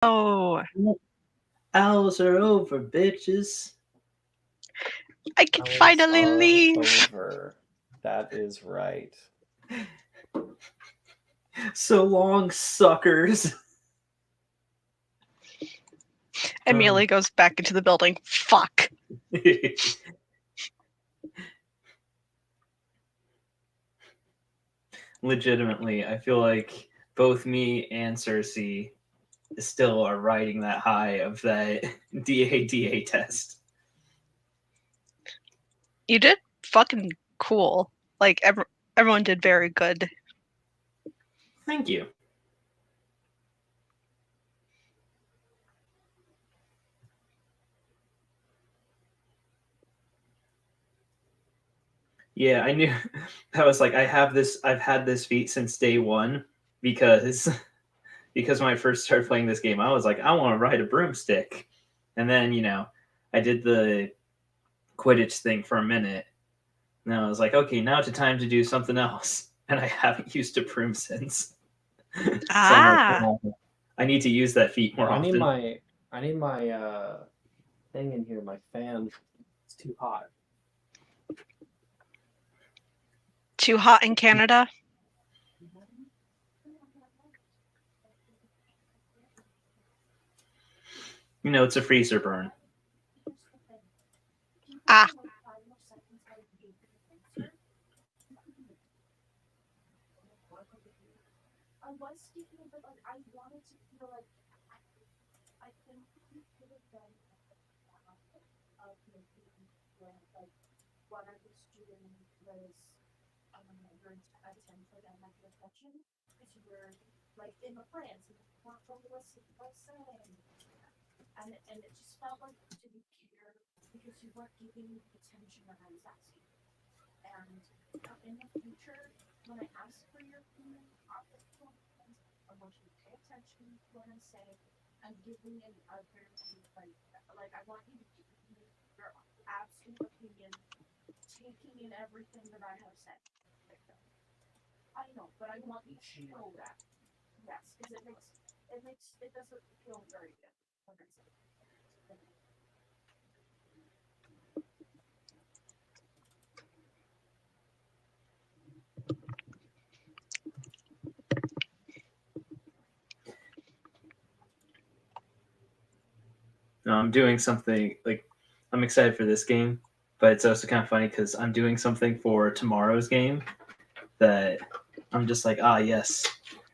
Oh, Owls are over, bitches. I can Owls finally are leave. Over. That is right. So long, suckers. Amelia goes back into the building. Fuck. Legitimately, I feel like both me and Cersei still are riding that high of that DA test. You did fucking cool. Like, everyone did very good. Thank you. Yeah, I knew. I was like, I've had this feat since day one because when I first started playing this game, I was like, I want to ride a broomstick, and then I did the Quidditch thing for a minute, and I was like, okay, now it's time to do something else, and I haven't used a broom since. So I'm like, oh, I need to use that feat more often. I need my thing in here, my fan. It's too hot. Too hot in Canada? It's a freezer burn. Ah. I'm doing something like I'm excited for this game, but it's also kind of funny because I'm doing something for tomorrow's game that I'm just like, yes,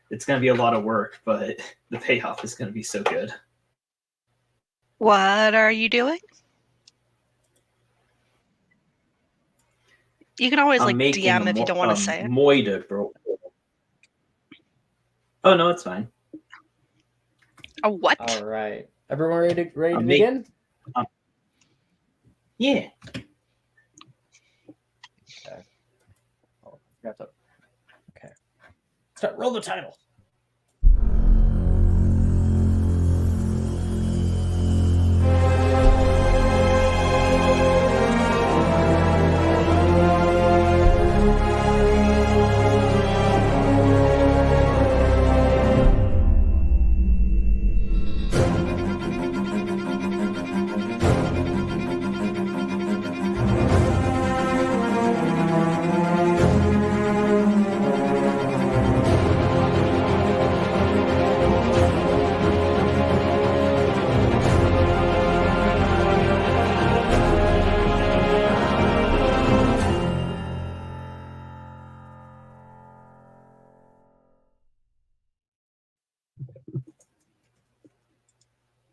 it's going to be a lot of work, but the payoff is going to be so good. What are you doing? You can always DM if you don't want to say it. Moida, bro. Oh no, it's fine. A what? All right, everyone ready to begin? Yeah. Okay. Oh, got to. Okay. Start. Roll the title.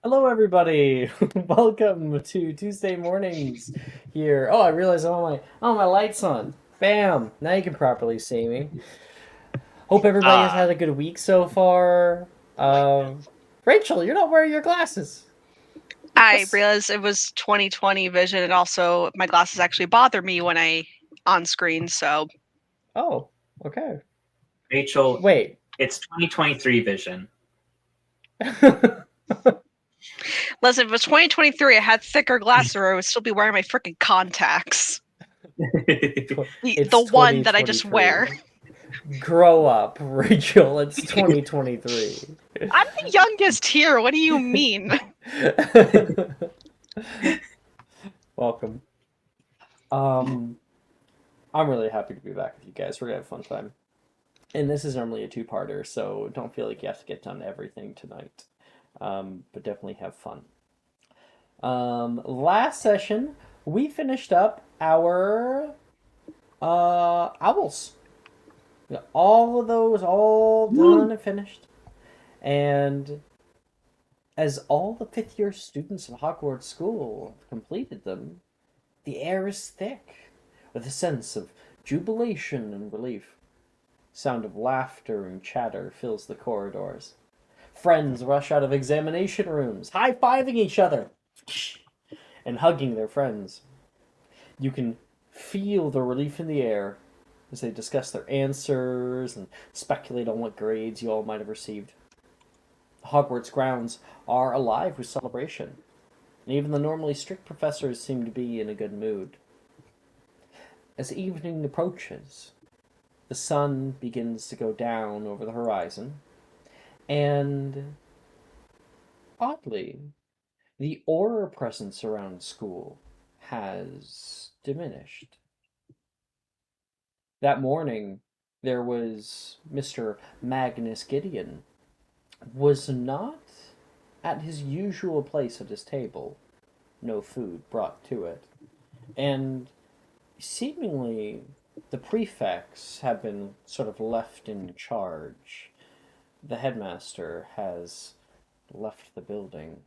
Hello, everybody. Welcome to Tuesday mornings here. Oh, I realized my lights on. Bam! Now you can properly see me. Hope everybody has had a good week so far. Rachel, you're not wearing your glasses. I realized it was 2020 vision, and also my glasses actually bother me when I on screen. So. Oh, okay. Rachel, wait. It's 2023 vision. Listen, if it was 2023, I had thicker glasses, or I would still be wearing my freaking contacts. The one that I just wear. Grow up, Rachel. It's 2023. I'm the youngest here. What do you mean? Welcome. I'm really happy to be back with you guys. We're gonna have a fun time. And this is normally a two-parter, so don't feel like you have to get done everything tonight. But definitely have fun. Last session we finished up our owls. We got all of those all done and finished. And as all the fifth year students of Hogwarts School have completed them, the air is thick with a sense of jubilation and relief. Sound of laughter and chatter fills the corridors. Friends rush out of examination rooms, high-fiving each other and hugging their friends. You can feel the relief in the air as they discuss their answers and speculate on what grades you all might have received. The Hogwarts grounds are alive with celebration, and even the normally strict professors seem to be in a good mood. As evening approaches, the sun begins to go down over the horizon, and oddly, the aura presence around school has diminished. That morning, there was Mr. Magnus Gideon, was not at his usual place at his table, no food brought to it, and seemingly the prefects have been sort of left in charge. The headmaster has left the building.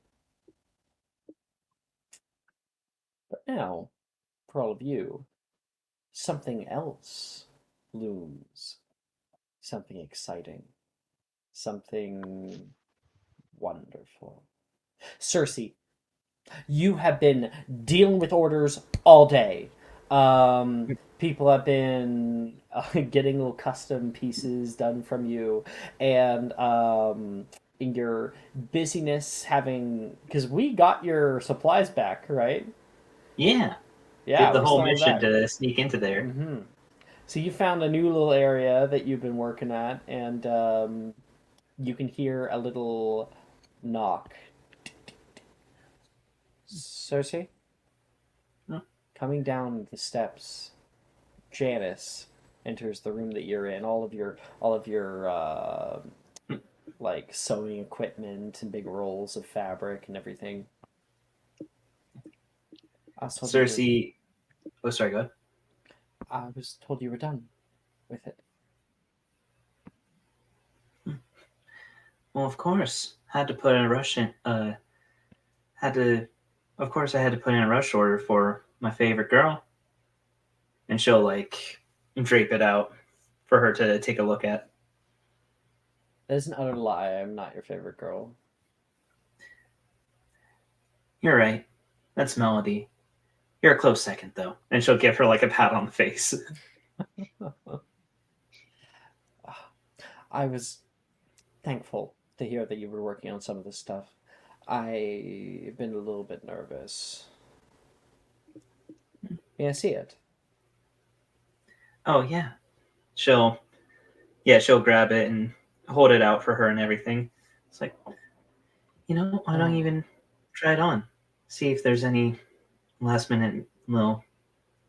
But now, for all of you, something else looms. Something exciting. Something wonderful. Cersei, you have been dealing with orders all day. People have been getting little custom pieces done from you, and in your busyness, having because we got your supplies back, right? Yeah. Did Yeah, the we whole stole them mission back. to sneak into there. Mm-hmm. So you found a new little area that you've been working at, and you can hear a little knock. Cersei, Hmm. coming down the steps, Janice enters the room that you're in. All of your like sewing equipment and big rolls of fabric and everything. I was told you were. Cersei. Oh, sorry, go ahead. I was told you were done with it. Well, of course. Had to put in a rush in. Had to. Of course, I had to put in a rush order for my favorite girl, and she'll like drape it out for her to take a look at. That is an utter lie. I'm not your favorite girl. You're right. That's Melody. You're a close second, though. And she'll give her like a pat on the face. I was thankful to hear that you were working on some of this stuff. I've been a little bit nervous. May I see it? Oh yeah. She'll she'll grab it and hold it out for her and everything. It's like, why don't you Oh, even try it on? See if there's any last minute little,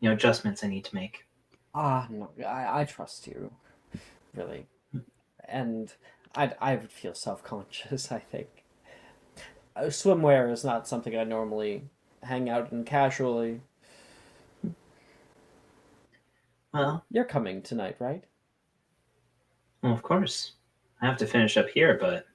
adjustments I need to make. no, I trust you, really. And I would feel self-conscious, I think. Swimwear is not something I normally hang out in casually. Well, You're coming tonight, right? of course. I have to finish up here, but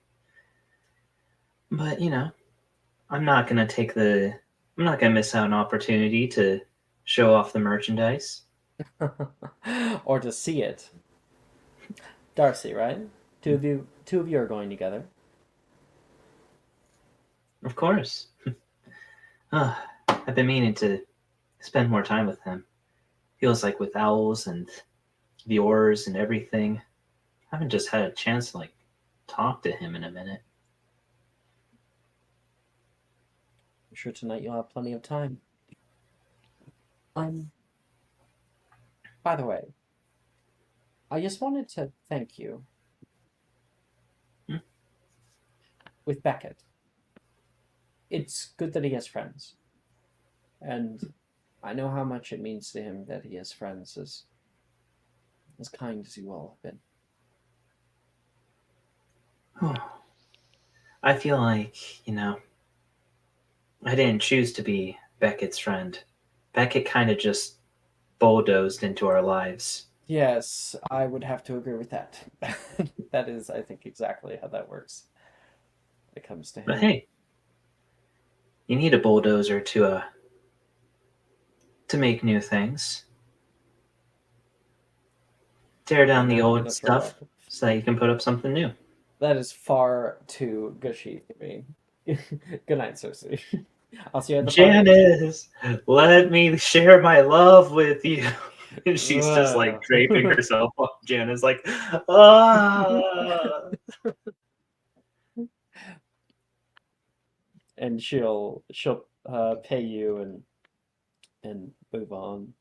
I'm not gonna take the I'm not gonna miss out an opportunity to show off the merchandise. Or to see it. Darcy, right? Two of you are going together. Of course. I've been meaning to spend more time with him. Feels like with owls and the oars and everything, I haven't just had a chance to like talk to him in a minute. I'm sure tonight you'll have plenty of time. Um, by the way, I just wanted to thank you Hmm? with Beckett. It's good that he has friends, and I know how much it means to him that he has friends as kind as you all have been. I feel like, I didn't choose to be Beckett's friend. Beckett kind of just bulldozed into our lives. Yes, I would have to agree with that. That is, I think, exactly how that works. When it comes to But him. hey, you need a bulldozer to make new things. Tear And down the now I'm old gonna throw stuff up. so that you can put up something new. That is far too gushy for me. Good night, Cersei. I'll see you at the party. Janice, let me share my love with you. And she's just like draping Ugh. herself on Janice, like, ah. And she'll pay you and move on.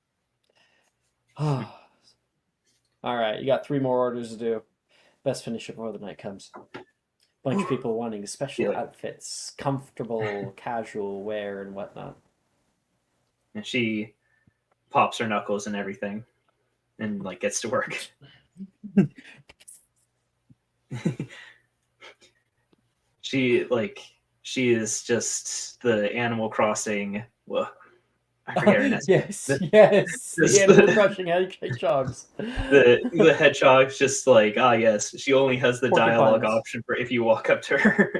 All right, you got three more orders to do. Best finish it before the night comes. Bunch of people wanting Be special like, outfits, comfortable, casual wear and whatnot. and she pops her knuckles and everything, and like gets to work. she like she is just the Animal Crossing. Well, I forget her name. Yes, The, yes, the just Animal Crushing hedgehogs. the hedgehog's just like, ah, yes. She only has the dialogue Porcupines. option for if you walk up to her.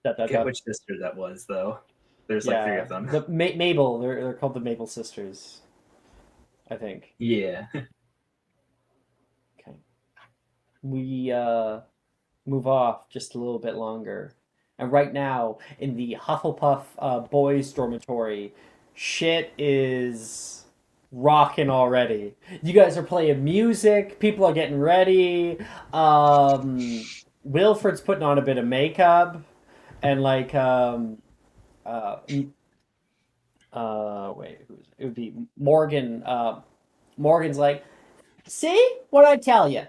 Dot, dot, Get dot. which sister that was though. There's like three Yeah, of them. the Mabel. They're called the Mabel sisters, I think. Yeah. Okay, we move off just a little bit longer, and right now in the Hufflepuff boys' dormitory, shit is rocking already. You guys are playing music. People are getting ready. Wilfred's putting on a bit of makeup, and like uh, wait, it would be Morgan. Morgan's like, see what I tell you.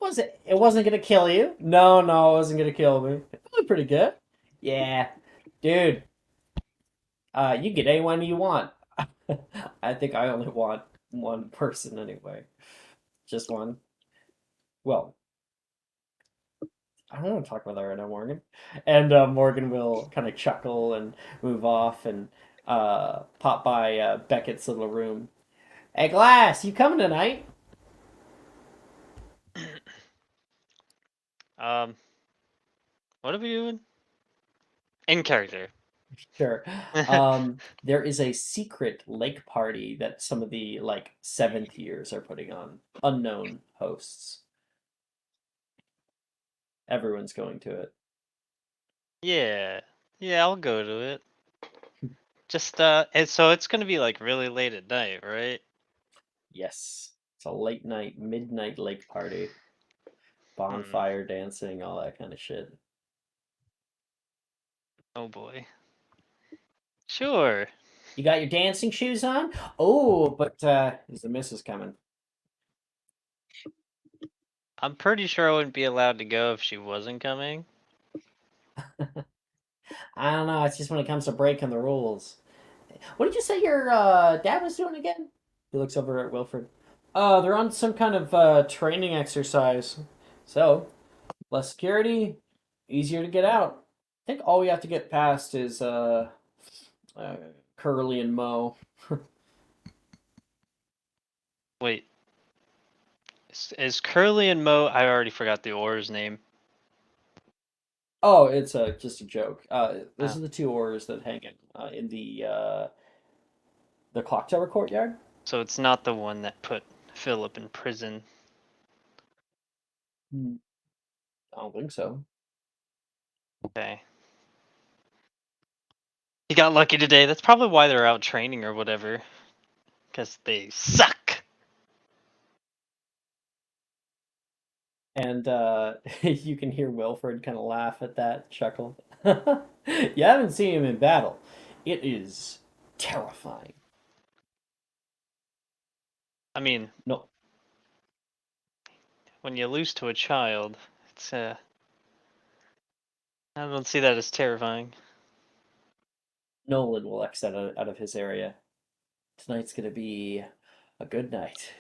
Was it? It wasn't gonna kill you. No, no, it wasn't gonna kill me. It looked pretty good. Yeah, dude. You get anyone you want. I think I only want one person anyway. Just one. Well, I don't want to talk about that right now, Morgan. And Morgan will kind of chuckle and move off and pop by Beckett's little room. Hey, Glass, you coming tonight? Um, what are we doing? In character. Sure. There is a secret lake party that some of the like seventh years are putting on. Unknown hosts. Everyone's going to it. Yeah. Yeah, I'll go to it. Just and so it's gonna be like really late at night, right? Yes. It's a late night, midnight lake party. Hmm. Bonfire dancing, all that kind of shit. Oh boy. Sure. You got your dancing shoes on? Oh, but is the missus coming? I'm pretty sure I wouldn't be allowed to go if she wasn't coming. I don't know. It's just when it comes to breaking the rules. What did you say your dad was doing again? He looks over at Wilfred. They're on some kind of training exercise. So, less security, easier to get out. I think all we have to get past is uh Curly and Mo. Wait, is Curly and Mo? I already forgot the oar's name. Oh, it's just a joke. Those Oh, are the two oars that hang in the clock tower courtyard. so it's not the one that put Philip in prison. Hmm, I don't think so. Okay. He got lucky today. That's probably why they're out training or whatever. Because they suck. And you can hear Wilfred kind of laugh at that chuckle. You haven't seen him in battle. It is terrifying. I mean, No, when you lose to a child, it's I don't see that as terrifying. Nolan will exit out of his area. Tonight's gonna be a good night.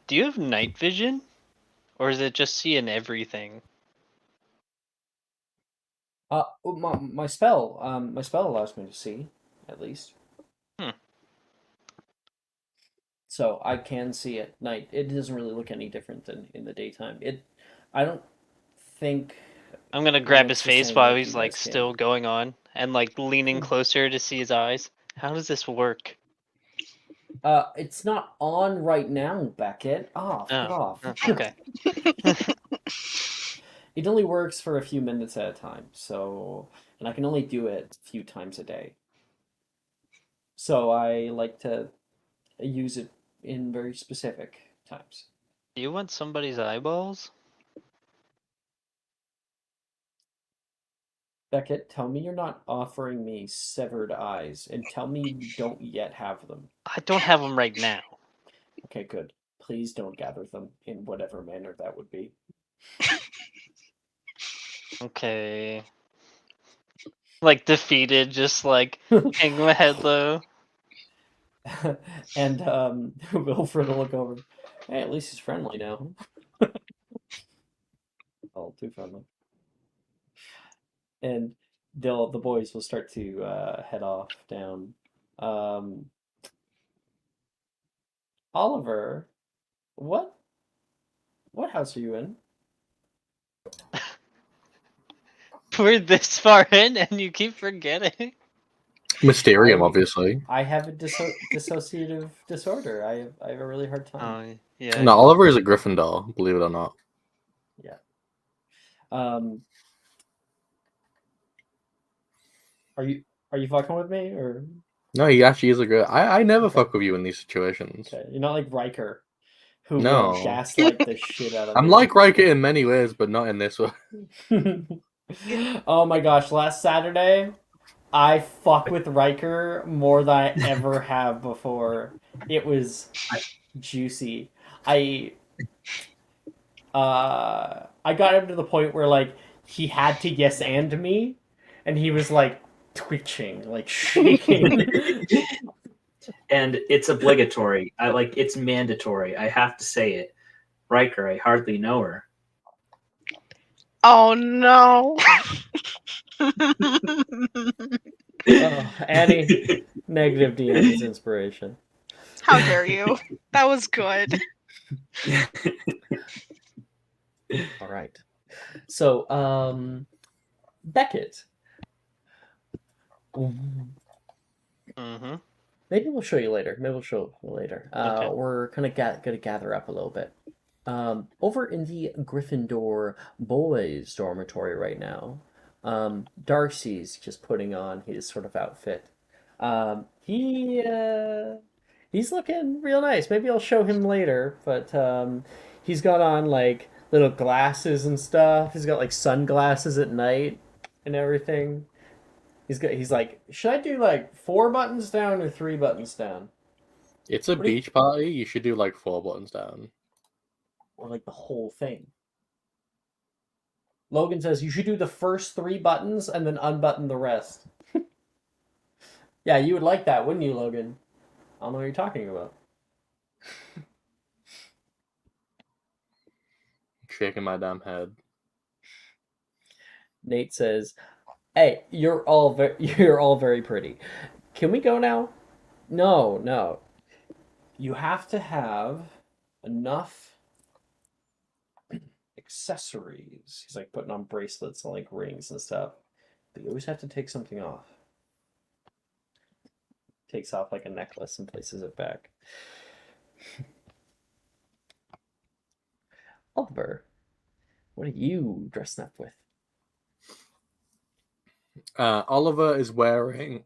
Do you have night vision, or is it just seeing everything? My spell, my spell allows me to see, at least. Hmm. So I can see at night. It doesn't really look any different than in the daytime. I don't think I'm gonna it grab his looks the face same while like he's you like guys can. still going on, and like leaning Hmm. closer to see his eyes. How does this work? It's not on right now, Beckett. Oh, fuck Oh, off. okay. It only works for a few minutes at a time, and I can only do it a few times a day. So I like to use it in very specific times. Do you want somebody's eyeballs? Beckett, tell me you're not offering me severed eyes, and tell me you don't yet have them. I don't have them right now. Okay, good. Please don't gather them in whatever manner that would be. Okay. Like defeated, just like hang my head low. And Wilfred will look over. Hey, at least he's friendly now. Oh, too friendly. And the boys will start to head off down. Um, Oliver, what house are you in? We're this far in, and you keep forgetting. Mysterium, I- obviously. I have a dissociative disorder. I have a really hard time. Oh yeah. No, Oliver is a Gryffindor, believe it or not. Yeah. Um, are you fucking with me or No, he actually is a good. I never Okay. fuck with you in these situations. okay? You're not like Riker, who No. will gaslight the shit out of I'm me. like Riker in many ways, but not in this way. Oh my gosh! Last Saturday, I fuck with Riker more than I ever have before. It was juicy. I got him to the point where like he had to yes and me, and he was like twitching, like shaking. And it's obligatory. It's mandatory. I have to say it. Riker, I hardly know her. Oh no. Oh, Annie, negative DM's inspiration. How dare you? That was good. All right. So, Beckett. Mm-hmm. Maybe we'll show you later. Maybe we'll show you later. Okay. We're kind of going to gather up a little bit. Over in the Gryffindor boys' dormitory right now, Darcy's just putting on his sort of outfit. He's looking real nice. Maybe I'll show him later, but he's got on like little glasses and stuff. He's got like sunglasses at night and everything. He's like, should I do like 4 buttons down or 3 buttons down? It's a What do you- beach party. You should do like 4 buttons down. Or like the whole thing? Logan says you should do the first 3 buttons and then unbutton the rest. Yeah, you would like that, wouldn't you, Logan? I don't know what you're talking about. Shaking my damn head. Nate says, "Hey, you're all very pretty. Can we go now?" No. You have to have enough accessories. He's like putting on bracelets and like rings and stuff. But you always have to take something off. Takes off like a necklace and places it back. Oliver, what are you dressing up with? Oliver is wearing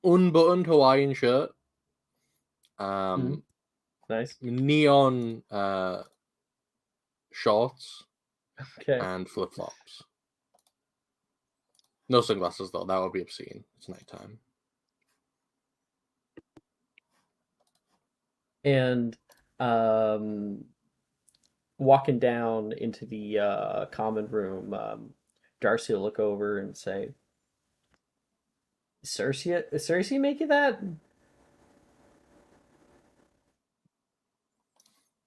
unbuttoned Hawaiian shirt, Nice. neon shorts, Okay. and flip flops. No sunglasses though. That would be obscene. It's nighttime. And walking down into the common room, Darcy will look over and say, Cersei make you that?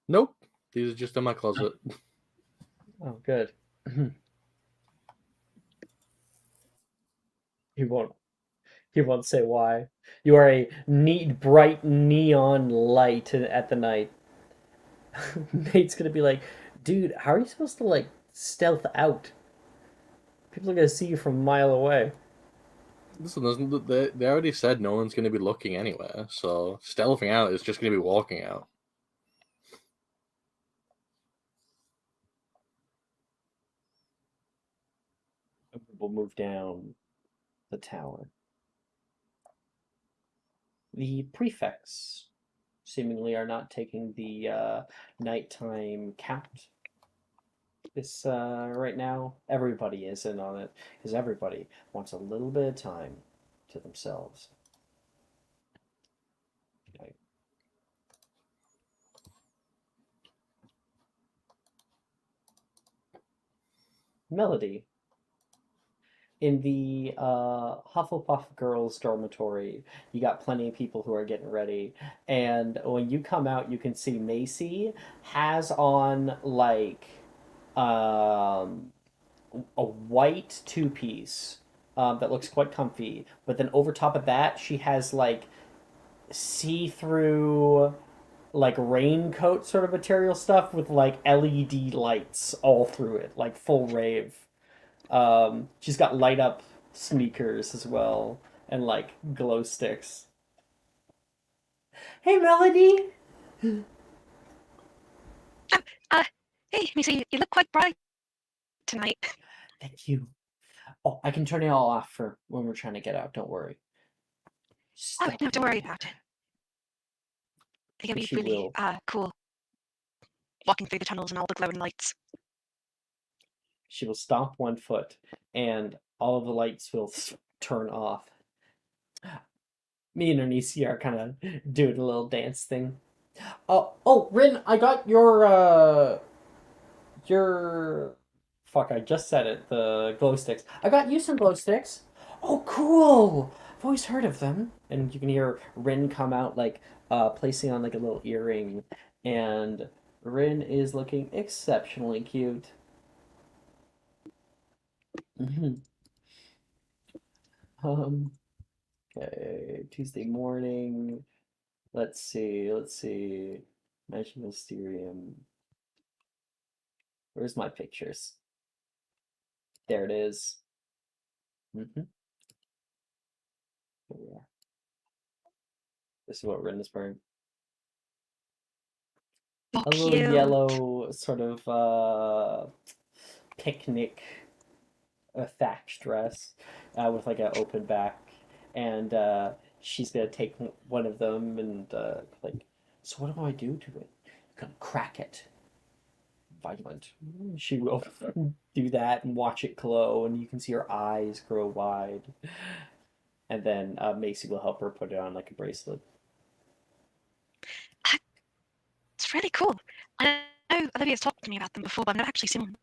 Nope. These are just in my closet. Oh, good. He won't. He won't say why. You are a neat, bright neon light at the night. Nate's gonna be like, dude, how are you supposed to like stealth out? People are gonna see you from a mile away. Listen, they already said no one's going to be looking anywhere, so stealthing out is just going to be walking out. We'll move down the tower. The prefects seemingly are not taking the nighttime count this right now. Everybody is in on it because everybody wants a little bit of time to themselves. Okay. Melody. In the Hufflepuff girls' dormitory, you got plenty of people who are getting ready. And when you come out, you can see Macy has on like um, a white two-piece that looks quite comfy. But then over top of that, she has like see-through like raincoat sort of material stuff with like LED lights all through it, like full rave. She's got light up sneakers as well and like glow sticks. Hey, Melody. Uh, hey, Missy, you look quite bright tonight. Thank you. Oh, I can turn it all off for when we're trying to get out. Don't worry. Oh, no, don't worry Stealthily. about it. I think it'll She be really will. cool walking through the tunnels and all the glowing lights. She will stomp one foot, and all of the lights will turn off. Me and Onicia are kind of doing a little dance thing. Oh, Rin, I got your fuck, I just said it, the glow sticks. I got you some glow sticks. Oh, cool. I've always heard of them. And you can hear Rin come out like placing on like a little earring, and Rin is looking exceptionally cute. um okay, Tuesday morning. Let's see. Magic Mysterium. Where's my pictures? There it is. Mm-hmm. Here we are. This is what Rin is wearing. Oh, A little cute. yellow sort of picnic thatch dress with like an open back, and she's gonna take one of them and like, so what do I do to it? Gonna crack it. Violent. She will do that and watch it glow, and you can see her eyes grow wide. And then Macy will help her put it on like a bracelet. It's really cool. I know Olivia's talked to me about them before, but I've never actually seen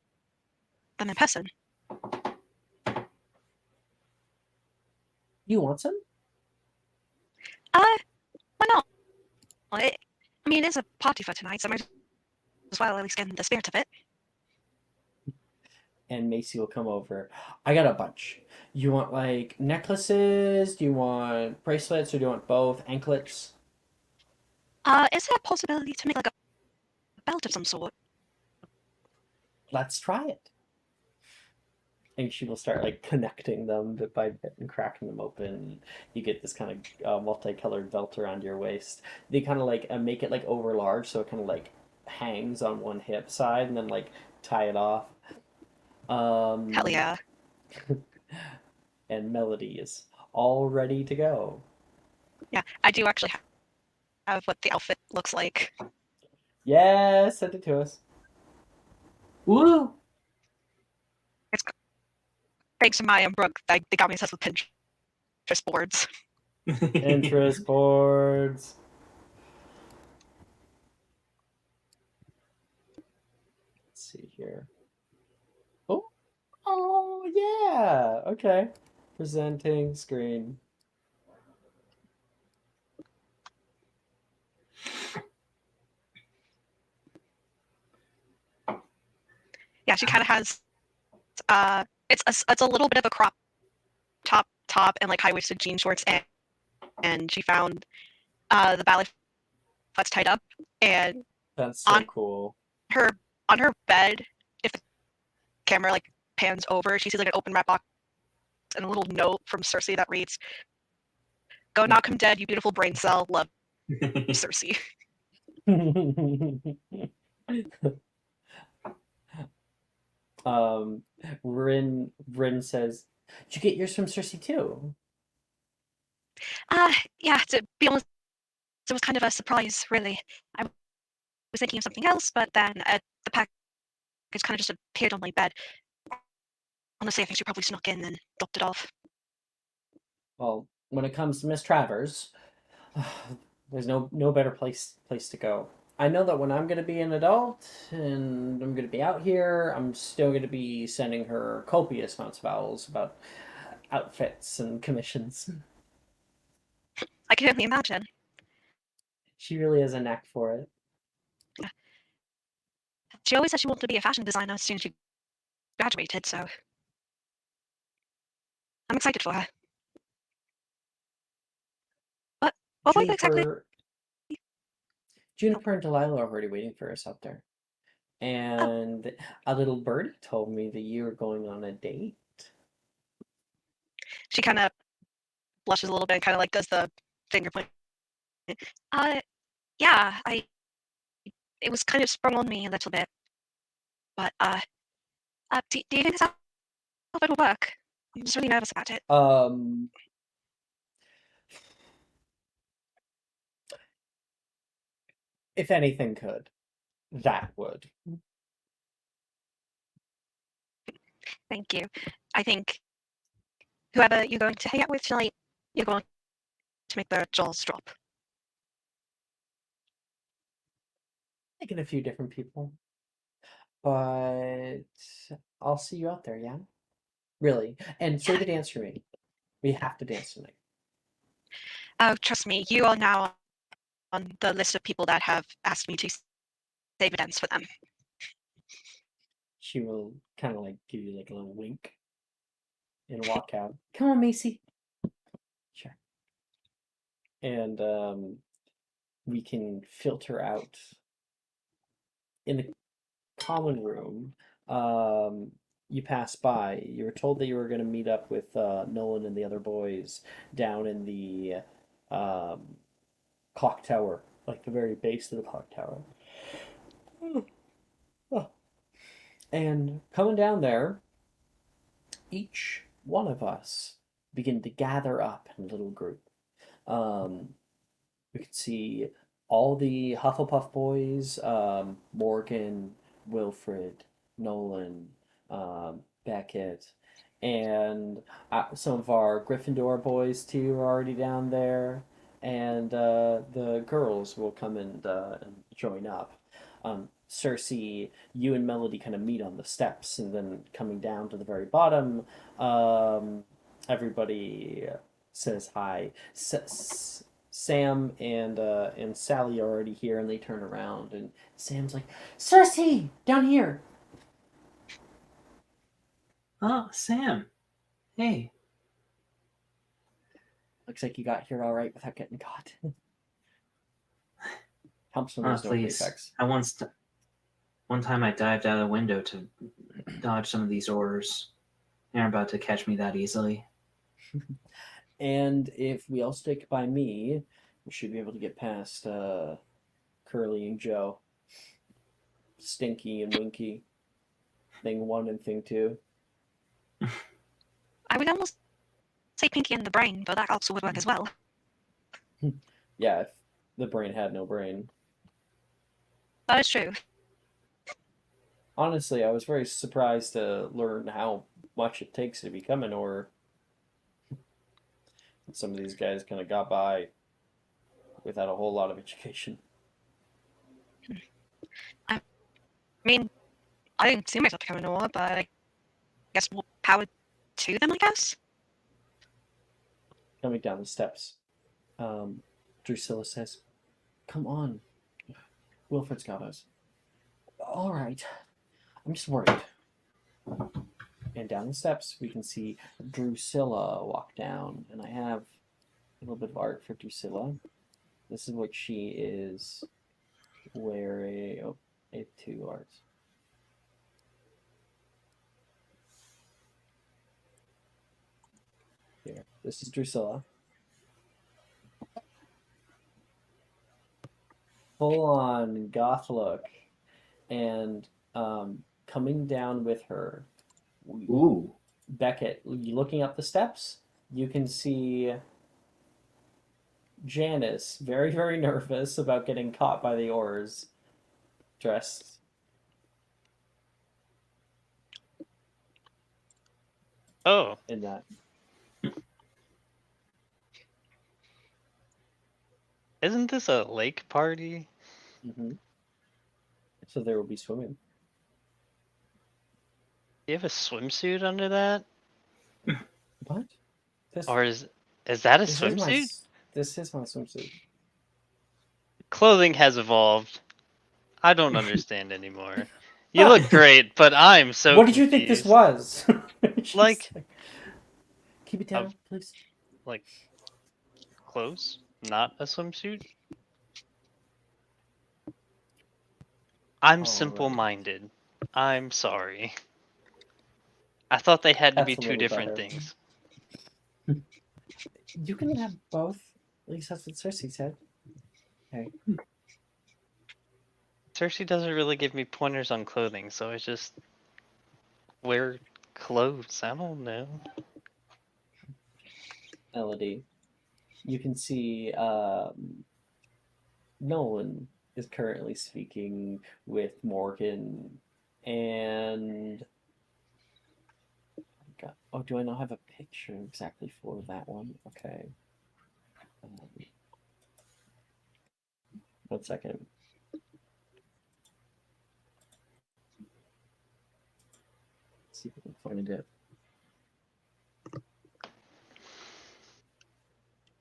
them in person. You want some? Why not? I mean, it is a party for tonight, so I might as well at least get in the spirit of it. And Macy will come over. I got a bunch. You want like necklaces? Do you want bracelets or do you want both? Anklets? Is there a possibility to make like a belt of some sort? Let's try it. And she will start like connecting them bit by bit and cracking them open. You get this kind of multicolored belt around your waist. They kind of like make it like over large, so it kind of like hangs on one hip side, and then like tie it off. Hell yeah. And Melody is all ready to go. Yeah, I do actually have what the outfit looks like. Yeah, send it to us. Woo! It's thanks to Maya and Brooke, they got me obsessed with Pinterest boards. Pinterest boards. here. Oh yeah. Okay. Presenting screen. Yeah, she kind of has it's a little bit of a crop top and like high waisted jean shorts, and she found the ballet flats tied up, and That's so on cool. her on her bed, if the camera like pans over, she sees like an open red box and a little note from Cersei that reads, "Go knock him dead, you beautiful brain cell. Love, Cersei." um, Rin says, "Did you get yours from Cersei too?" Yeah, to be honest, it was kind of a surprise, really. I was thinking of something else, but then the package kind of just appeared on my bed. Honestly, I think she probably snuck in and dropped it off. Well, when it comes to Miss Travers, there's no better place to go. I know that when I'm going to be an adult and I'm going to be out here, I'm still going to be sending her copious amounts of owls about outfits and commissions. I can only imagine. She really has a knack for it. She always said she wanted to be a fashion designer as soon as she graduated, so I'm excited for her. What were you exactly? Juniper and Delilah are already waiting for us out there. Oh, And a little birdie told me that you were going on a date. she kind of blushes a little bit and kind of like does the finger point. Uh, yeah, it was kind of sprung on me a little bit, but do you think this outfit will work? I'm just really nervous about it. If anything could, that would. Thank you. I think whoever you're going to hang out with tonight, you're going to make their jaws drop. Thinking a few different people. But I'll see you out there, yeah? Really. And save the dance for me. We have to dance tonight. Oh, trust me, you are now on the list of people that have asked me to save a dance for them. She will kind of like give you like a little wink and walk out. Come on, Macy. Sure. And we can filter out in the common room. You pass by. You were told that you were going to meet up with Nolan and the other boys down in the clock tower, like the very base of the clock tower. And coming down there, each one of us begin to gather up in a little group. Um, we could see all the Hufflepuff boys, Morgan, Wilfred, Nolan, Beckett, and some of our Gryffindor boys too are already down there, and the girls will come and join up. Cersei, you and Melody kind of meet on the steps, and then coming down to the very bottom, everybody says hi. Sam and Sally are already here, and they turn around, and Sam's like, "Cersei, down here." Oh, Sam. Hey. Looks like you got here all right without getting caught. Helps when Oh, there's no please. prefects. One time I dived out of the window to dodge some of these orders. They're about to catch me that easily. And if we all stick by me, we should be able to get past Curly and Joe, Stinky and Winky, Thing 1 and Thing 2. I would almost say Pinky and the Brain, but that also would work as well. Yeah, if the brain had no brain. That is true. Honestly, I was very surprised to learn how much it takes to become an Auror. Some of these guys kind of got by without a whole lot of education. I mean, I didn't see myself becoming a war, but I guess more power to them, I guess? Coming down the steps, Drusilla says, "Come on, Wilfred's got us." All right, I'm just worried. And down the steps, we can see Drusilla walk down, and I have a little bit of art for Drusilla. This is what she is wearing. Oh, I have two arts. Here, this is Drusilla. Full on goth look, and coming down with her, Ooh. Beckett, looking up the steps, you can see Janice, very, very nervous about getting caught by the oars, dressed. Oh, In that. isn't this a lake party? Mm-hmm. So there will be swimming. Do you have a swimsuit under that? What? This, Or is that a this is my swimsuit? this is my swimsuit. Clothing has evolved. I don't understand anymore. You look great, but I'm so What did you think this confused. was? She's Like- keep it down, please. Like, clothes? Not a swimsuit? I'm Alright. simple-minded. I'm sorry. I thought they had to That's be a two little different better. things. You can have both. At least that's what Cersei said. Okay. Cersei doesn't really give me pointers on clothing, so I just wear clothes. I don't know. Melody. You can see Nolan is currently speaking with Morgan and oh, do I not have a picture exactly for that one? Okay. 1 second. Let's see if I can find it.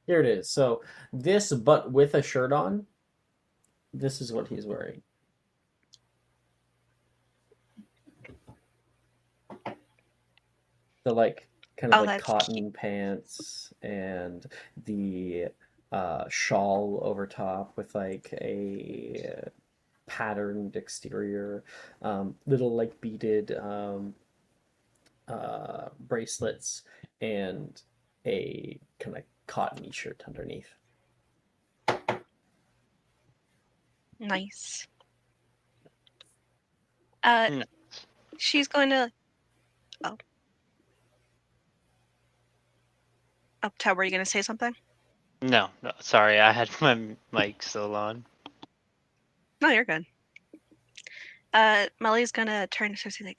Here it is. So this, but with a shirt on, this is what he's wearing. The like kind of Oh, like that's cotton pants and the shawl over top with like a patterned exterior, little like beaded bracelets, and a kind of cottony shirt underneath. nice. Nice. She's going to. Oh. Oh, Ted, were you going to say something? No, sorry, I had my mic still on. No, you're good. Molly's going to turn to Cersei like,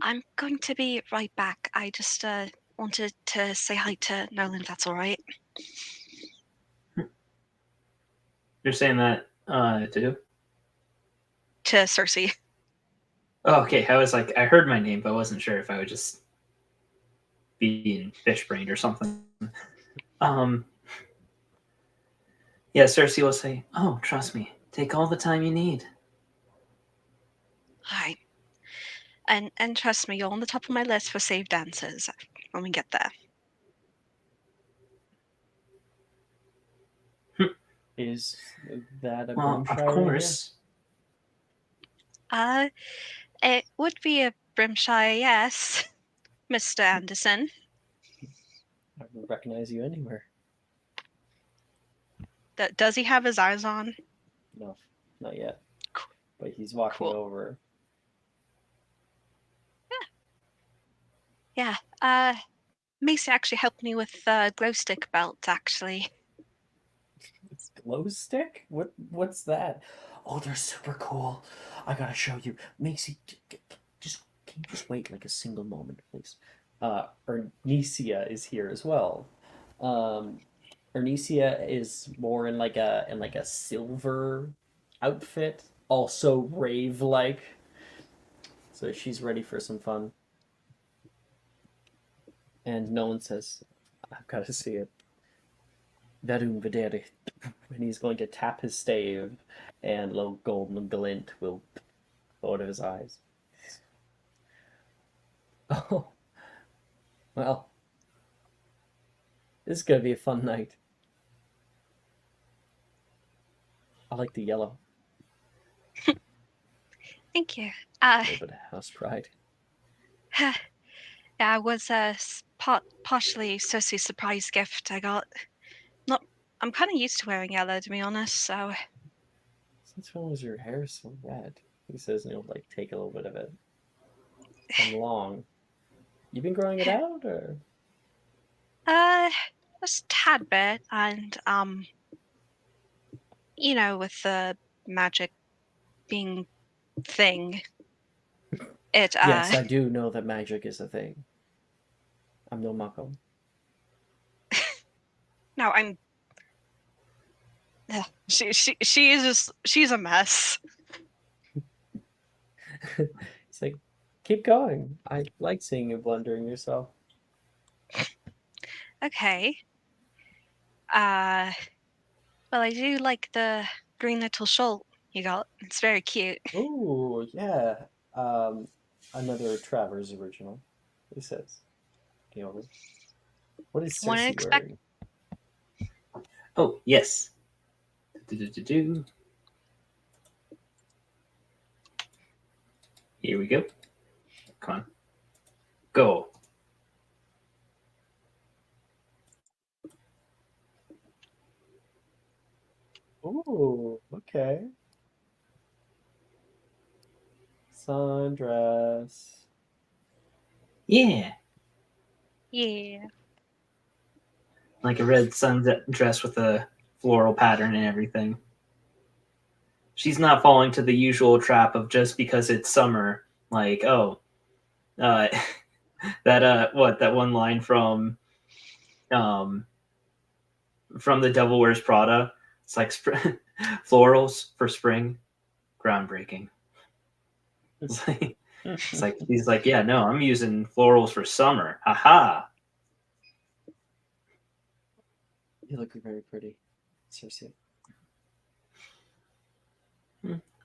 I'm going to be right back. I just wanted to say hi to Nolan, if that's all right. You're saying that to who? To Cersei. Oh, okay. I was like, I heard my name, but I wasn't sure if I would just be fish brained or something. Yeah, Cersei will say, "Oh, trust me. Take all the time you need." Hi. And trust me, you're on the top of my list for saved answers when we get there. Is that a Well, Grimshire of course. It would be a Brimshire, yes, Mr. Anderson. I would recognize you anywhere. Does he have his eyes on? No, not yet. But he's walking Cool. over. Yeah. Macy actually helped me with glow stick belt, actually. It's glow stick? What's that? Oh, they're super cool. I gotta show you. Macy, just can you just wait like a single moment, please? Ernesia is here as well. Ernesia is more in like a silver outfit, also rave like. So she's ready for some fun. And Nolan says, I've got to see it. Verum vedere. And he's going to tap his stave, and a little golden glint will go out of his eyes. Oh, well, this is going to be a fun night. I like the yellow. Thank you. A little bit of house pride. Yeah, it was a partially Cersei's surprise gift I got. Not, I'm kind of used to wearing yellow, to be honest. So Since when was your hair so red? He says, and he'll like take a little bit of it. And long. You been growing it out, or? just a tad bit, and you know, with the magic being thing, it Yes, I do know that magic is a thing. I'm no Mako. no, I'm. She is just she's a mess. He's like, keep going. I like seeing you blundering yourself. Okay. Well, I do like the green little shawl you got. It's very cute. Ooh, yeah. Another Travers original, he says. Okay, over. What is Wouldn't Cersei expect. wearing? Oh, yes. Do-do-do-do. Here we go. Come on. Go. Ooh, okay. Sundress. Yeah. Yeah. Like a red sundress with a floral pattern and everything. She's not falling to the usual trap of just because it's summer, like, oh, uh, that one line um, from The Devil Wears Prada. It's like florals for spring, groundbreaking. It's like he's like, yeah, no, I'm using florals for summer. Haha. You look very pretty, Cersei.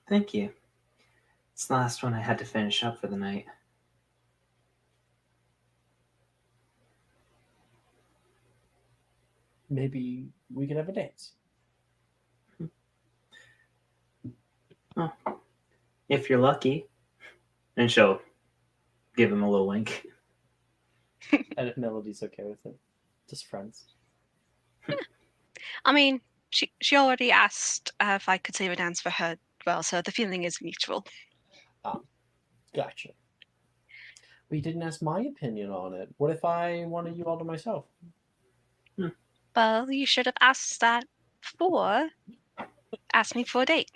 Thank you. It's the last one I had to finish up for the night. Maybe we could have a dance. Oh, if you're lucky. And she'll give him a little wink. And if Melody's okay with it. Just friends. I mean, she already asked if I could save a dance for her. Well, so the feeling is mutual. Gotcha. But you didn't ask my opinion on it. What if I wanted you all to myself? Well, you should have asked that before. Asked me for a date.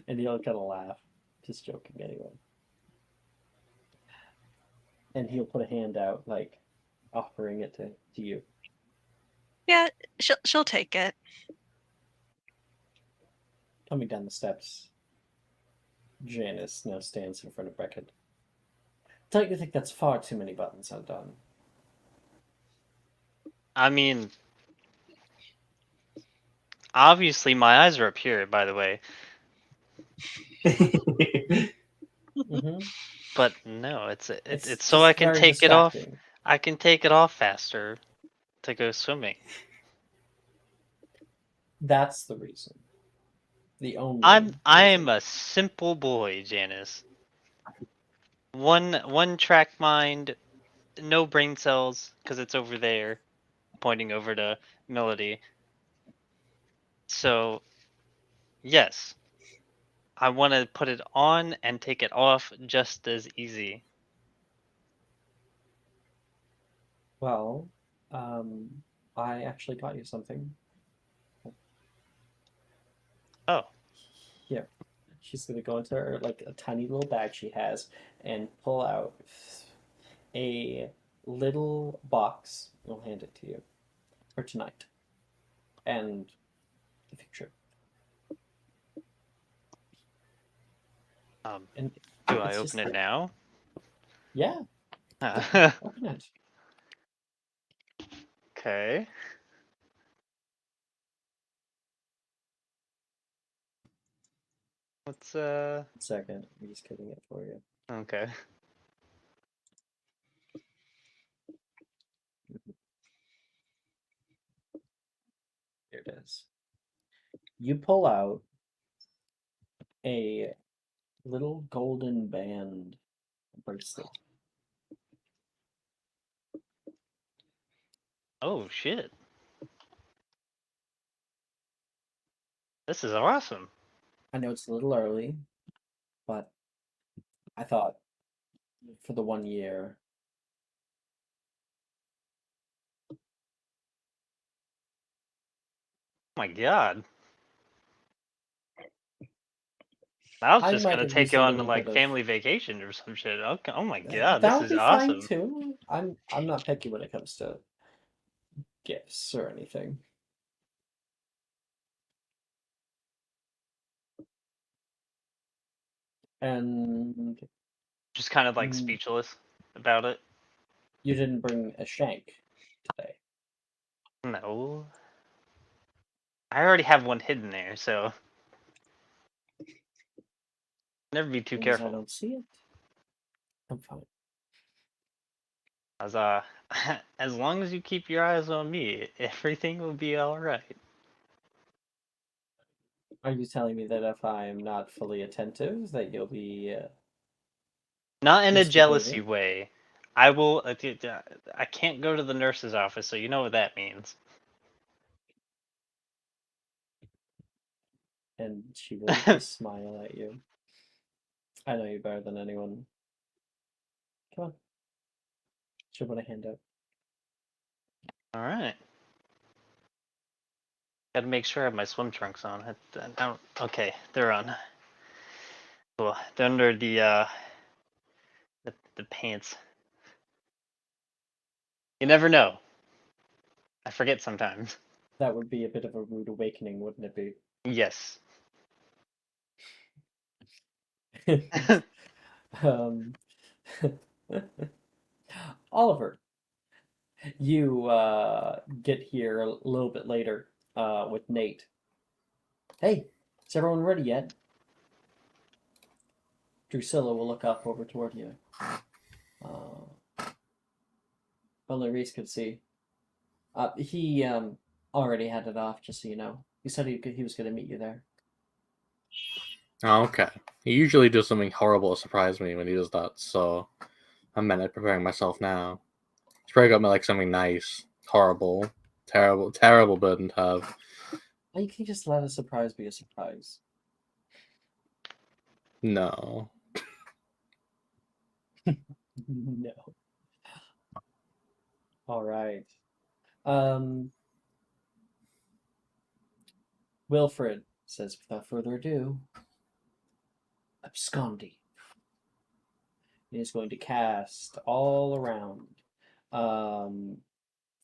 And he'll kind of laugh. Just joking anyway. And he'll put a hand out, like, offering it to you. Yeah, she'll take it. Coming down the steps, Janice now stands in front of Beckett. Don't you think that's far too many buttons undone? I mean, obviously my eyes are up here, by the way. Mm-hmm. But no, it's so just I can very take it off. distracting. I can take it off faster to go swimming. That's the reason. The only I reason. am a simple boy, Janice. One track mind, no brain cells, because it's over there, pointing over to Melody. So, yes, I want to put it on and take it off just as easy. Well, I actually got you something. Oh, Here. She's gonna go into her like a tiny little bag she has and pull out a little box. I'll hand it to you for tonight. And the picture. And Do I it's open just- it now? Yeah, Okay. open it. Let's 1 second. I'm just getting it for you. okay. Here it is. You pull out a little golden band bracelet. Oh shit. This is awesome. I know it's a little early, but I thought for the 1 year. Oh my god. I was I just might gonna have take used you a on to little like bit of. family vacation or some shit. Okay. Oh my god, That this would is be fine awesome. too. I'm not picky when it comes to gifts or anything. And Just kind of like Mm. speechless about it. you didn't bring a shank today. No. I already have one hidden there, so never be too As long as I careful. don't see it, I'm fine. As as long as you keep your eyes on me, everything will be alright. Are you telling me that if I'm not fully attentive, that you'll be Not in a jealousy misbehaving? way. I will. I can't go to the nurse's office, so you know what that means. And she will just smile at you. I know you better than anyone. Come on. Should put a hand up. All right. Got to make sure I have my swim trunks on. I don't. Okay, they're on. Cool. They're under the pants. You never know. I forget sometimes. That would be a bit of a rude awakening, wouldn't it be? Yes. um, Oliver, you get here a little bit later with Nate. Hey, is everyone ready yet? Drusilla will look up over toward you. Only Reese could see. He already had it off, just so you know. He said he was going to meet you there. Oh, okay. He usually does something horrible to surprise me when he does that, so I'm mentally preparing myself now. He's probably got me like something nice, horrible, terrible, terrible burden to have. Oh, you can just let a surprise be a surprise. No. No. All right. Wilfred says, without further ado, abscondi. He is going to cast all around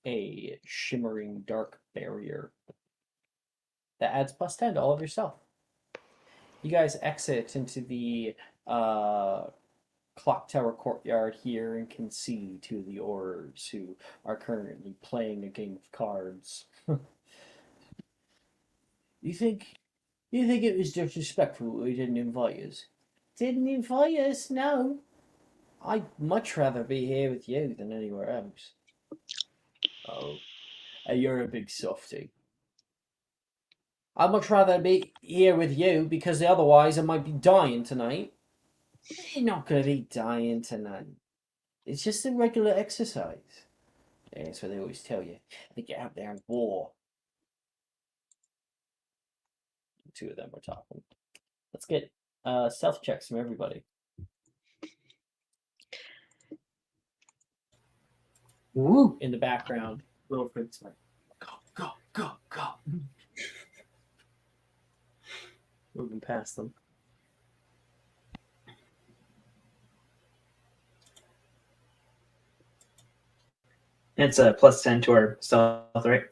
a shimmering dark barrier that adds +10 to all of yourself. You guys exit into the clock tower courtyard here and can see two of the orbs who are currently playing a game of cards. You think it was disrespectful that we didn't invite us? Didn't invite us? No. I'd much rather be here with you than anywhere else. Oh, you're a big softy. I'd much rather be here with you because otherwise I might be dying tonight. You're not gonna be dying tonight. It's just a regular exercise. Yeah, that's what they always tell you. They get out there and war. The two of them were talking. Let's get stealth checks from everybody. Woo! In the background, Wilfred's like, go. Moving past them. It's a +10 to our stealth, right?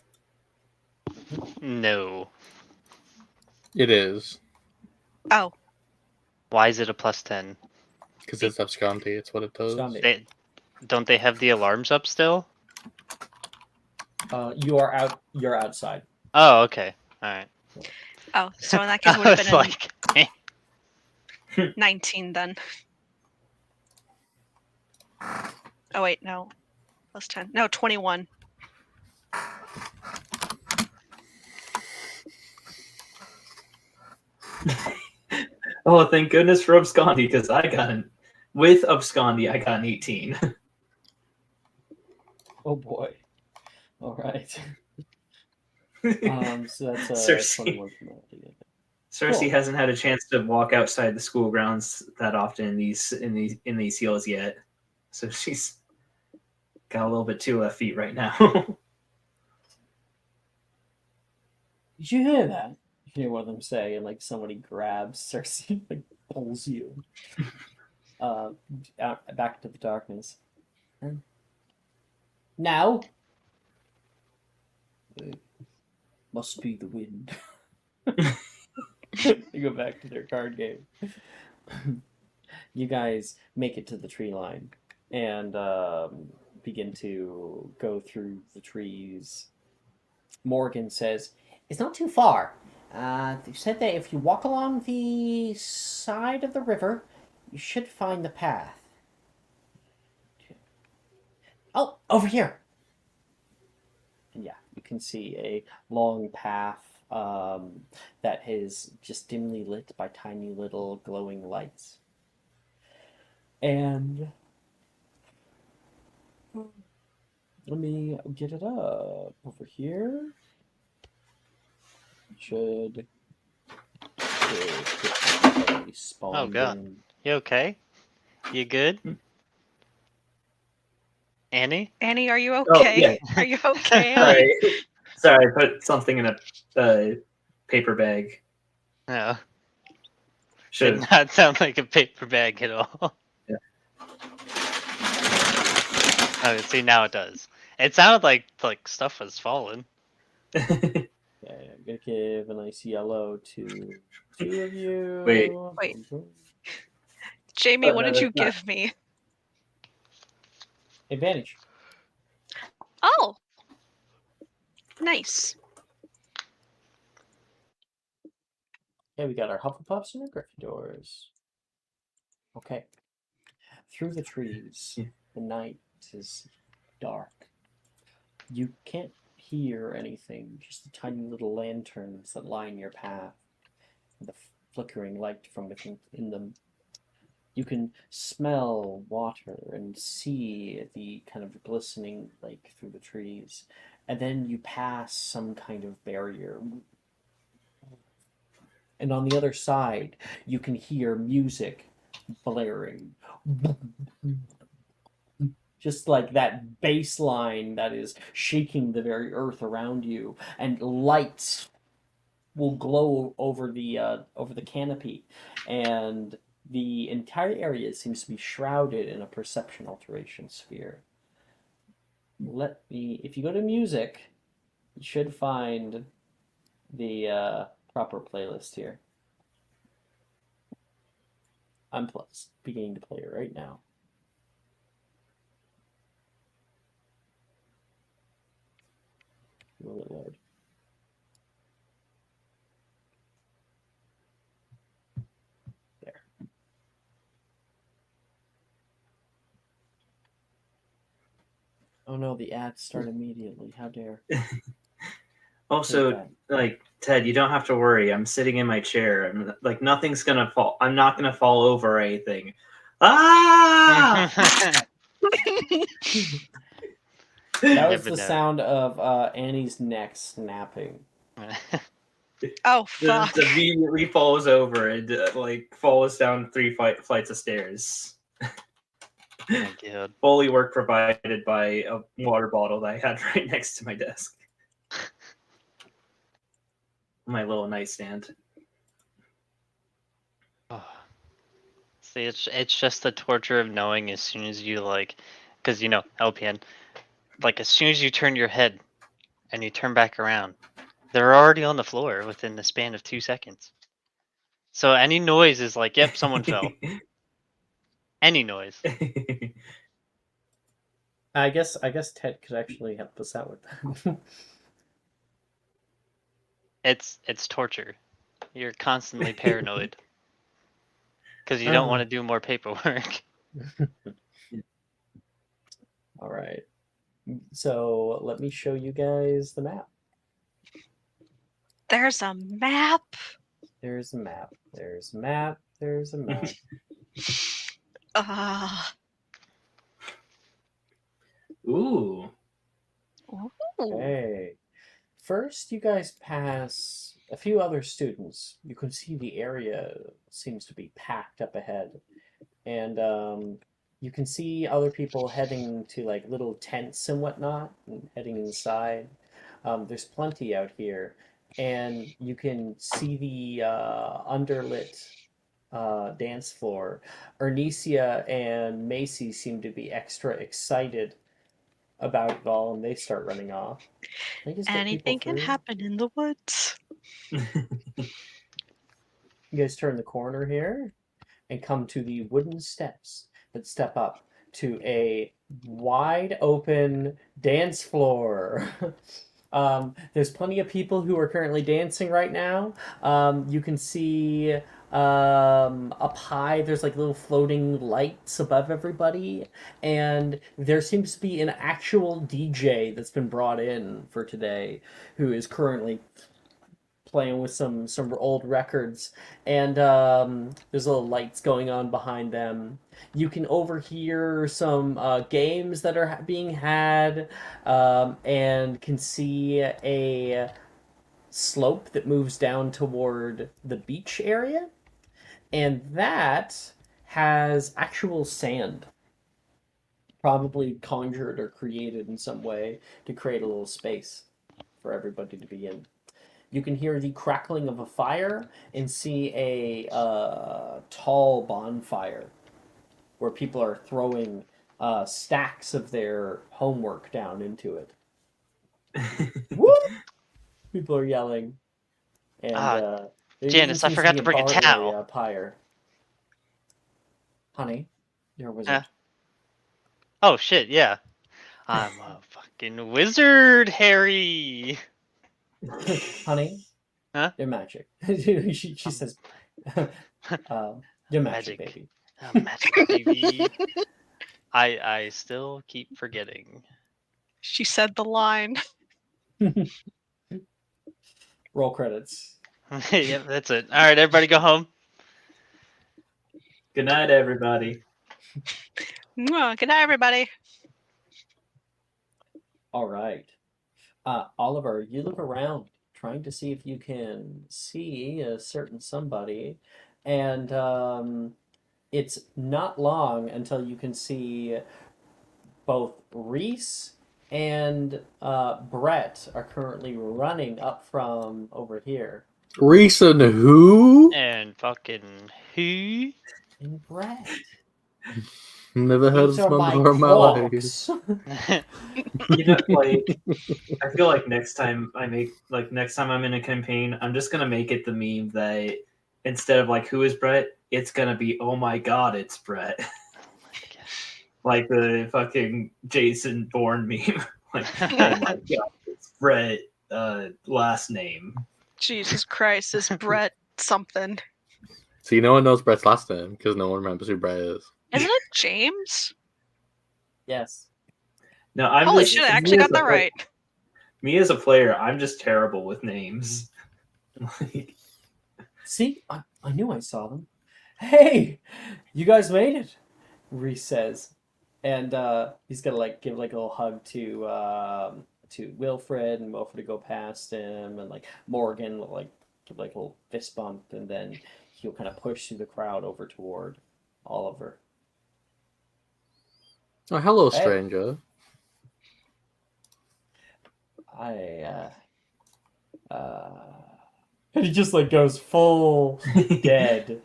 No. It is. Oh, Why is it a +10? Because it's abscondy. It's what it does. Abscondy. Don't they have the alarms up still? You're outside. Oh, okay. All right. Oh, so in that case, it I would have was been like, a 19 then. Oh wait, no, +10. No, 21. Oh, thank goodness for abscondy, because with abscondy, I got an 18. Oh boy. All right. So that's Cersei. 21 from that. Cersei Cool. hasn't had a chance to walk outside the school grounds that often in these heels yet, so she's got a little bit too left feet right now. Did you hear that? You hear one of them say, and like somebody grabs Cersei, like pulls you out back into the darkness. Now, must be the wind. They go back to their card game. You guys make it to the tree line and begin to go through the trees. Morgan says, "It's not too far. They said that if you walk along the side of the river, you should find the path." Oh, over here. And yeah, you can see a long path that is just dimly lit by tiny little glowing lights. And let me get it up over here. Should spawn. Oh, God. You okay? You good? Annie? Annie, are you okay? yeah. Are you okay, Annie? Sorry, I put something in a paper bag. No. Should Did not sound like a paper bag at all. Yeah. Oh, see, now it does. It sounded like stuff was falling. Okay, I'm gonna give a nice yellow to two of you. Wait. Jamie, what did that's you not- give me? Advantage. Oh, nice. Okay, we got our Hufflepuffs and our Gryffindors. Okay. Through the trees, Yeah. the night is dark. You can't hear anything, just the tiny little lanterns that line your path, the flickering light from within them. You can smell water and see the kind of glistening lake through the trees. And then you pass some kind of barrier. And on the other side, you can hear music blaring. Just like that bass line that is shaking the very earth around you. And lights will glow over the canopy. And the entire area seems to be shrouded in a perception alteration sphere. If you go to music, you should find the proper playlist here. I'm beginning to play it right now. Will it load? There. Oh no, the ads start immediately. How dare. Also, like Ted, you don't have to worry. I'm sitting in my chair. I'm like nothing's gonna fall. I'm not gonna fall over or anything. Ah! That was Never the know. sound of Annie's neck snapping. Oh, fuck. The immediately falls over and like falls down 3 flights of stairs. Oh my God. Fully work provided by a water bottle that I had right next to my desk. My little nightstand. Oh. See, it's just the torture of knowing as soon as you because LPN, like as soon as you turn your head and you turn back around, they're already on the floor within the span of 2 seconds. So any noise is like, yep, someone fell. Any noise. I guess Ted could actually help us out with that. It's torture. You're constantly paranoid because you don't want to do more paperwork. All right. So let me show you guys the map. There's a map. There's a map. There's a map. There's a map. Ooh. Ooh. Hey. First, you guys pass a few other students. You can see the area seems to be packed up ahead. And you can see other people heading to like little tents and whatnot, and heading inside. There's plenty out here. And you can see the underlit dance floor. Ernesia and Macy seem to be extra excited about it all, and they start running off. Can I just get people Anything can through? happen in the woods. You guys turn the corner here and come to the wooden steps that step up to a wide open dance floor. There's plenty of people who are currently dancing right now. You can see up high, there's like little floating lights above everybody, and there seems to be an actual DJ that's been brought in for today who is currently playing with some old records, and there's little lights going on behind them. You can overhear some games that are being had, and can see a slope that moves down toward the beach area, and that has actual sand, probably conjured or created in some way to create a little space for everybody to be in. You can hear the crackling of a fire and see a tall bonfire where people are throwing stacks of their homework down into it. Woo! People are yelling. And there Janice, I seems forgot be to a bring a bar towel. area up higher. Honey, you're a wizard. Oh shit, yeah. I'm a fucking wizard, Harry. Honey, Huh? you're magic. she says, you're magic, baby. Oh, magic, baby. I still keep forgetting. She said the line. Roll credits. Yep, that's it. All right, everybody go home. Good night, everybody. Good night, everybody. All right. Oliver, you look around trying to see if you can see a certain somebody, and it's not long until you can see both Reese and Brett are currently running up from over here. Reese and who? And fucking who? And Brett. Never heard of These this are man my before in my life. crocs. You know, like, I feel like next time I'm in a campaign, I'm just gonna make it the meme that instead of like who is Brett, it's gonna be oh my god, it's Brett. Like the fucking Jason Bourne meme. Like, oh my god, it's Brett, last name. Jesus Christ, is Brett something? See, no one knows Brett's last name because no one remembers who Brett is. Isn't it James? Yes. No, I'm Holy just shit, I me actually as got a that right. Me as a player, I'm just terrible with names. Like, See, I knew I saw them. Hey, you guys made it, Reese says. And he's gonna like give like a little hug to Wilfred, and Wilfred to go past him, and like Morgan will like give like a little fist bump, and then he'll kind of push through the crowd over toward Oliver. Oh, hello, Hey. stranger. And he just like goes full dead.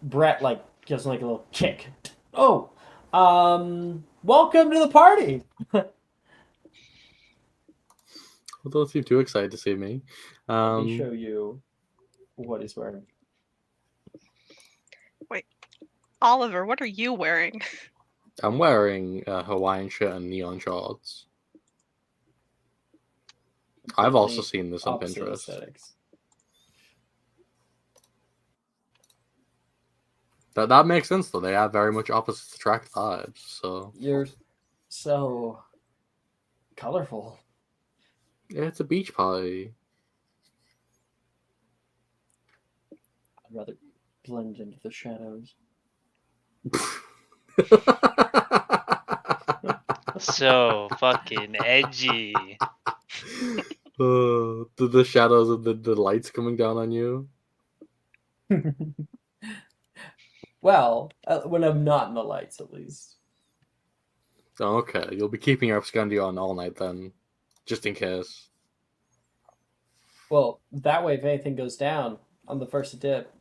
Brett like gives him like a little kick. Oh, welcome to the party. Well, don't seem too excited to see me. Let me show you what he's wearing. Oliver, what are you wearing? I'm wearing a Hawaiian shirt and neon shorts. I've also seen this on Opposite Pinterest. aesthetics. That makes sense though. They have very much opposites attract vibes. So You're so colorful. yeah, it's a beach party. I'd rather blend into the shadows. So fucking edgy. The shadows of the lights coming down on you. Well, when I'm not in the lights, at least. Oh, okay, you'll be keeping your obscurity on all night then, just in case. Well, that way, if anything goes down, I'm the first to dip.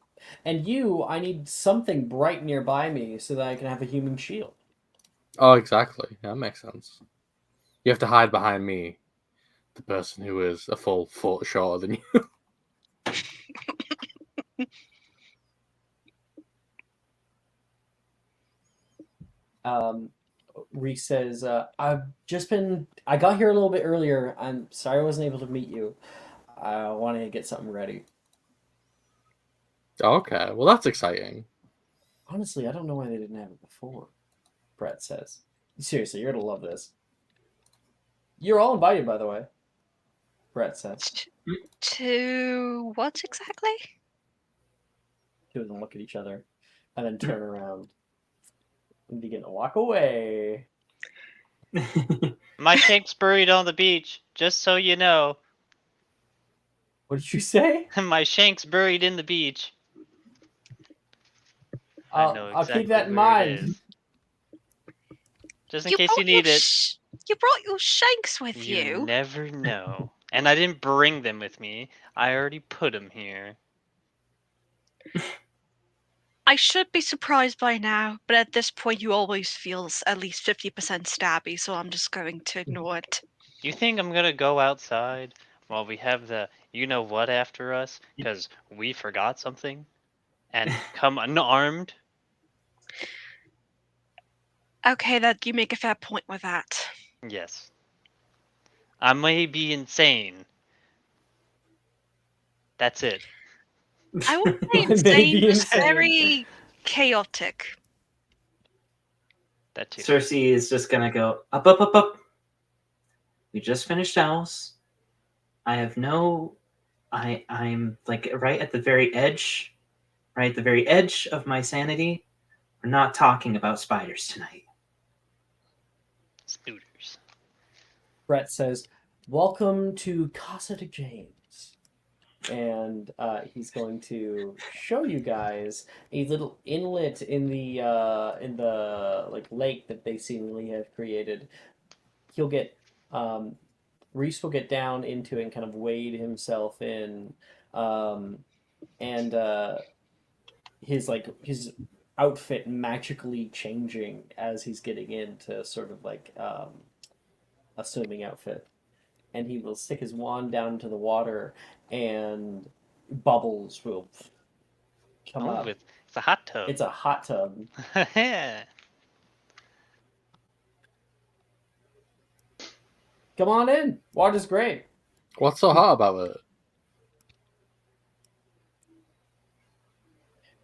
And you, I need something bright nearby me so that I can have a human shield. Oh, exactly. That makes sense. You have to hide behind me, the person who is a full foot shorter than you. Reese says, I got here a little bit earlier. I'm sorry I wasn't able to meet you. I wanted to get something ready. Okay, well that's exciting. Honestly, I don't know why they didn't have it before, Brett says. Seriously, you're going to love this. You're all invited, by the way, Brett says. To what exactly? Two of them look at each other and then turn around and begin to walk away. My shank's buried on the beach, just so you know. What did you say? My shank's buried in the beach. I know I'll keep exactly that in where mind. it is. Just in case you need it. You brought your shanks with You you. never know. And I didn't bring them with me. I already put them here. I should be surprised by now, but at this point you always feel at least 50% stabby, so I'm just going to ignore it. You think I'm gonna go outside while we have the you-know-what after us? Because we forgot something? And come unarmed? Okay, that you make a fair point with that. Yes. I may be insane. That's it. I wouldn't say I may insane, be just insane. very chaotic. That too. Cersei is just gonna go up, up, up, up. We just finished Owls. I'm like right at the very edge, right at the very edge of my sanity. We're not talking about spiders tonight. Spooters. Brett says, "Welcome to Casa de James," and he's going to show you guys a little inlet in the like lake that they seemingly have created. He'll get Reese will get down into it and kind of wade himself in, and his outfit magically changing as he's getting into sort of like a swimming outfit. And he will stick his wand down into the water, and bubbles will come Oh, up. it's a hot tub. It's a hot tub. Yeah. Come on in. Water's great. What's so hot about it?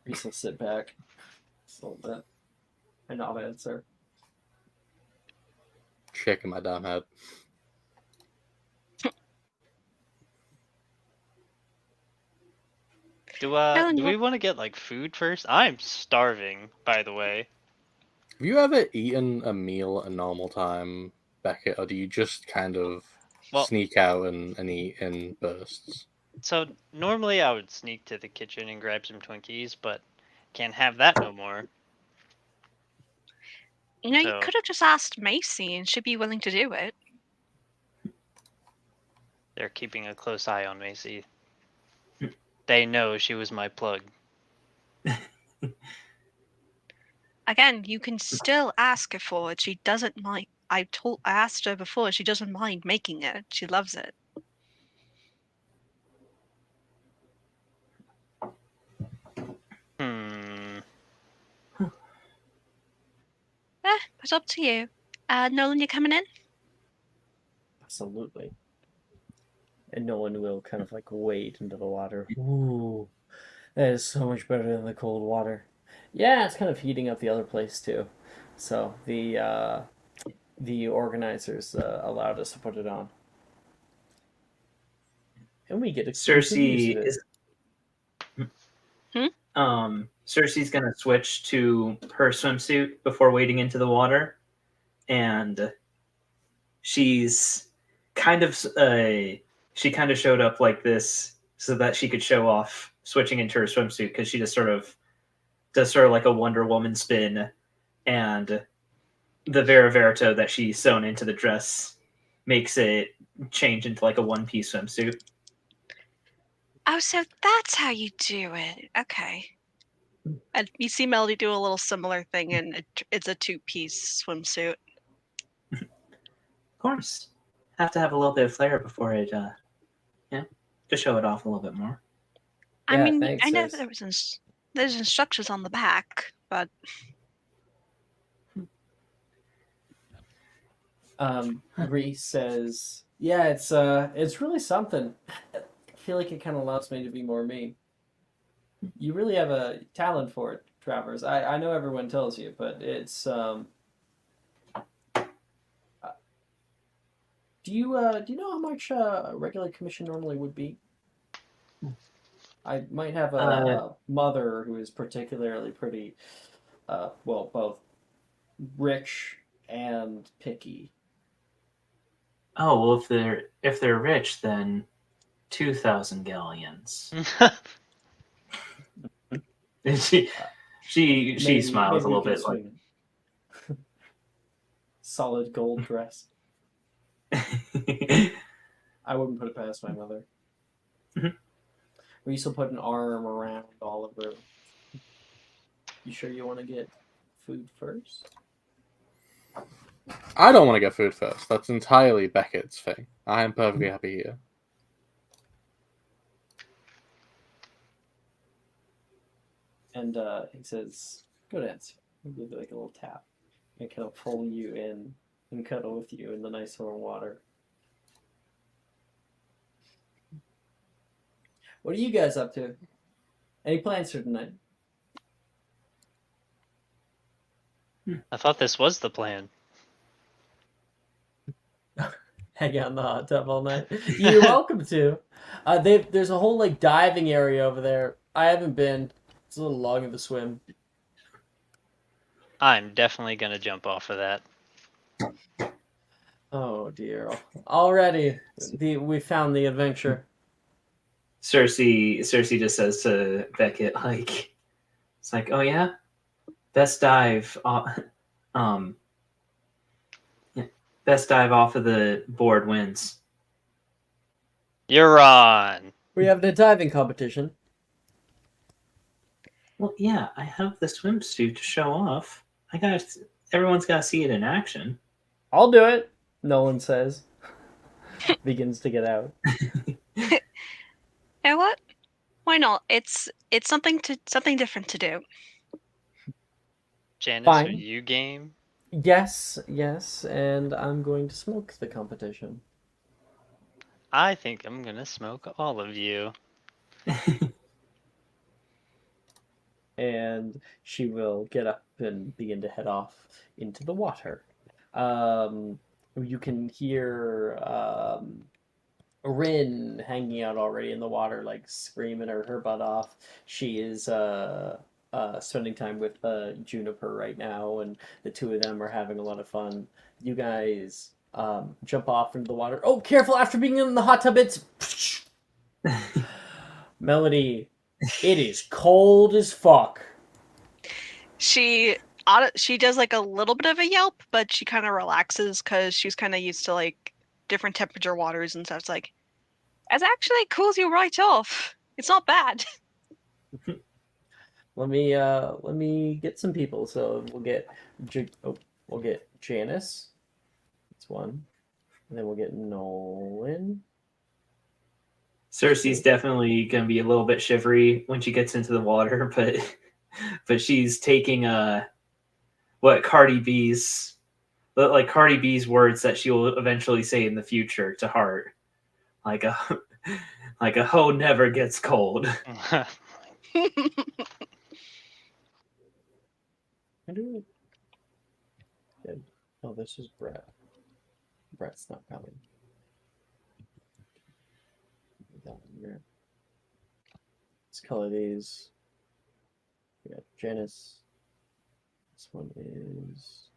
Reese will sit back just a little bit and not answer. Shaking my damn head. Do we want to get like food first? I'm starving, by the way. Have you ever eaten a meal at normal time, Beckett, or do you just kind of sneak out and eat in bursts? So normally I would sneak to the kitchen and grab some Twinkies, but can't have that no more. You could have just asked Macy and she'd be willing to do it. They're keeping a close eye on Macy. They know she was my plug. Again, you can still ask her for it. She doesn't mind. I asked her before. She doesn't mind making it. She loves it. it's up to you. Nolan, you coming in? Absolutely. And Nolan will kind of like wade into the water. Ooh, that is so much better than the cold water. Yeah, it's kind of heating up the other place too. So the organizers allowed us to put it on, and we get exclusive use of Cersei it. is Hmm? Cersei's gonna switch to her swimsuit before wading into the water, and she's kind of she kind of showed up like this so that she could show off switching into her swimsuit because she just sort of does sort of like a Wonder Woman spin, and the Vera Verito that she's sewn into the dress makes it change into like a one-piece swimsuit. Oh, so that's how you do it. Okay. And you see Melody do a little similar thing, and it's a two-piece swimsuit. Of course, have to have a little bit of flair before it, to show it off a little bit more. I Yeah, mean, thanks, I know sis. there's instructions on the back, but Reese says, "Yeah, it's really something. I feel like it kind of allows me to be more me. You really have a talent for it, Travers. I know everyone tells you, but it's do you know how much a regular commission normally would be? I might have a mother who is particularly pretty, well, both rich and picky. Oh well, if they're rich, then 2,000 galleons. And she Maybe smiles a we little can bit like. swing it. Solid gold dress. I wouldn't put it past my mother. Mhm. We used to put an arm around all of her. You sure you want to get food first? I don't want to get food first. That's entirely Beckett's thing. I am perfectly happy here. And he says, "Good answer." He gives you like a little tap and kind of pull you in and cuddle with you in the nice warm water. What are you guys up to? Any plans for tonight? I thought this was the plan. Hang out in the hot tub all night. You're welcome to. There's a whole like diving area over there. I haven't been. It's a little long of a swim. I'm definitely gonna jump off of that. Oh dear. Already, we found the adventure. Cersei just says to Beckett like, it's like, oh yeah, best dive, yeah, best dive off of the board wins. You're on. We have a diving competition. Well, yeah, I have the swimsuit to show off. Everyone's got to see it in action. I'll do it. Nolan says. Begins to get out. you know what? Why not? It's something different to do. Janice, Fine. are you game? Yes, and I'm going to smoke the competition. I think I'm gonna smoke all of you. And she will get up and begin to head off into the water. You can hear Rin hanging out already in the water, like screaming her butt off. She is spending time with Juniper right now, and the two of them are having a lot of fun. You guys jump off into the water. Oh, careful! After being in the hot tub, it's Melody. It is cold as fuck. She does like a little bit of a yelp, but she kind of relaxes because she's kind of used to like different temperature waters and stuff. It's like, it actually cools you right off. It's not bad. Let me get some people. So we'll get Janice. That's one. And then we'll get Nolan. Cersei's definitely gonna be a little bit shivery when she gets into the water, but she's taking Cardi B's words that she will eventually say in the future to Heart, like a like a hoe never gets cold. Oh, this is Brett. Brett's not coming. Let's color these. We got Janice. This one is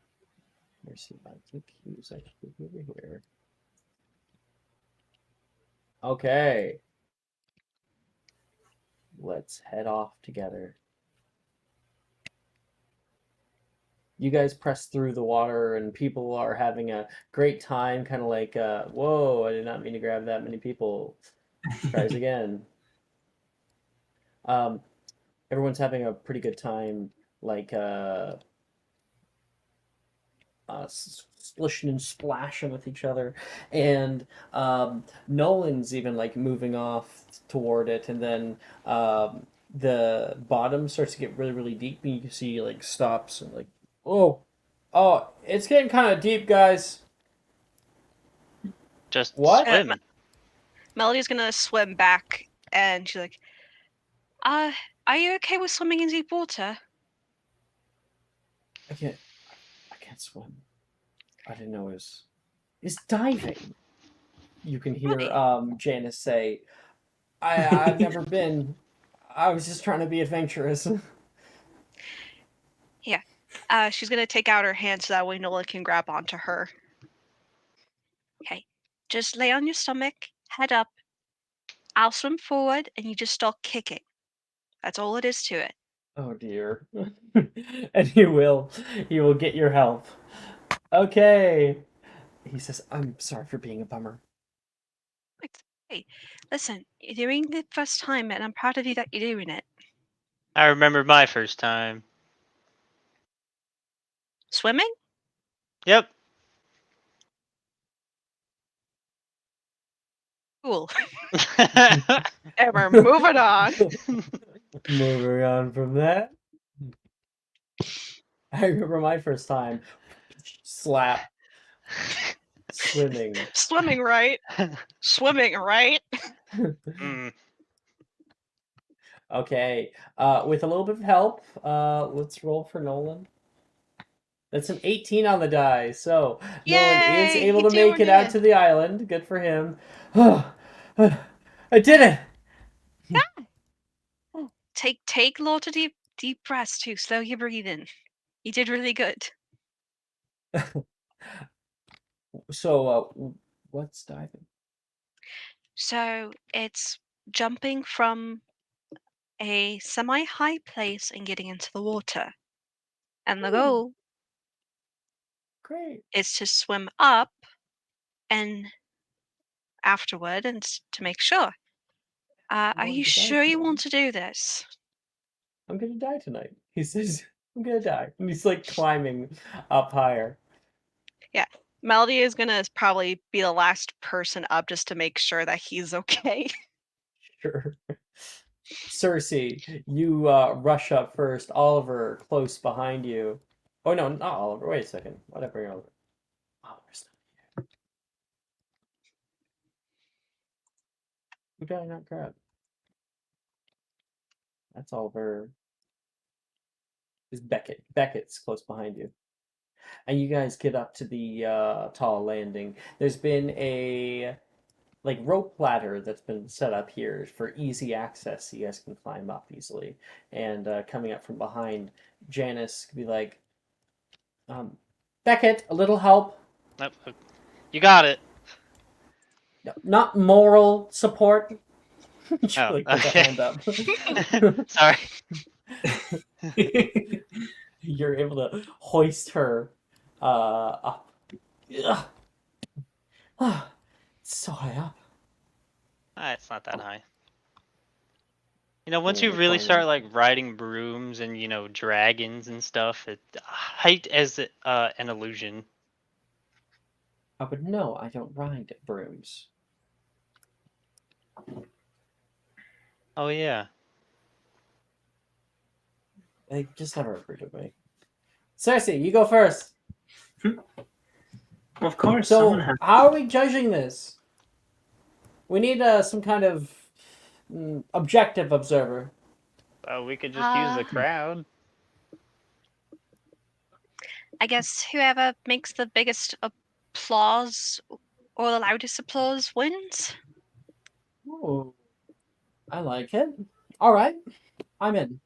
Mercy. I think he was actually over here. Okay. Let's head off together. You guys press through the water, and people are having a great time, kind of like, whoa, I did not mean to grab that many people. Tries again. Everyone's having a pretty good time, like, splishing and splashing with each other, and Nolan's even like moving off toward it, and then the bottom starts to get really, really deep, and you can see like stops and like, oh, it's getting kind of deep, guys. Just What? swim. Melody's gonna swim back, and she's like, are you okay with swimming in deep water? I can't swim. I didn't know it was. It's diving. You can hear Right. Janice say, I've never been. I was just trying to be adventurous. She's gonna take out her hand so that way Nolan can grab onto her. Okay, just lay on your stomach, head up. I'll swim forward, and you just start kicking. That's all it is to it. Oh dear. And you will. You will get your help. Okay. He says, I'm sorry for being a bummer. It's, hey, listen, you're doing it first time, and I'm proud of you that you're doing it. I remember my first time. Swimming? Yep. Cool. And we're moving on. Moving on from that. I remember my first time. Slap. Swimming. Swimming, right? Swimming, right? Mm. Okay. With a little bit of help, let's roll for Nolan. That's an 18 on the die, so Nolan is Yay! able You're to make doing it out it. to the island. Good for him. I did it! Take lots of deep breaths too. Slow your breathing. You did really good. So, what's diving? So it's jumping from a semi-high place and getting into the water. And the Ooh. goal Great. is to swim up and afterward and to make sure. Are I'm going you to die sure you tonight. want to do this? I'm gonna die tonight. He says, I'm gonna die. And he's like climbing up higher. Yeah. Melody is gonna probably be the last person up just to make sure that he's okay. Sure. Cersei, you rush up first. Oliver, close behind you. Oh no, not Oliver. Wait a second. Why did I bring Oliver? Oliver's not here. Who did I not grab? That's Oliver. Is Beckett. Beckett's close behind you. And you guys get up to the tall landing. There's been a like rope ladder that's been set up here for easy access, so you guys can climb up easily. And coming up from behind, Janice could be like, Beckett, a little help. Nope. You got it. No, not moral support. She Oh, like puts a okay. hand up. Sorry. You're able to hoist her up. Ugh. It's so high up. It's not that high. You know, once And you you're really climbing. start like riding brooms and dragons and stuff, height as an illusion. But no, I don't ride brooms. Oh yeah. They just never agreed with me. Cersei, you go first. Well, of course, someone So, has. how are we judging this? We need some kind of objective observer. Oh, we could just use the crowd. I guess whoever makes the biggest applause or the loudest applause wins. Ooh, I like it. All right, I'm in.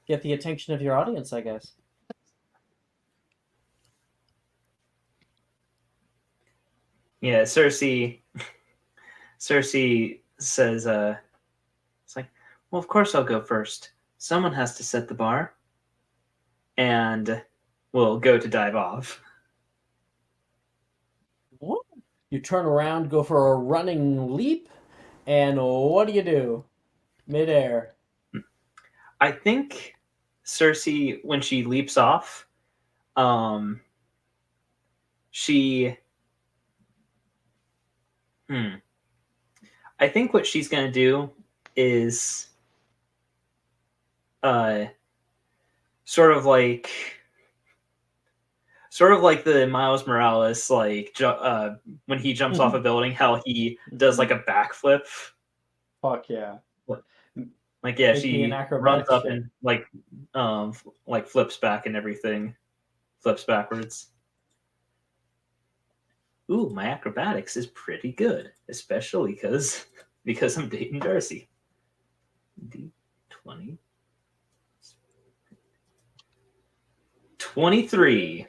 Get the attention of your audience, I guess. Yeah, Cersei. Cersei says, "It's like, well, of course I'll go first. Someone has to set the bar, and we'll go to dive off." You turn around, go for a running leap, and what do? Midair. I think Cersei, when she leaps off, she. I think what she's gonna do is, uh, sort of like the Miles Morales, like when he jumps off a building, how he does like a backflip. Fuck yeah. Like yeah, Make me an she acrobatic runs up shit. and like flips back and everything, flips backwards. Ooh, my acrobatics is pretty good, especially because I'm dating Darcy. D20. 23.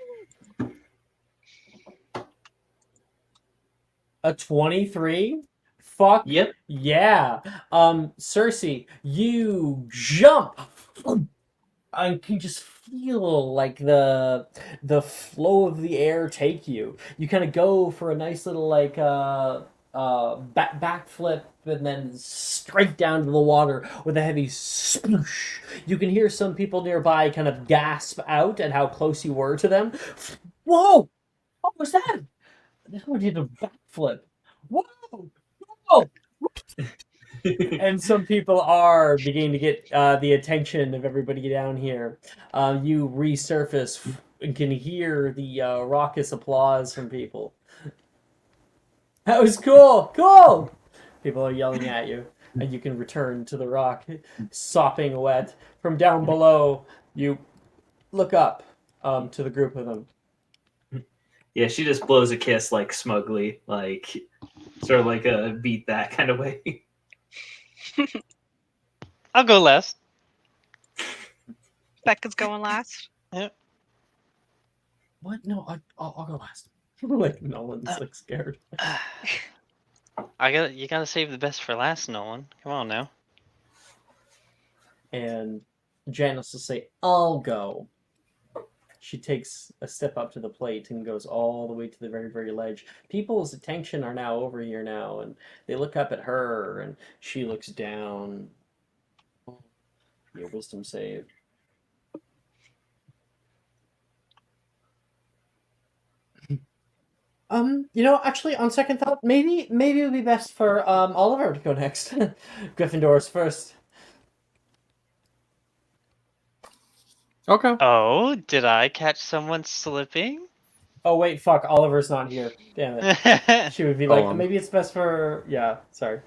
A 23? Fuck Yep. yeah. Cersei, you jump and can just feel like the flow of the air take you. You kind of go for a nice little like backflip and then straight down to the water with a heavy sploosh. You can hear some people nearby kind of gasp out at how close you were to them. Whoa! What was that? Someone did a backflip. Whoa! Whoa! And some people are beginning to get the attention of everybody down here. You resurface and can hear the raucous applause from people. That was cool! Cool! People are yelling at you, and you can return to the rock, sopping wet. From down below, you look up to the group of them. Yeah, she just blows a kiss like smugly, like sort of like a beat that kind of way. I'll go last. Becca's going last. What? No, I'll go last. Like Nolan's like scared. You gotta save the best for last, Nolan. Come on now. And Janice will say, I'll go. She takes a step up to the plate and goes all the way to the very, very ledge. People's attention are now over here now, and they look up at her, and she looks down. Your wisdom save. Actually, on second thought, maybe it would be best for Oliver to go next. Gryffindor's first. Okay. Oh, did I catch someone slipping? Oh wait, fuck! Oliver's not here. Damn it. She would be like, maybe it's best for sorry.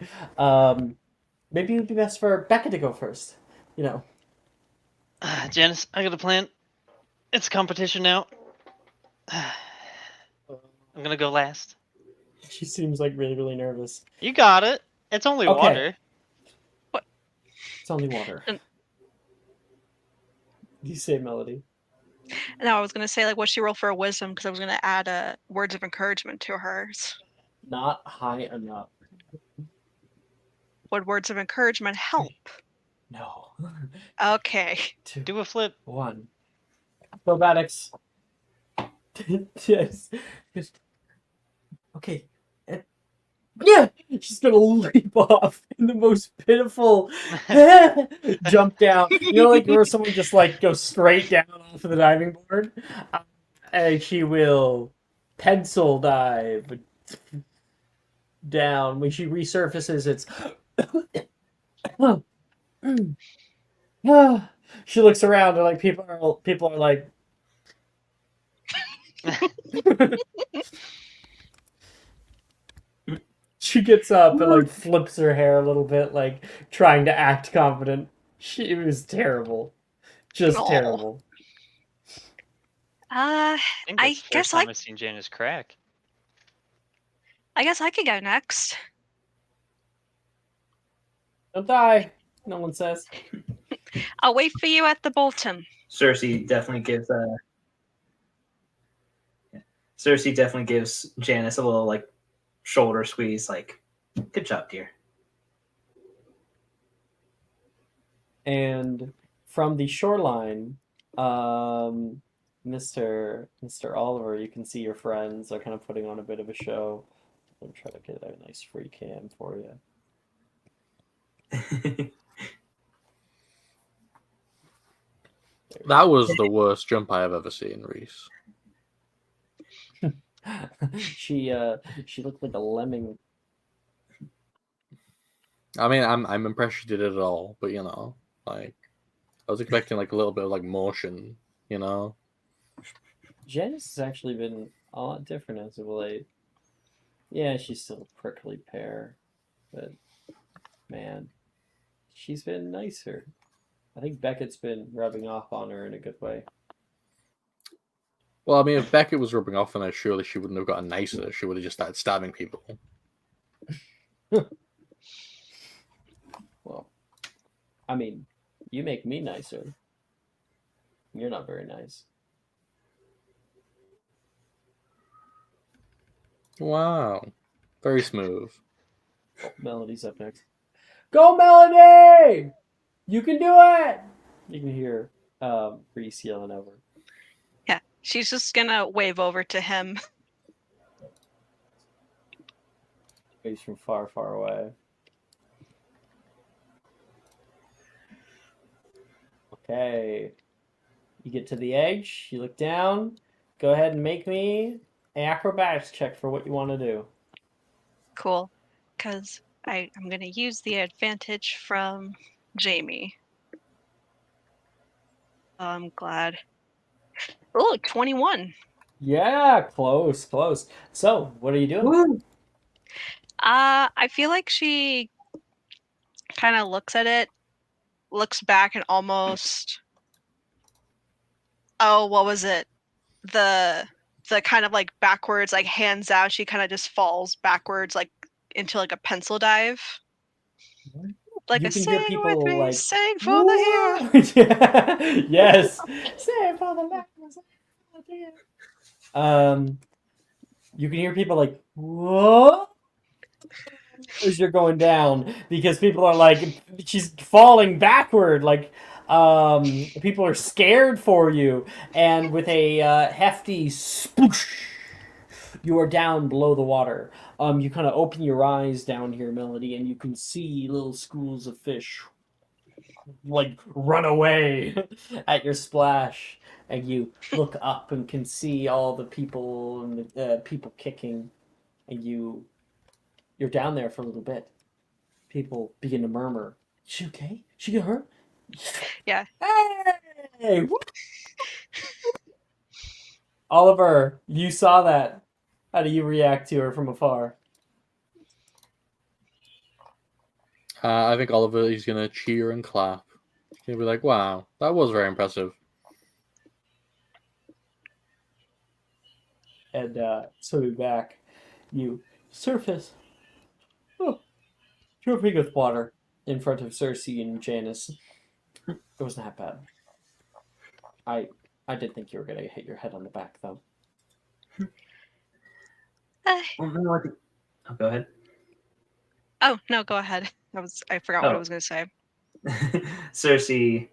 Maybe it would be best for Becca to go first. You know. Janice, I got a plan. It's competition now. I'm gonna go last. She seems like really, really nervous. You got it. It's only Okay. water. What? It's only water. You say, Melody. No, I was gonna say like what she roll for a wisdom because I was gonna add words of encouragement to hers. Not high enough. Would words of encouragement help? No. Okay. 2, Do a flip. 1. Acrobatics. Yes. Okay. Yeah! She's gonna leap off in the most pitiful jump down. You know, like where someone just like goes straight down off of the diving board? And she will pencil dive down. When she resurfaces, it's She looks around and like people are like. She gets up and like flips her hair a little bit, like trying to act confident. It was terrible, just Oh. terrible. I think I that's the first guess time I've seen Janice crack. I guess I could go next. Don't die. No one says. I'll wait for you at the bottom. Cersei definitely gives Janice a little like shoulder squeeze, like, good job, dear. And from the shoreline, Mr. Oliver, you can see your friends are kind of putting on a bit of a show. I'm trying to get a nice free cam for you. That was the worst jump I have ever seen, Reese. She looked like a lemming. I mean, I'm impressed she did it at all, but you know, like, I was expecting like a little bit of like motion, you know. Janice has actually been a lot different as of late. Yeah, she's still a prickly pear, but man, she's been nicer. I think Beckett's been rubbing off on her in a good way. Well, I mean, if Beckett was rubbing off on her, surely she wouldn't have gotten nicer. She would have just started stabbing people. Well, I mean, you make me nicer. You're not very nice. Wow. Very smooth. Oh, Melody's up next. Go, Melody! You can do it! You can hear Reese yelling over. Yeah, she's just gonna wave over to him. He's from far, far away. Okay. You get to the edge, you look down. Go ahead and make me an acrobatics check for what you want to do. Cool, because I'm gonna use the advantage from Jamie. I'm glad. Oh, 21. Yeah, close, close. So, what are you doing? Woo! I feel like she kind of looks at it, looks back, and almost. Oh, what was it? The kind of like backwards, like hands out. She kind of just falls backwards, like into like a pencil dive. Like You a can hear sing people with me, like, sing for the hero. yeah, yes, sing for the hero. You can hear people like, whoa, as you're going down, because people are like, she's falling backward, like, people are scared for you, and with a hefty sploosh, you are down below the water. You kind of open your eyes down here, Melody, and you can see little schools of fish like run away at your splash, and you look up and can see all the people and the people kicking, and you're down there for a little bit. People begin to murmur, "She okay? She get hurt?" Yeah. Hey! Oliver, you saw that. How do you react to her from afar? I think Oliver is going to cheer and clap. He'll be like, wow, that was very impressive. And swimming back, you surface. Oh, dripping with water in front of Cersei and Janice. It wasn't that bad. I did think you were gonna hit your head on the back though. Oh, go ahead. Oh no, go ahead. I forgot what I was gonna say. Cersei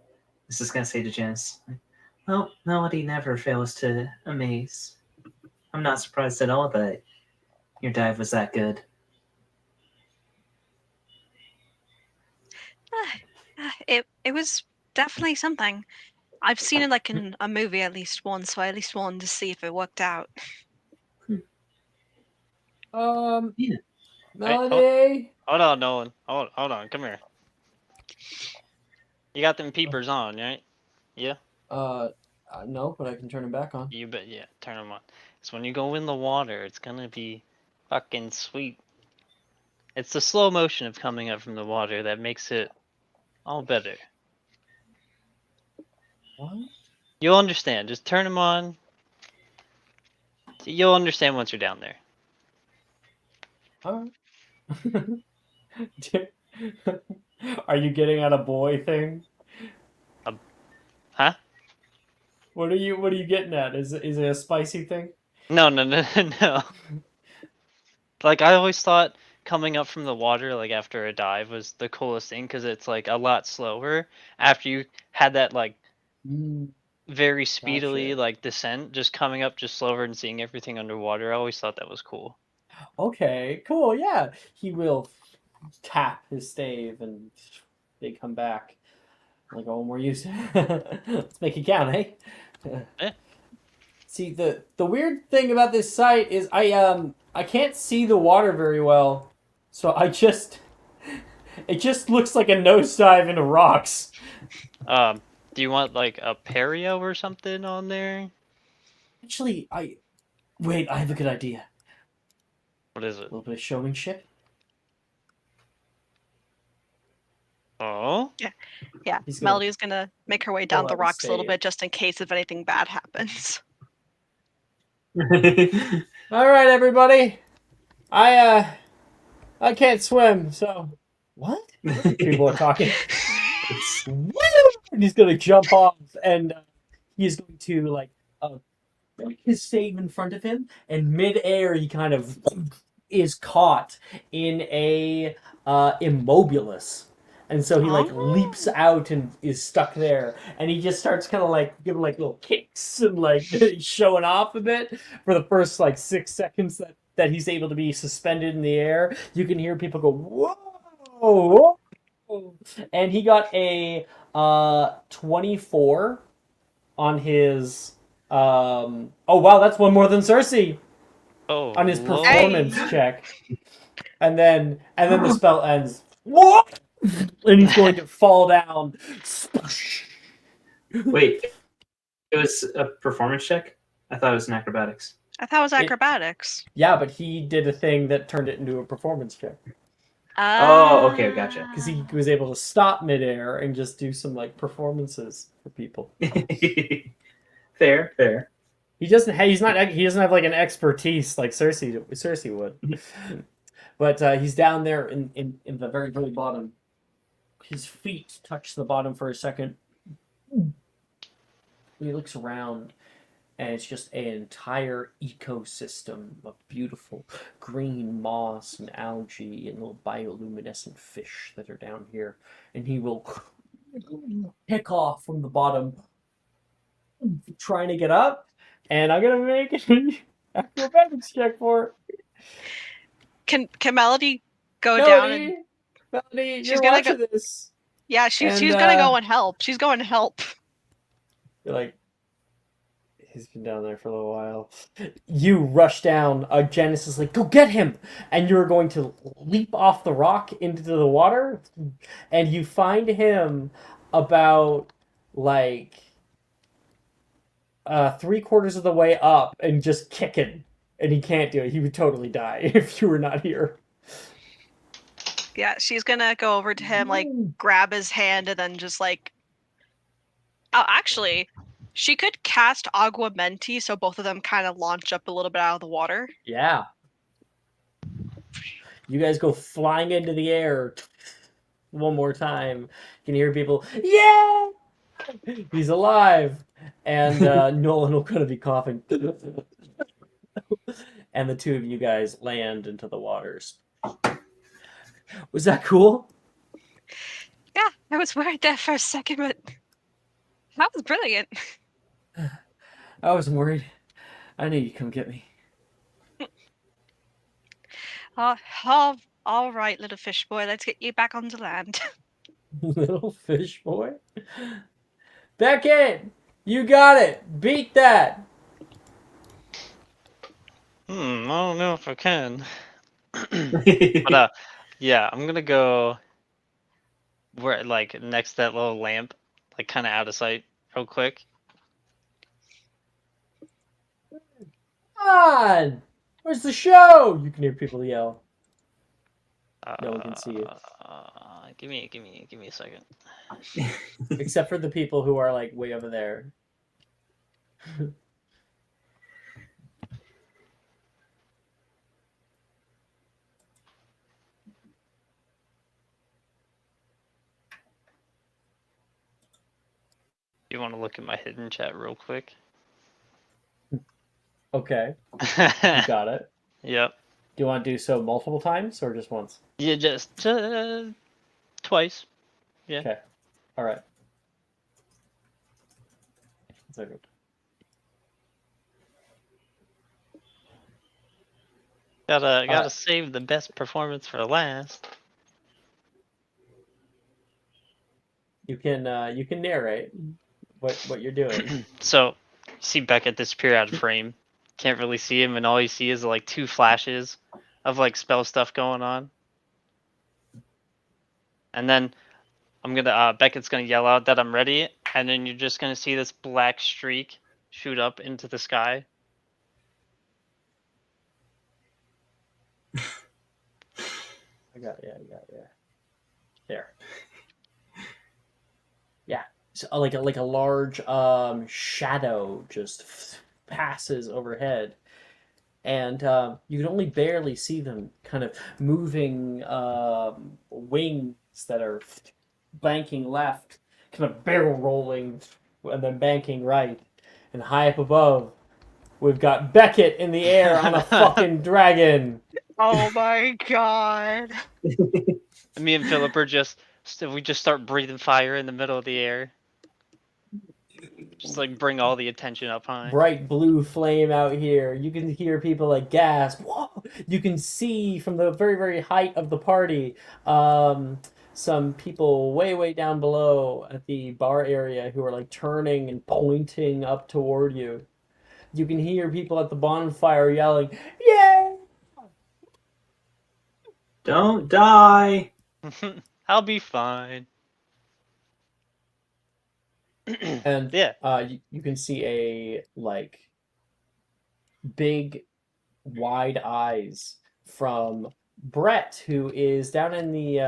is just gonna say to Janice, "Well, Melody never fails to amaze. I'm not surprised at all that your dive was that good." It was definitely something. I've seen it like in a movie at least once, so I at least wanted to see if it worked out. Yeah. Melody. Hold on, Nolan. Hold on. Come here. You got them peepers on, right? Yeah. No, but I can turn him back on. You bet. Yeah. Turn them on. So when you go in the water, it's gonna be fucking sweet. It's the slow motion of coming up from the water that makes it all better. What? You'll understand. Just turn them on. You'll understand once you're down there. Alright. Are you getting at a boy thing? Huh? What are you getting at? Is it a spicy thing? No, no, no, no. Like I always thought coming up from the water like after a dive was the coolest thing because it's like a lot slower after you had that like Mm, very speedily gotcha. like descent, just coming up just slower and seeing everything underwater. I always thought that was cool. Okay, cool. Yeah, he will tap his stave and they come back. Like, oh, we're used. Let's make it count, eh? Eh. See, the weird thing about this site is I can't see the water very well, so it just looks like a nosedive into rocks. Do you want like a perio or something on there? Actually, wait. I have a good idea. What is A it? little bit of showmanship. Oh, Yeah, He's gonna Melody's gonna make her way pull down the out his rocks a little stave. bit just in case if anything bad happens. All right, everybody. I can't swim, so what? People are talking. And he's gonna jump off, and he's going to like break his stave in front of him, and midair he kind of is caught in a immobilis. And so he like leaps out and is stuck there, and he just starts kind of like giving like little kicks and like showing off a bit for the first like 6 seconds that he's able to be suspended in the air. You can hear people go whoa, whoa, and he got a 24 on his oh wow, that's one more than Cersei oh, on his Lord. performance Hey. check. And then the spell ends. What? And he's going to fall down. Wait, it was a performance check? I thought it was an acrobatics. I thought it was acrobatics. Yeah, but he did a thing that turned it into a performance check Oh, okay, gotcha. because he was able to stop midair and just do some like performances for people. Fair. He doesn't have like an expertise like Cersei would. But he's down there in the very, very bottom. His feet touch the bottom for a second. He looks around, and it's just an entire ecosystem of beautiful green moss and algae and little bioluminescent fish that are down here. And he will pick off from the bottom, trying to get up, and I'm gonna make an acrobatics check for it. Can Melody go down and Melody, She's you're gonna watching this. yeah, she's And, gonna go and help. She's going to help. You're like, he's been down there for a little while. You rush down. Janice is like, go get him! And you're going to leap off the rock into the water. And you find him about, like, 3/4 of the way up and just kicking. And he can't do it. He would totally die if you were not here. Yeah, she's gonna go over to him, like grab his hand, and then just like. Oh, actually, she could cast Aguamenti, so both of them kind of launch up a little bit out of the water. Yeah. You guys go flying into the air one more time. You can hear people, yeah! He's alive! And Nolan will kind of be coughing. And the two of you guys land into the waters. Was that cool? Yeah, I was worried there for a second, but that was brilliant. I wasn't worried. I knew you'd come get me. All right, little fish boy, let's get you back onto land. Little fish boy. Back in! You got it! Beat that! I don't know if I can. But yeah, I'm gonna go where like next to that little lamp, like kind of out of sight real quick. Come on! Where's the show? You can hear people yell. No one can see you. Give me a second. Except for the people who are like way over there. You want to look at my hidden chat real quick? Okay, you got it. Yep. Do you want to do so multiple times or just once? Yeah, just twice. Yeah. Okay. All right. It's okay. Gotta save the best performance for last. You can narrate what you're doing. So, you see Beckett disappear out of frame. Can't really see him, and all you see is like 2 flashes of like spell stuff going on. And then Beckett's gonna yell out that I'm ready, and then you're just gonna see this black streak shoot up into the sky. I got yeah. There. Yeah. So, like a large shadow just passes overhead, and you can only barely see them kind of moving wings that are banking left, kind of barrel rolling, and then banking right. And high up above, we've got Beckett in the air on a fucking dragon. Oh my god. Me and Philip are we just start breathing fire in the middle of the air. Just like bring all the attention up high. Bright blue flame out here. You can hear people like gasp. Whoa! You can see from the very, very height of the party some people way down below at the bar area who are like turning and pointing up toward you. You can hear people at the bonfire yelling, "Yay!" Don't die. I'll be fine. And yeah, you can see a like big, wide eyes from Brett, who is down in the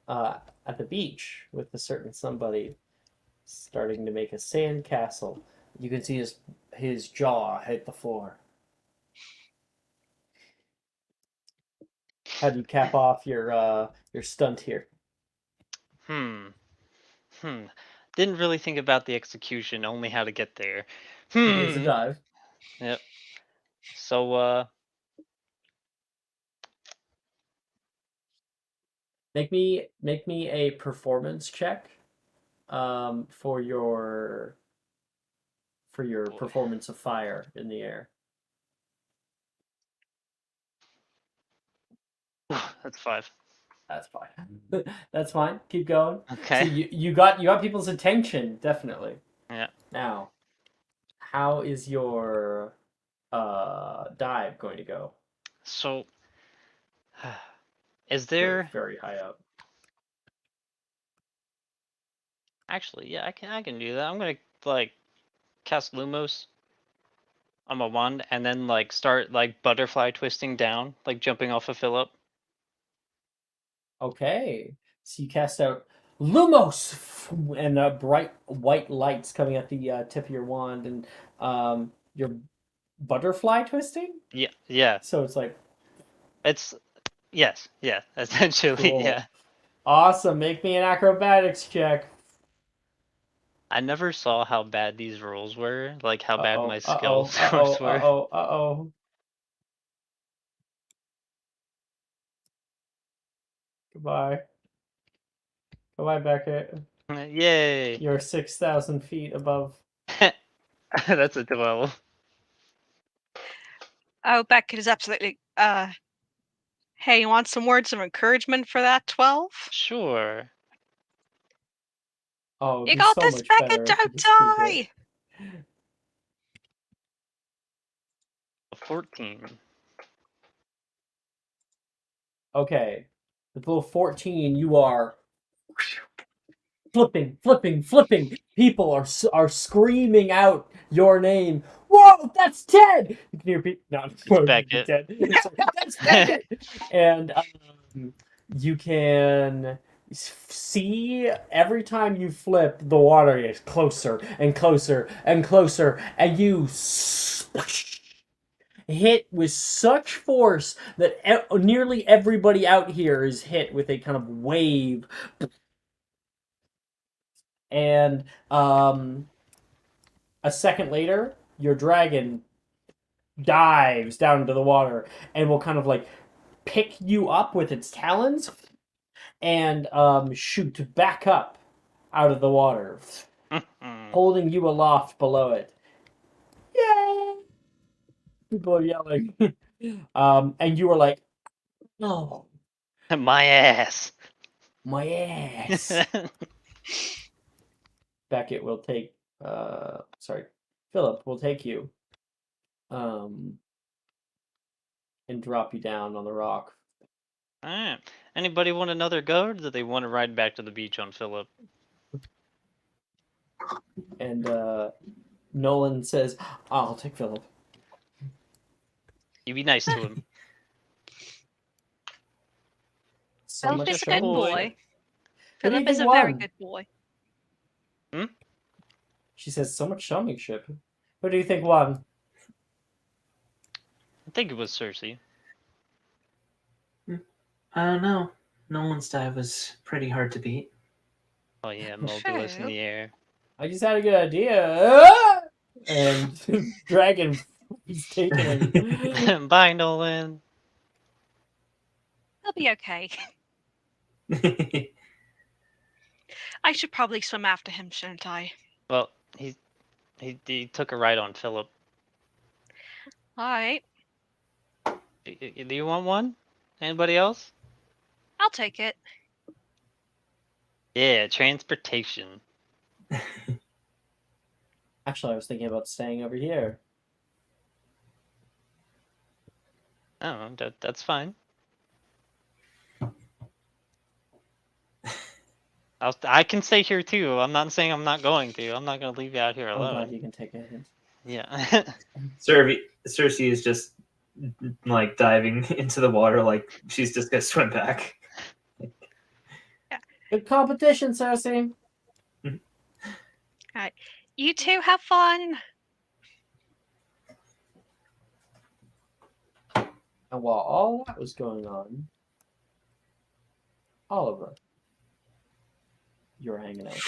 at the beach with a certain somebody, starting to make a sand castle. You can see his jaw hit the floor. How do you cap off your stunt here? Didn't really think about the execution, only how to get there. It is a dive. Yep. So make me a performance check for your Boy. performance of fire in the air. That's 5. That's fine. That's fine. Keep going. Okay. So you got people's attention, definitely. Yeah. Now, how is your dive going to go? So is there very high up? Actually, yeah, I can do that. I'm gonna like cast Lumos on my wand and then like start like butterfly twisting down, like jumping off of Philip. Okay. So you cast out Lumos, and bright white lights coming at the tip of your wand, and your butterfly twisting. Yeah. So it's like yeah, essentially, cool. yeah. Awesome. Make me an acrobatics check. I never saw how bad these rolls were, like how bad my skill scores were. Goodbye. Goodbye, Beckett. Yay! You're 6,000 feet above. That's a 12. Oh, Beckett is absolutely. Hey, you want some words of encouragement for that 12? Sure. Oh, you got this, Beckett. Don't die. 14. Okay. With little 14, you are flipping, people are screaming out your name. Whoa, that's Ted! You can hear people. No, whoa, Beckett. Ted. That's Beckett. And you can see every time you flip, the water is closer and closer and closer, and you hit with such force that nearly everybody out here is hit with a kind of wave. And a second later, your dragon dives down into the water and will kind of like pick you up with its talons and shoot back up out of the water, holding you aloft below it. Yay! People are yelling. And you are like, oh, My ass. my ass. Beckett will take, Philip will take you and drop you down on the rock. Alright. Anybody want another go, or do they want to ride back to the beach on Philip? And Nolan says, I'll take Philip. You be nice to him. So Philip much is a good showmanship. boy. Who do you Philip is think a very won? good boy. She says, so much showmanship. Who do you think won? I think it was Cersei. I don't know. Nolan's dive was pretty hard to beat. Oh yeah, Moldus in True. the air. I just had a good idea. Ah! And Dragon is taking him. Bye, Nolan. He'll be okay. I should probably swim after him, shouldn't I? Well, he took a ride on Philip. Alright, Do you want one? Anybody else? I'll take it. Yeah, transportation. Actually, I was thinking about staying over here. Oh, that's fine. I can stay here too. I'm not saying I'm not going to. I'm not going to leave you out here I'm glad alone. you can take a hint. Yeah. Cersei is just like diving into the water like she's just gonna swim back. Good competition, Cersei. You two have fun. And while all that was going on, Oliver, you're hanging out.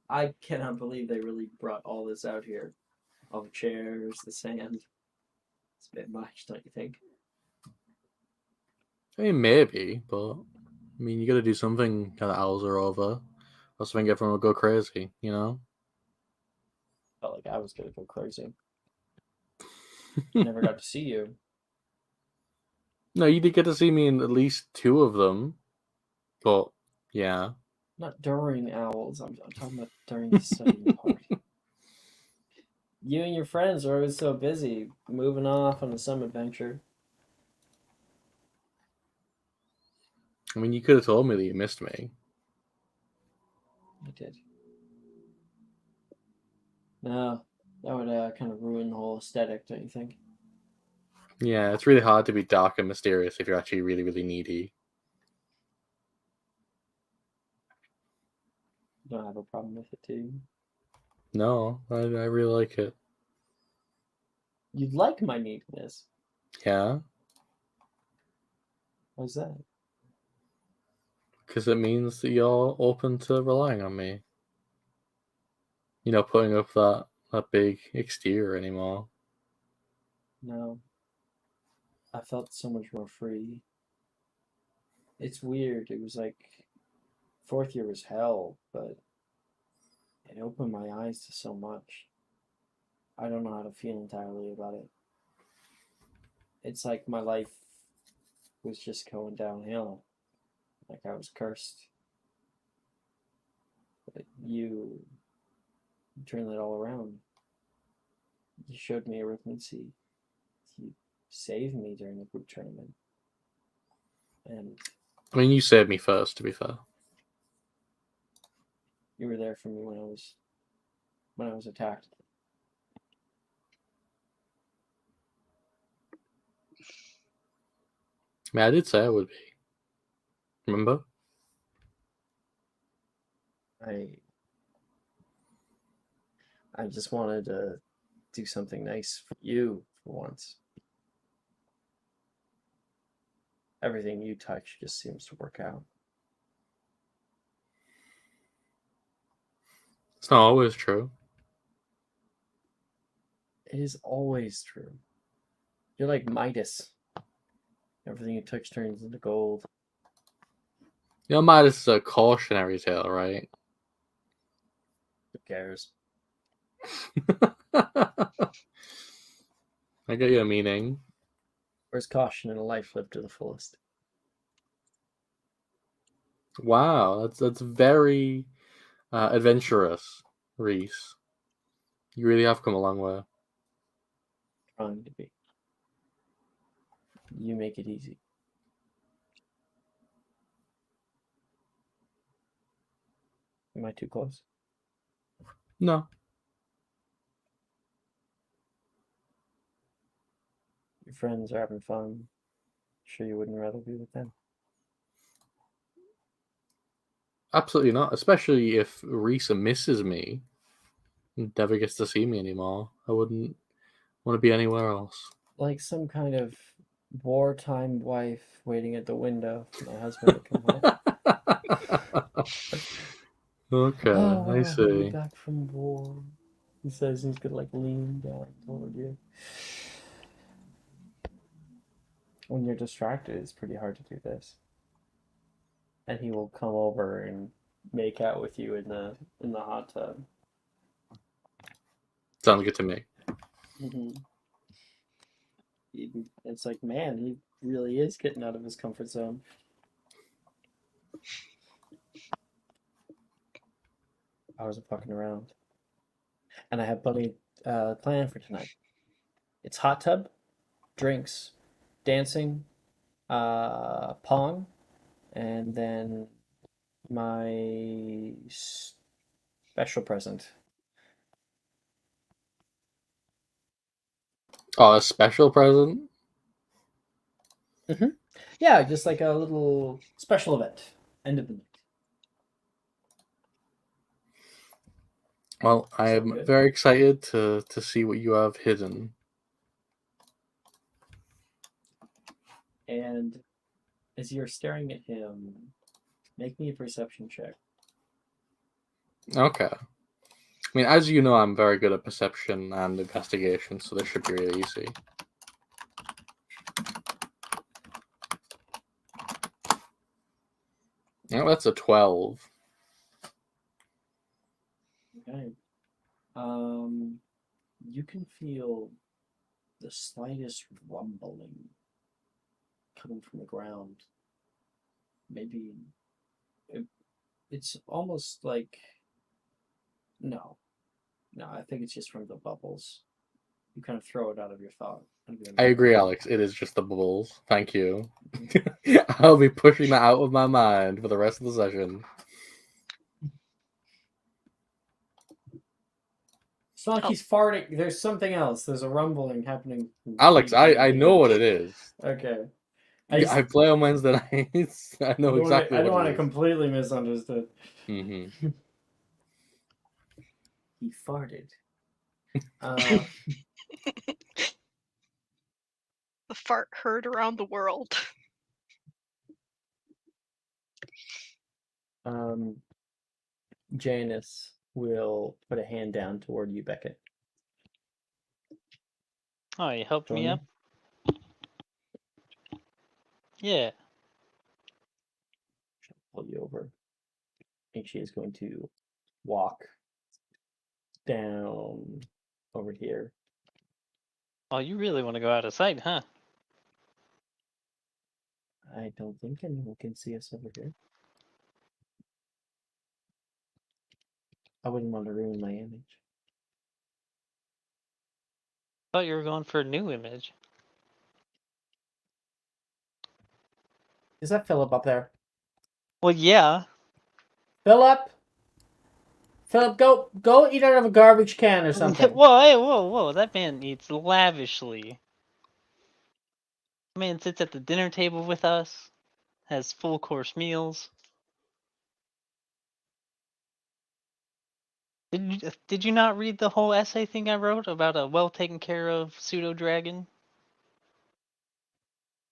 I cannot believe they really brought all this out here. All the chairs, the sand. It's a bit much, don't you think? I mean, maybe, but I mean, you got to do something. Kind of owls are over, or something. Everyone will go crazy, you know. Felt like I was gonna go crazy. Never got to see you. No, you did get to see me in at least 2 of them, but yeah. Not during owls. I'm talking about during the studying part. You and your friends are always so busy moving off on some adventure. I mean, you could have told me that you missed me. I did. No, that would kind of ruin the whole aesthetic, don't you think? Yeah, it's really hard to be dark and mysterious if you're actually really, really needy. You don't have a problem with it, do you? No, I really like it. You'd like my neediness. Yeah, Why's that? because it means that you're open to relying on me. You're not putting up that big exterior anymore. No. I felt so much more free. It's weird. It was like 4th year was hell, but it opened my eyes to so much. I don't know how to feel entirely about it. It's like my life was just going downhill. Like I was cursed. But you turned it all around. You showed me arithmancy. You saved me during the group tournament. And I mean, you saved me first, to be fair. You were there for me when I was attacked. I mean, I did say I would be. Remember? I just wanted to do something nice for you for once. Everything you touch just seems to work out. It's not always true. It is always true. You're like Midas. Everything you touch turns into gold. You know, Midas is a cautionary tale, right? Who cares? I get your meaning. Where's caution in a life lived to the fullest? Wow, that's very adventurous, Reese. You really have come a long way. Trying to be. You make it easy. Am I too close? No. Your friends are having fun. Sure you wouldn't rather be with them? Absolutely not. Especially if Reese misses me and never gets to see me anymore. I wouldn't want to be anywhere else. Like some kind of wartime wife waiting at the window for my husband to come home. Okay, I We're see. back from war. He says he's gonna like lean down toward you. When you're distracted, it's pretty hard to do this. And he will come over and make out with you in the hot tub. Sounds good to me. Mm-hmm. It's like, man, he really is getting out of his comfort zone. I wasn't fucking around. And I have plenty planned for tonight. It's hot tub, drinks, dancing, pong, and then my special present. Oh, a special present? Yeah, just like a little special event. End of the night. Well, I Sound am good? very excited to see what you have hidden. And as you're staring at him, make me a perception check. Okay. I mean, as you know, I'm very good at perception and investigation, so this should be really easy. Oh, that's a 12. Okay. You can feel the slightest rumbling coming from the ground. Maybe it's almost like no, I think it's just from the bubbles. You kind of throw it out of your thought. I agree, Alex. It is just the bubbles. Thank you. I'll be pushing that out of my mind for the rest of the session. It's not like he's farting. There's something else. There's a rumbling happening. Alex, I know what it is. Okay. I play on Wednesday nights. I know exactly I don't what want it to is. completely misunderstood. Mm-hmm. He farted. The fart heard around the world. Janice will put a hand down toward you, Beckett. Oh, you helped me Join up? Yeah. She'll pull you over. And she is going to walk down over here. Oh, you really want to go out of sight, huh? I don't think anyone can see us over here. I wouldn't want to ruin my image. Thought you were going for a new image. Is that Philip up there? Well, yeah. Philip! Philip, go eat out of a garbage can or something. Whoa, hey, whoa! That man eats lavishly. Man sits at the dinner table with us, has full course meals. Did you not read the whole essay thing I wrote about a well taken care of pseudo dragon?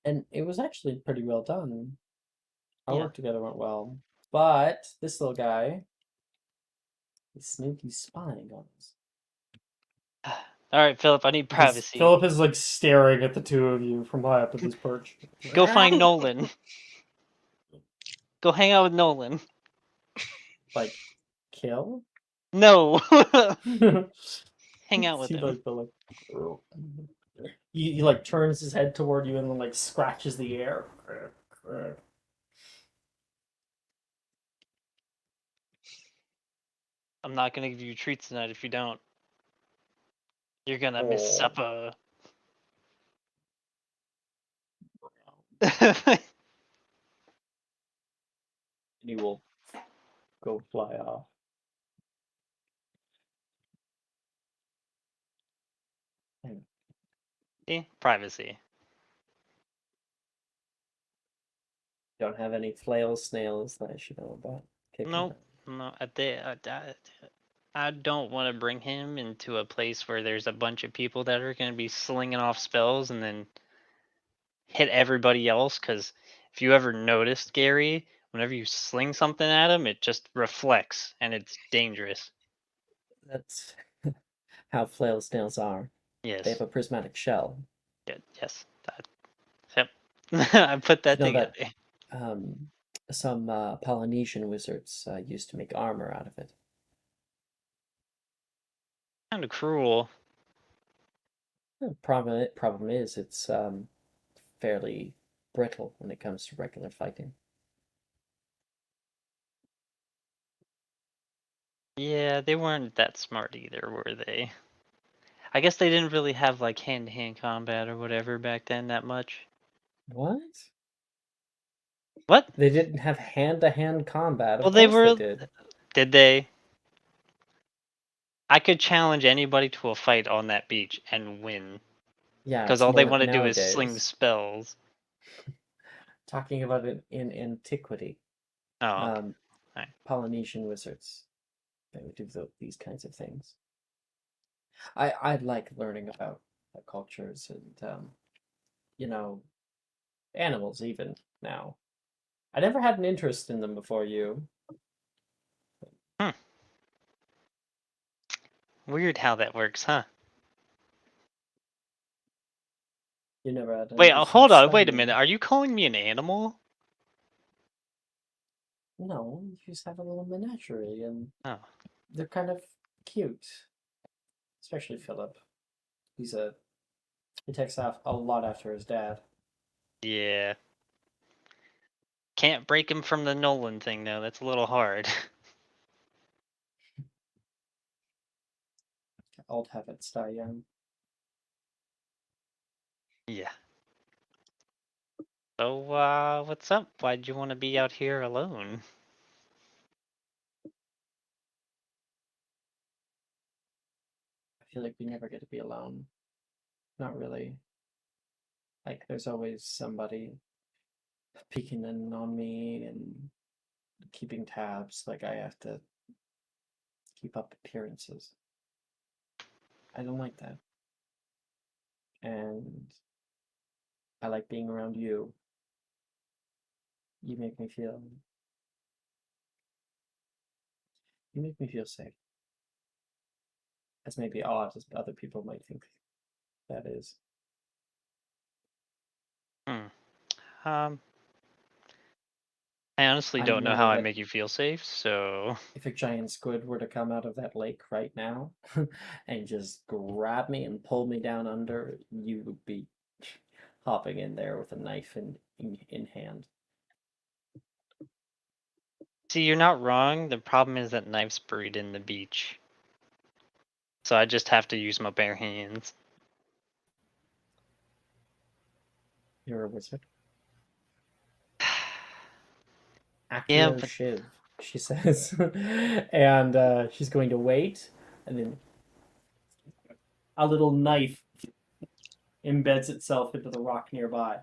And it was actually pretty well done. Our Yeah. work together went well. But this little guy is sneaky spying on us. All right, Philip, I need privacy. Philip is like staring at the two of you from high up at his perch. Go find Nolan. Go hang out with Nolan. Like, kill? No. You Hang out with see, him. like, he like turns his head toward you and then like scratches the air. I'm not gonna give you treats tonight if you don't. You're gonna miss Oh. supper. And he will go fly off. See? Privacy. Don't have any flail snails that I should know about. Nope. No, I don't want to bring him into a place where there's a bunch of people that are going to be slinging off spells and then hit everybody else. Because if you ever noticed, Gary, whenever you sling something at him, it just reflects and it's dangerous. That's how flail snails are. Yes. They have a prismatic shell. Good. Yes. Yep. I put that You know together. that some Polynesian wizards used to make armor out of it. Kind of cruel. The problem is it's fairly brittle when it comes to regular fighting. Yeah, they weren't that smart either, were they? I guess they didn't really have like hand-to-hand combat or whatever back then that much. What? What? They didn't have hand-to-hand combat. Well, Of they course they were. did. Did they? I could challenge anybody to a fight on that beach and win. Yeah, Because it's all they more want to do is sling nowadays. spells. Talking about it in antiquity, Oh, okay. Right. Polynesian wizards, they would do these kinds of things. I like learning about cultures and you know, animals even now. I never had an interest in them before you. Weird how that works, huh? You never had an Wait, interest in hold on. Wait a minute. studying. Are you calling me an animal? No, you just have a little menagerie, and Oh. they're kind of cute. Especially Philip. He takes off a lot after his dad. Yeah. Can't break him from the Nolan thing, though. That's a little hard. Old habits die young. Yeah. So, what's up? Why'd you want to be out here alone? I feel like we never get to be alone. Not really. Like, there's always somebody peeking in on me and keeping tabs. Like, I have to keep up appearances. I don't like that. And I like being around you. You make me feel. You make me feel safe. As maybe odd as other people might think that is. Hmm. I honestly I don't know know how I that make you feel safe, so... if a giant squid were to come out of that lake right now and just grab me and pull me down under, you would be hopping in there with a knife in hand. See, you're not wrong. The problem is that knives buried in the beach. So I just have to use my bare hands. You're a wizard. Yeah, Accio but Shiv. she says. And she's going to wait, and then a little knife embeds itself into the rock nearby.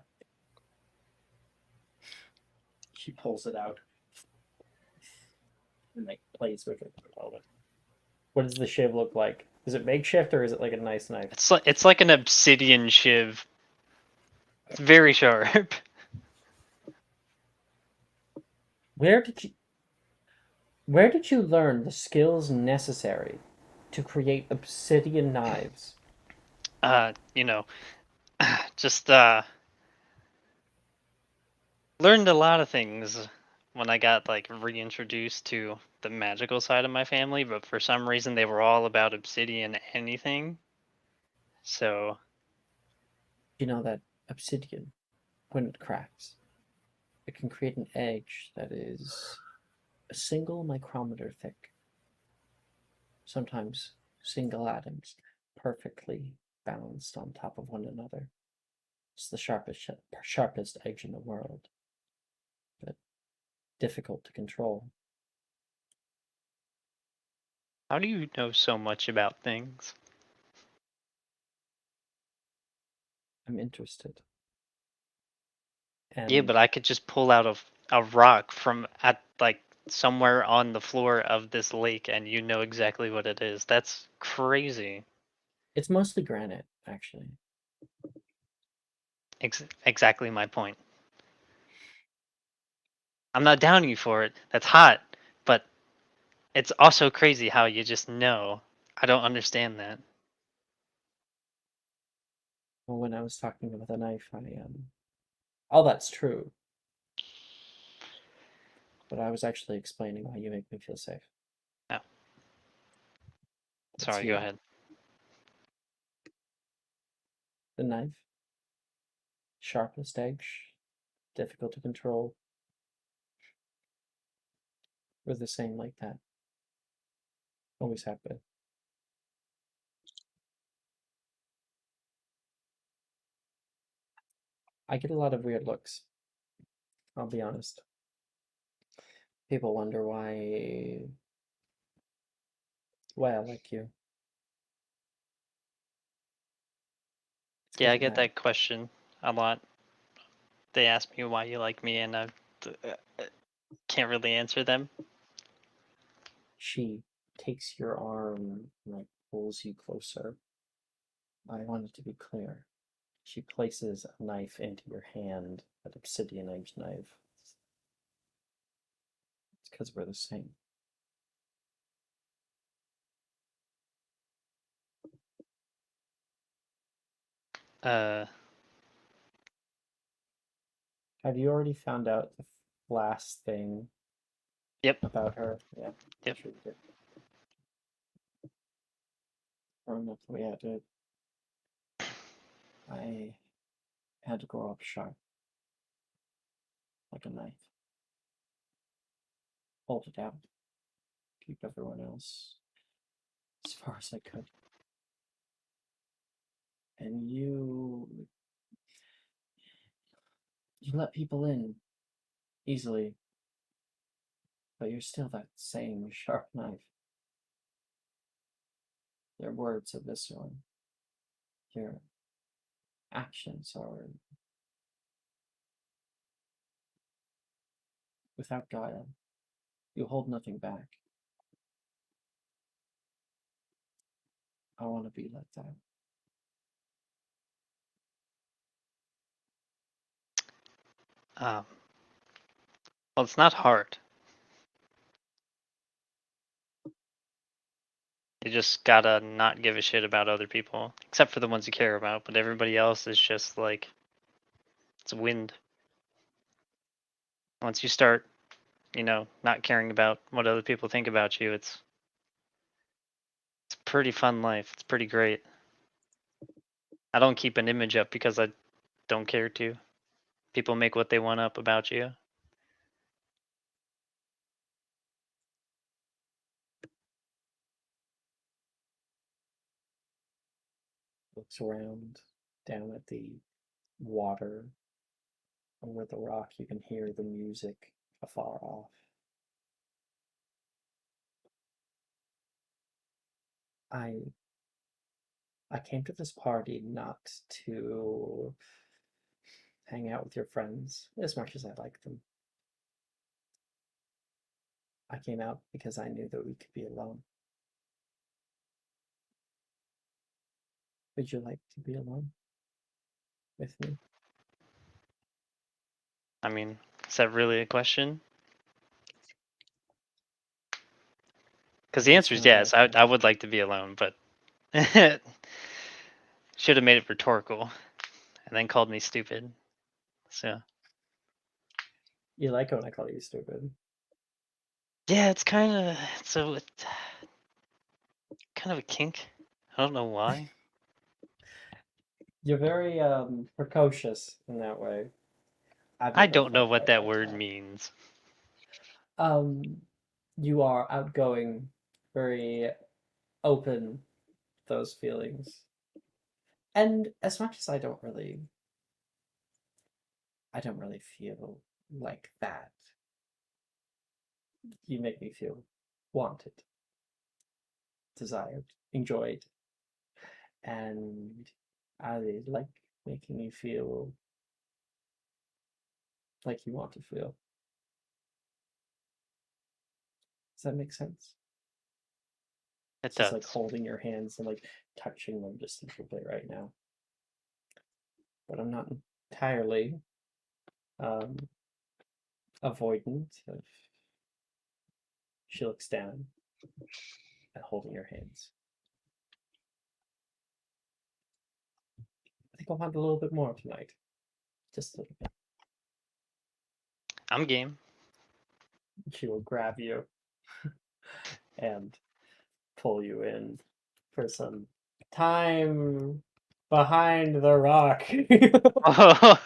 She pulls it out and like plays with it for a moment. What does the shiv look like? Is it makeshift or is it like a nice knife? It's like an obsidian shiv. It's very sharp. Where did you learn the skills necessary to create obsidian knives? You know, just learned a lot of things when I got like reintroduced to the magical side of my family, but for some reason they were all about obsidian anything. So You know that obsidian, when it cracks, it can create an edge that is a single micrometer thick. Sometimes single atoms perfectly balanced on top of one another. It's the sharpest edge in the world, but difficult to control. how do you know so much about things? I'm interested. Yeah, And but I could just pull out a rock from at like somewhere on the floor of this lake and you know exactly what it is. That's crazy. it's mostly granite, actually. Exactly my point. I'm not downing you for it. That's hot, but it's also crazy how you just know. I don't understand that. Well, when I was talking about the knife, all that's true, but I was actually explaining why you make me feel safe. Oh, It's sorry, go you. ahead. The knife, sharpest edge, difficult to control. We're the same like that. Always have been. I get a lot of weird looks. I'll be honest. People wonder why I like you. It's Yeah, because I of get that. that question a lot. They ask me why you like me, and I can't really answer them. She takes your arm and like pulls you closer. I want it to be clear. She places a knife into your hand, an obsidian edged knife. It's because we're the same. Uh, Have you already found out the last thing yep, about her? Yeah, yep. sure you did. Growing up the way I did, I had to grow up sharp, like a knife. Hold it out, keep everyone else as far as I could. And you let people in easily, but you're still that same sharp knife. Your words are visceral. Your actions are without guile. You hold nothing back. I want to be like that. Um, well, it's not hard. You just gotta not give a shit about other people, except for the ones you care about. But everybody else is just like it's wind. Once you start, not caring about what other people think about you, it's a pretty fun life. It's pretty great. I don't keep an image up because I don't care to. People make what they want up about you. Looks around, down at the water over the rock. You can hear the music afar off. I came to this party not to hang out with your friends as much as I like them. I came out because I knew that we could be alone. Would you like to be alone with me? I mean, is that really a question? Because the answer is yes. I would like to be alone, but should have made it rhetorical, and then called me stupid. So You like it when I call you stupid. yeah, it's kind of kind of a kink. I don't know why. You're very precocious in that way. I've I never don't know felt what quite that like word that. means. You are outgoing, very open those feelings. And as much as I don't really feel like that, you make me feel wanted, desired, enjoyed, and I like making you feel like you want to feel. Does that make sense? It It's just like does. holding your hands and like touching them just a little bit right now. But I'm not entirely avoidant of. She looks down and holding your hands. I think I'll want a little bit more tonight. Just a little bit. I'm game. She will grab you and pull you in for some time behind the rock. Oh,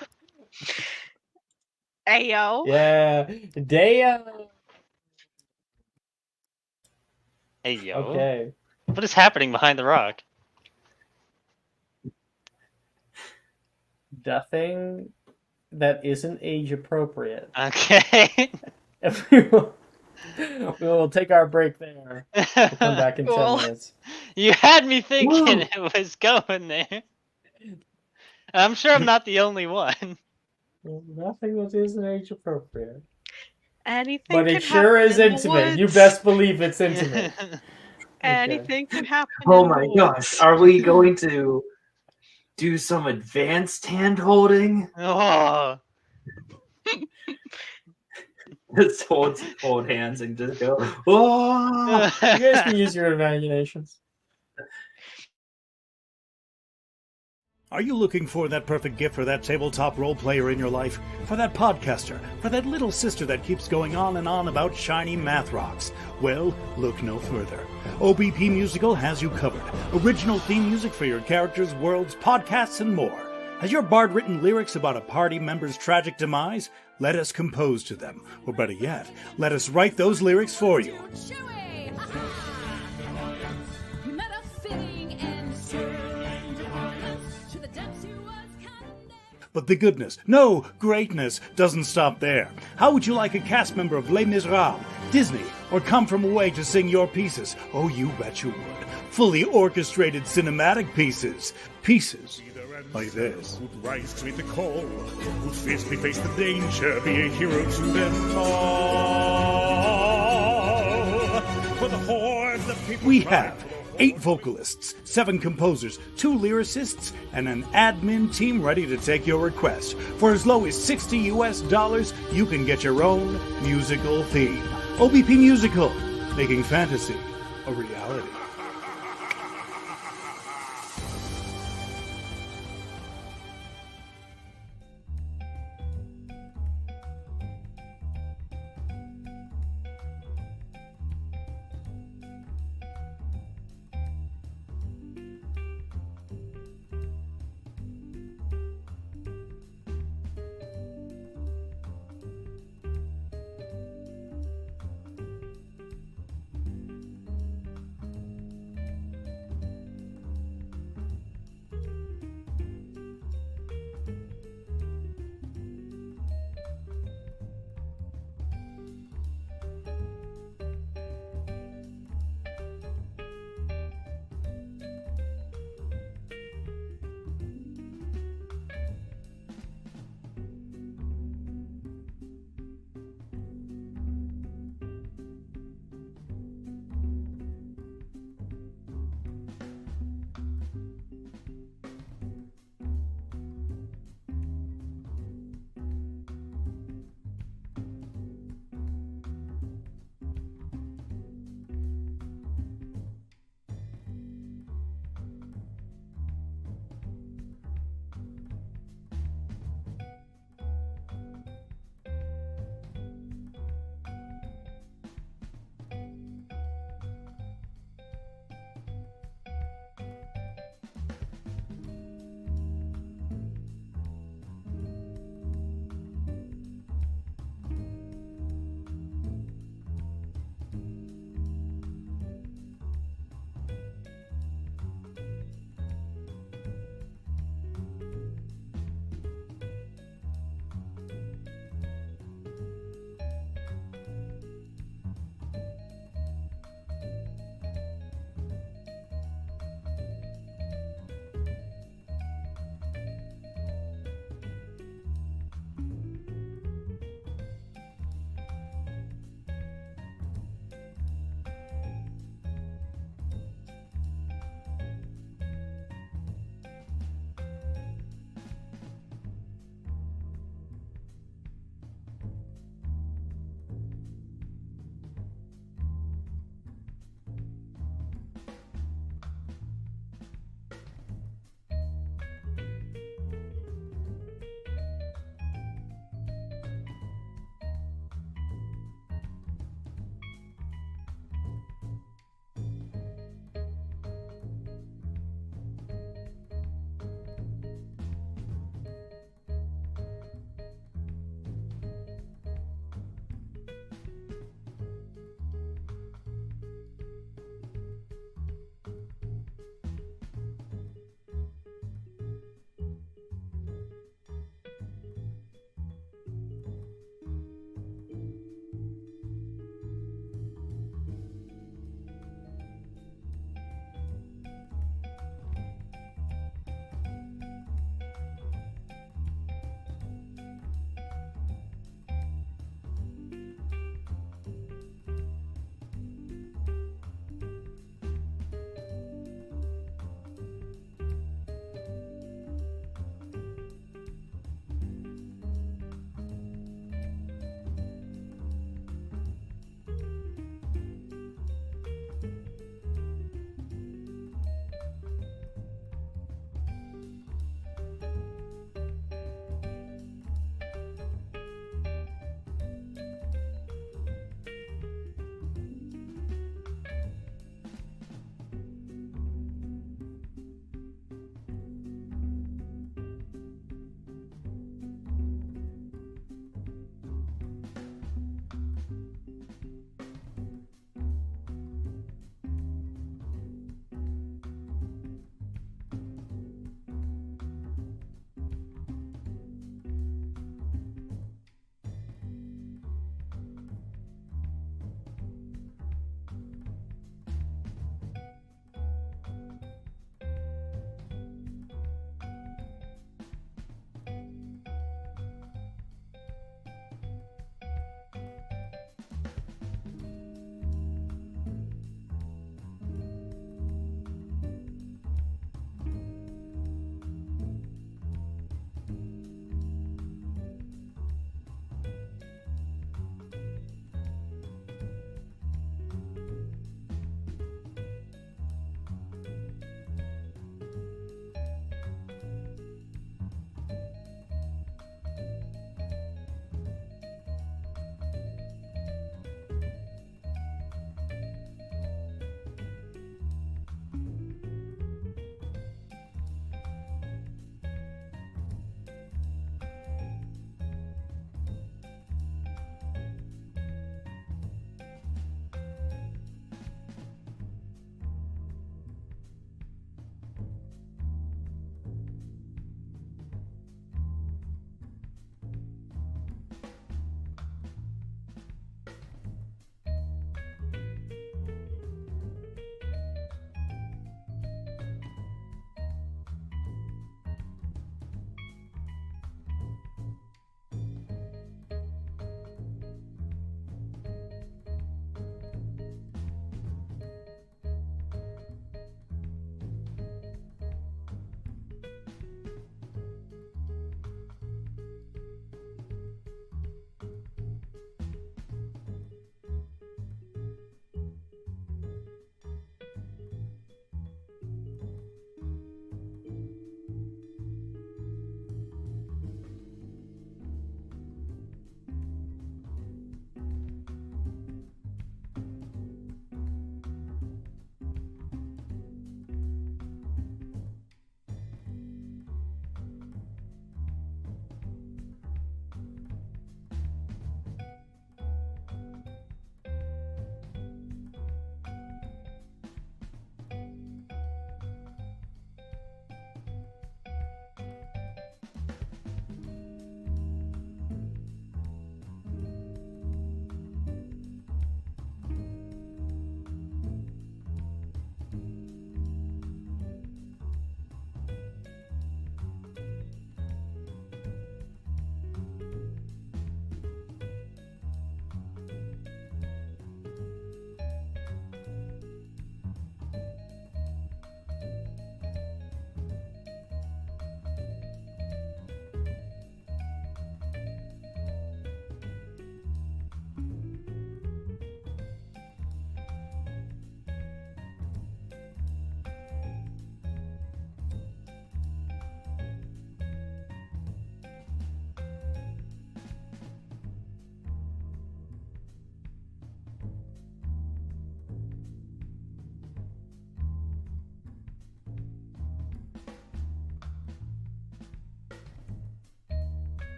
Ayo. Yeah, Dea. hey yo. Okay. What is happening behind the rock? Nothing that isn't age appropriate. Okay. If we will take our break there. We'll come back in 10 Cool. minutes. You had me thinking Woo! it was going there. I'm sure I'm not the only one. Nothing that isn't age appropriate. Anything But can it sure happen is in the intimate. You woods. best believe it's intimate. Anything can happen Oh in the my gosh, woods. are we going to do some advanced hand holding? Oh, Just hold hands and just go, oh! You guys can use your imaginations. Are you looking for that perfect gift for that tabletop role player in your life? For that podcaster? For that little sister that keeps going on and on about shiny math rocks? Well, look no further. OBP Musical has you covered. Original theme music for your characters, worlds, podcasts, and more. Has your bard written lyrics about a party member's tragic demise? Let us compose to them. Or better yet, let us write those lyrics for you. But the goodness, no, greatness, doesn't stop there. How would you like a cast member of Les Miserables, Disney, or Come From Away to sing your pieces? Oh, you bet you would. Fully orchestrated cinematic pieces. Pieces like this. Who'd rise to meet the call, who'd fiercely face the danger, be a hero to them all. For the hordes of people We have 8 vocalists, 7 composers, 2 lyricists, and an admin team ready to take your request. For as low as $60, you can get your own musical theme. OBP Musical, making fantasy a reality.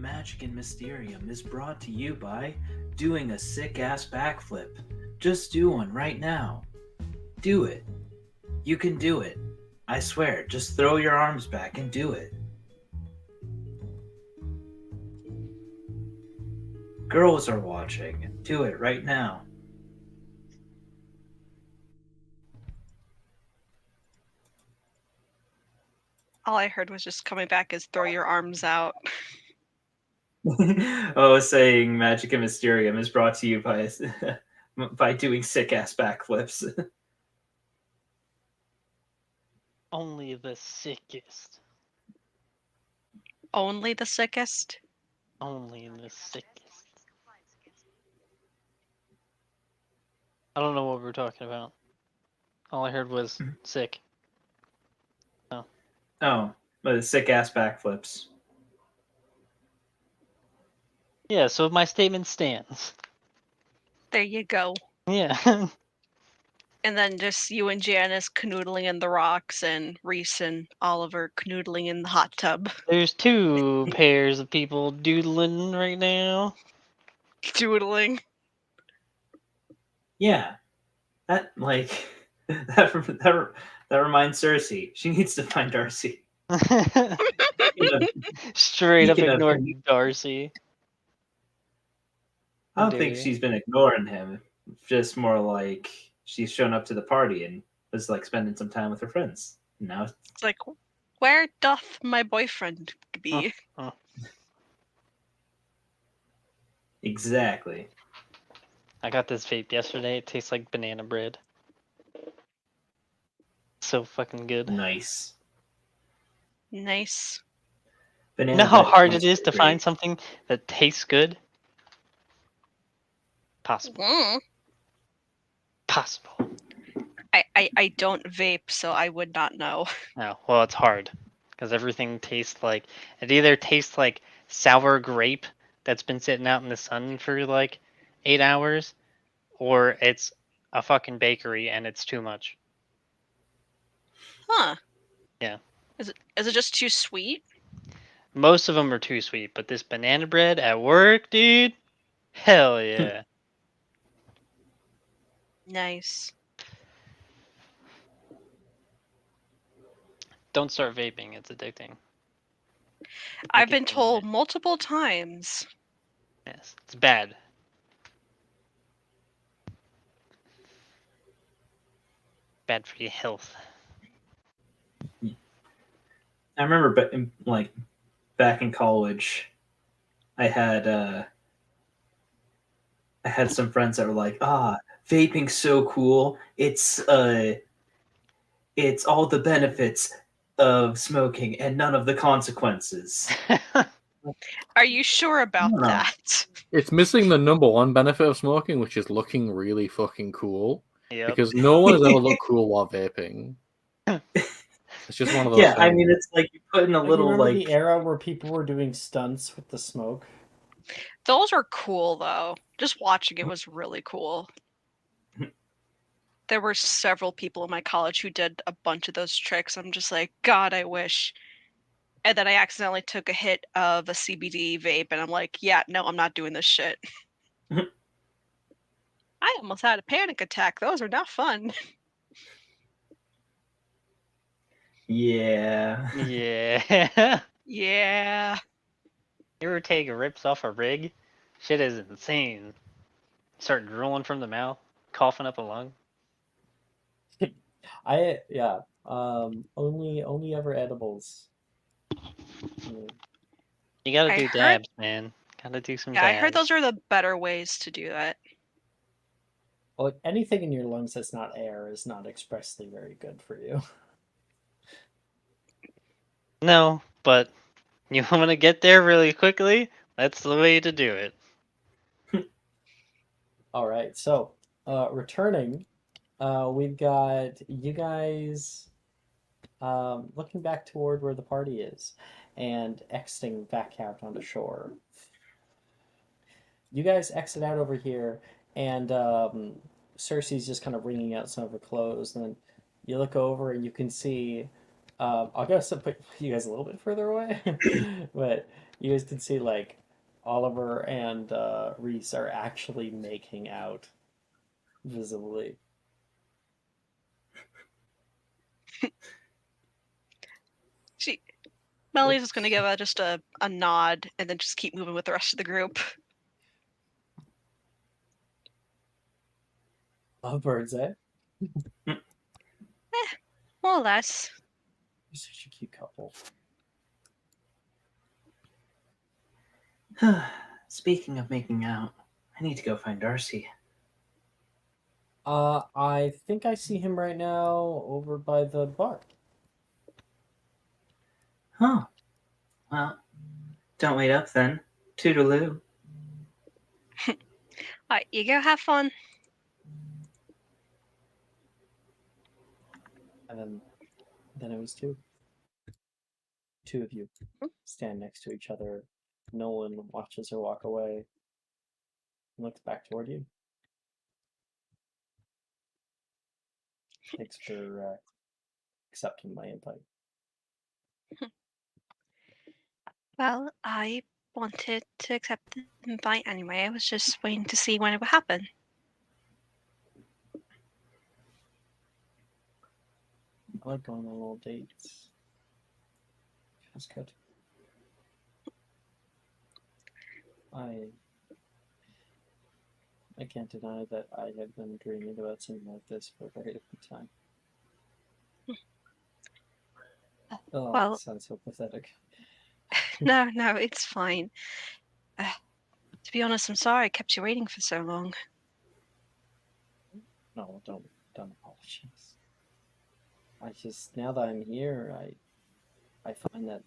Magic and Mysterium is brought to you by doing a sick ass backflip. Just do one right now. Do it. You can do it. I swear, just throw your arms back and do it. Girls are watching. Do it right now. All I heard was just coming back is throw your arms out. Oh, saying Magic and Mysterium is brought to you by by doing sick ass backflips. Only the sickest. Only the sickest? Only the sickest. I don't know what we're talking about. All I heard was sick. Oh, but sick ass backflips. Yeah, so my statement stands. There you go. Yeah. And then just you and Janice canoodling in the rocks and Reese and Oliver canoodling in the hot tub. There's two pairs of people doodling right now. Doodling. Yeah, that like that reminds Cersei. She needs to find Darcy. Straight up Speaking of ignored him- Darcy. I don't think Dude. she's been ignoring him. Just more like she's shown up to the party and was like spending some time with her friends. Now It's like, where doth my boyfriend be? exactly. I got this vape yesterday. It tastes like banana bread. So fucking good. Nice. Nice. You Banana know how bread hard it tastes is to great. find something that tastes good? Possible. Mm. Possible. I don't vape, so I would not know. No, well, it's hard because everything tastes like it either tastes like sour grape that's been sitting out in the sun for like 8 hours, or it's a fucking bakery and it's too much. Huh. Yeah. Is it just too sweet? Most of them are too sweet, but this banana bread at work, dude, hell yeah. Nice. Don't start vaping; it's addicting. I've been Nicotine told in it. multiple times. Yes, it's bad. Bad for your health. I remember, like back in college, I had some friends that were like, vaping's so cool. It's all the benefits of smoking and none of the consequences. Are you sure about No. that? It's missing the number one benefit of smoking, which is looking really fucking cool. Yep. Because no one has ever looked cool while vaping. It's just one of those Yeah, I things. mean, it's like you put in a Like, little you remember like the era where people were doing stunts with the smoke? Those are cool though. Just watching it was really cool. There were several people in my college who did a bunch of those tricks. I'm just like, God, I wish. And then I accidentally took a hit of a CBD vape, and I'm like, yeah, no, I'm not doing this shit. I almost had a panic attack. Those are not fun. yeah. Yeah. Yeah. You ever take rips off a rig? Shit is insane. Start drooling from the mouth, coughing up a lung. Only ever edibles. You gotta I do heard- dabs, man. Gotta do some Yeah, dabs. I heard those are the better ways to do that. Well, like, anything in your lungs that's not air is not expressly very good for you. No, but you want to get there really quickly? That's the way to do it. All right, so returning, we've got you guys looking back toward where the party is and exiting back out onto shore. You guys exit out over here, and Cersei's just kind of wringing out some of her clothes. And then you look over and you can see I'll go put you guys a little bit further away, but you guys can see like Oliver and Reese are actually making out visibly. Melly's just gonna give just a nod and then just keep moving with the rest of the group. Lovebirds, eh? More or less. You're such a cute couple. Speaking of making out, I need to go find Darcy. I think I see him right now over by the bar. Huh. Well, don't wait up then. Toodaloo. Alright, you go have fun. And then it was two of you stand next to each other. Nolan watches her walk away and looks back toward you. Thanks for accepting my invite. Well, I wanted to accept the invite anyway. I was just waiting to see when it would happen. I like going on little dates. Feels good. I can't deny that I have been dreaming about something like this for a very long time. Oh, Well, that sounds so pathetic. no, it's fine. To be honest, I'm sorry I kept you waiting for so long. No, don't apologize. I just, now that I'm here, I find that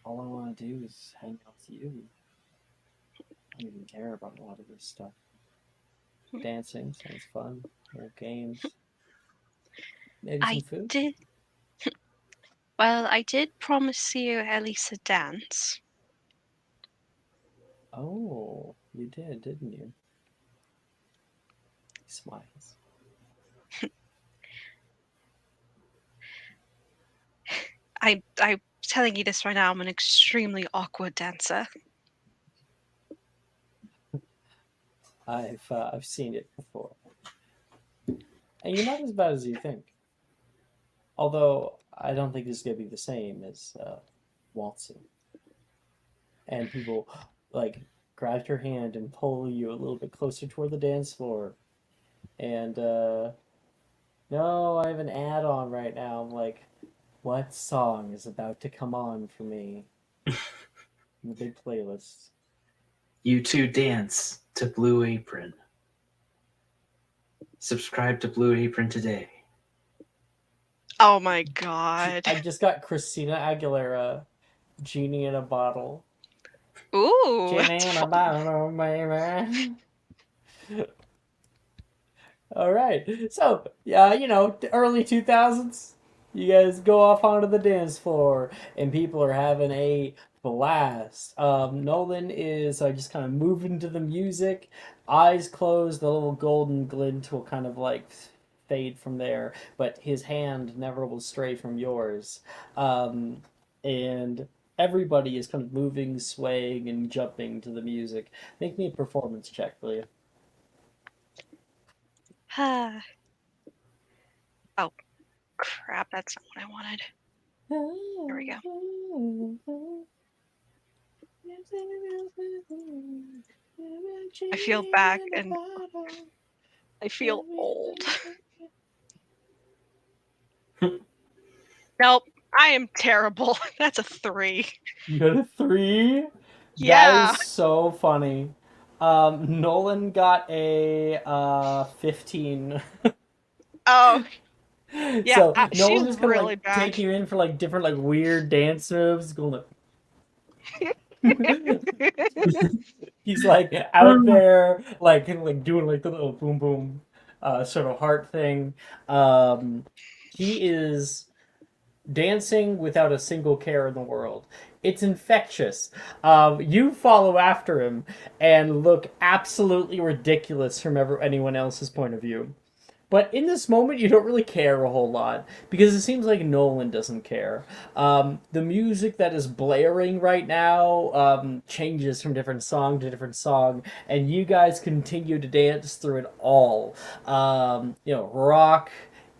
all I want to do is hang out with you. I don't even care about a lot of this stuff. Dancing sounds fun. Little games. Maybe some food. I did promise you at least a dance. Oh, you did, didn't you? He smiles. I'm telling you this right now, I'm an extremely awkward dancer. I've seen it before. And you're not as bad as you think. Although I don't think it's gonna be the same as waltzing. And people like grab your hand and pull you a little bit closer toward the dance floor. And no, I have an ad on right now. I'm like, what song is about to come on for me? In the big playlist. You two dance to Blue Apron. Subscribe to Blue Apron today. Oh my god. I just got Christina Aguilera, Genie in a Bottle. Ooh. Genie in a bottle, baby. All right. So, yeah, the early 2000s, you guys go off onto the dance floor and people are having a blast. Nolan is just kind of moving to the music, eyes closed, the little golden glint will kind of like fade from there, but his hand never will stray from yours. And everybody is kind of moving, swaying, and jumping to the music. Make me a performance check, will you? Oh, crap, that's not what I wanted. There we go. I feel back and I feel old. Nope, I am terrible. That's a 3. You got a 3? Yeah. That is so funny. Nolan got a 15. Oh. Yeah, So she's Nolan's gonna really like bad. take you in for like different like weird dance moves. Going he's like out there like doing like the little boom boom sort of heart thing. He is dancing without a single care in the world. It's infectious. You follow after him and look absolutely ridiculous from anyone else's point of view. But in this moment, you don't really care a whole lot because it seems like Nolan doesn't care. The music that is blaring right now changes from different song to different song, and you guys continue to dance through it all. Rock,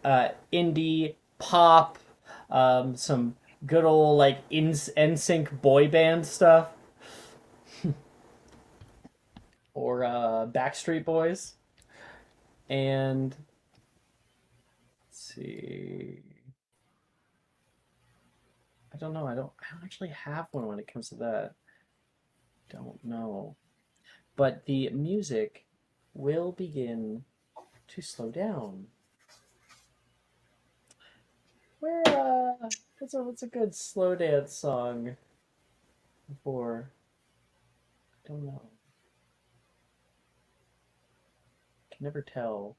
indie, pop, some good old like NSYNC boy band stuff, or Backstreet Boys, and let's see. I don't know. I don't actually have one when it comes to that. Don't know. But the music will begin to slow down. What's a good slow dance song for? I don't know. Can never tell.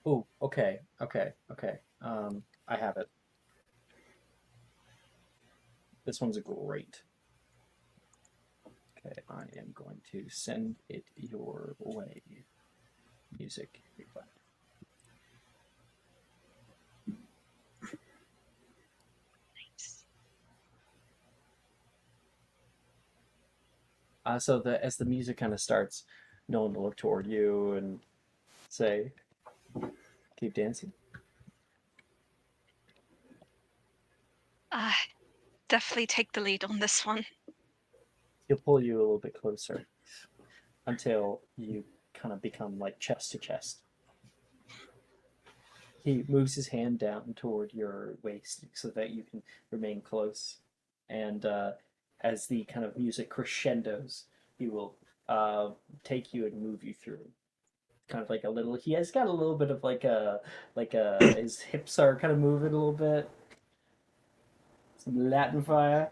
Oh, okay. I have it. This one's great. Okay, I am going to send it your way. Music request. So as the music kind of starts, Nolan will look toward you and say, "Keep dancing." Definitely take the lead on this one. He'll pull you a little bit closer until you kind of become like chest to chest. He moves his hand down toward your waist so that you can remain close. And as the kind of music crescendos, he will take you and move you through. Kind of like a little. He has got a little bit of his hips are kind of moving a little bit. Some Latin fire.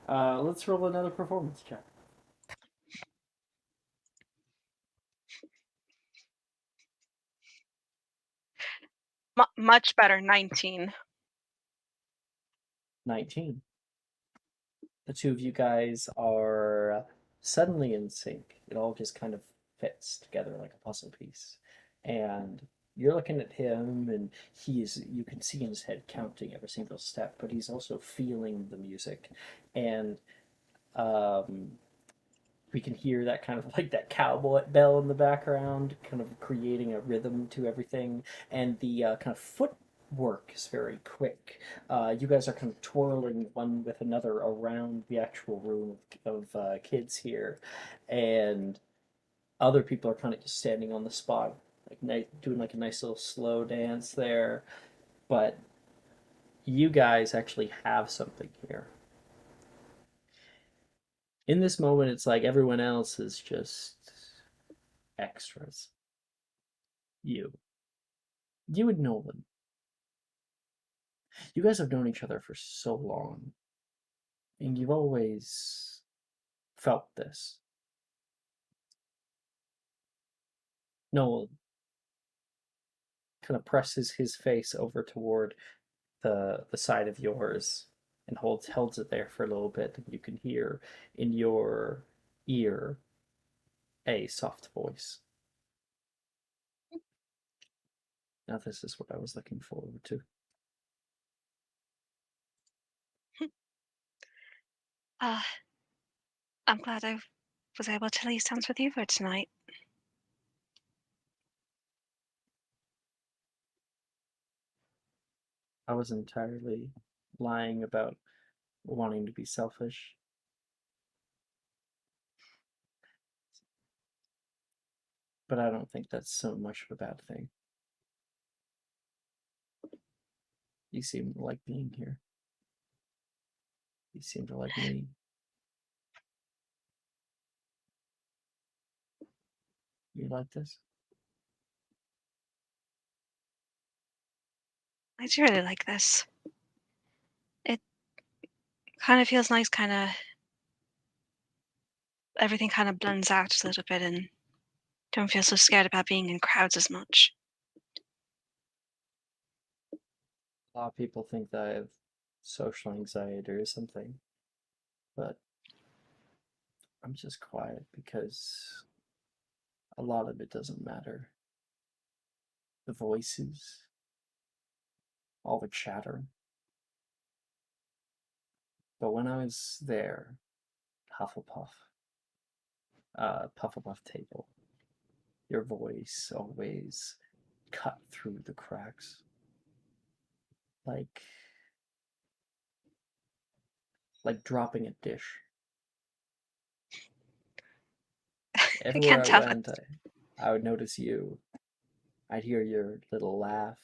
Let's roll another performance check. Much better, 19. 19. The two of you guys are suddenly in sync. It all just kind of fits together like a puzzle piece. And you're looking at him, and you can see in his head counting every single step, but he's also feeling the music. And um, we can hear that kind of like that cowboy bell in the background, kind of creating a rhythm to everything. And the kind of footwork is very quick. You guys are kind of twirling one with another around the actual room of kids here, and other people are kind of just standing on the spot, like doing like a nice little slow dance there. But you guys actually have something here. In this moment, it's like everyone else is just extras. You. You and Nolan. You guys have known each other for so long, and you've always felt this. Nolan kind of presses his face over toward the side of yours and holds it there for a little bit, and you can hear in your ear a soft voice. Now this is what I was looking forward to. Uh, I'm glad I was able to at least dance with you for tonight. I was entirely lying about wanting to be selfish. But I don't think that's so much of a bad thing. You seem to like being here. You seem to like me. You like this? I do really like this. It kind of feels nice, everything kind of blends out a little bit and don't feel so scared about being in crowds as much. A lot of people think that I have social anxiety or something, but I'm just quiet because a lot of it doesn't matter. The voices, all the chatter. But when I was there, Hufflepuff, Pufflepuff table, your voice always cut through the cracks. Like dropping a dish. I Everywhere can't I tell went, I would notice you. I'd hear your little laugh.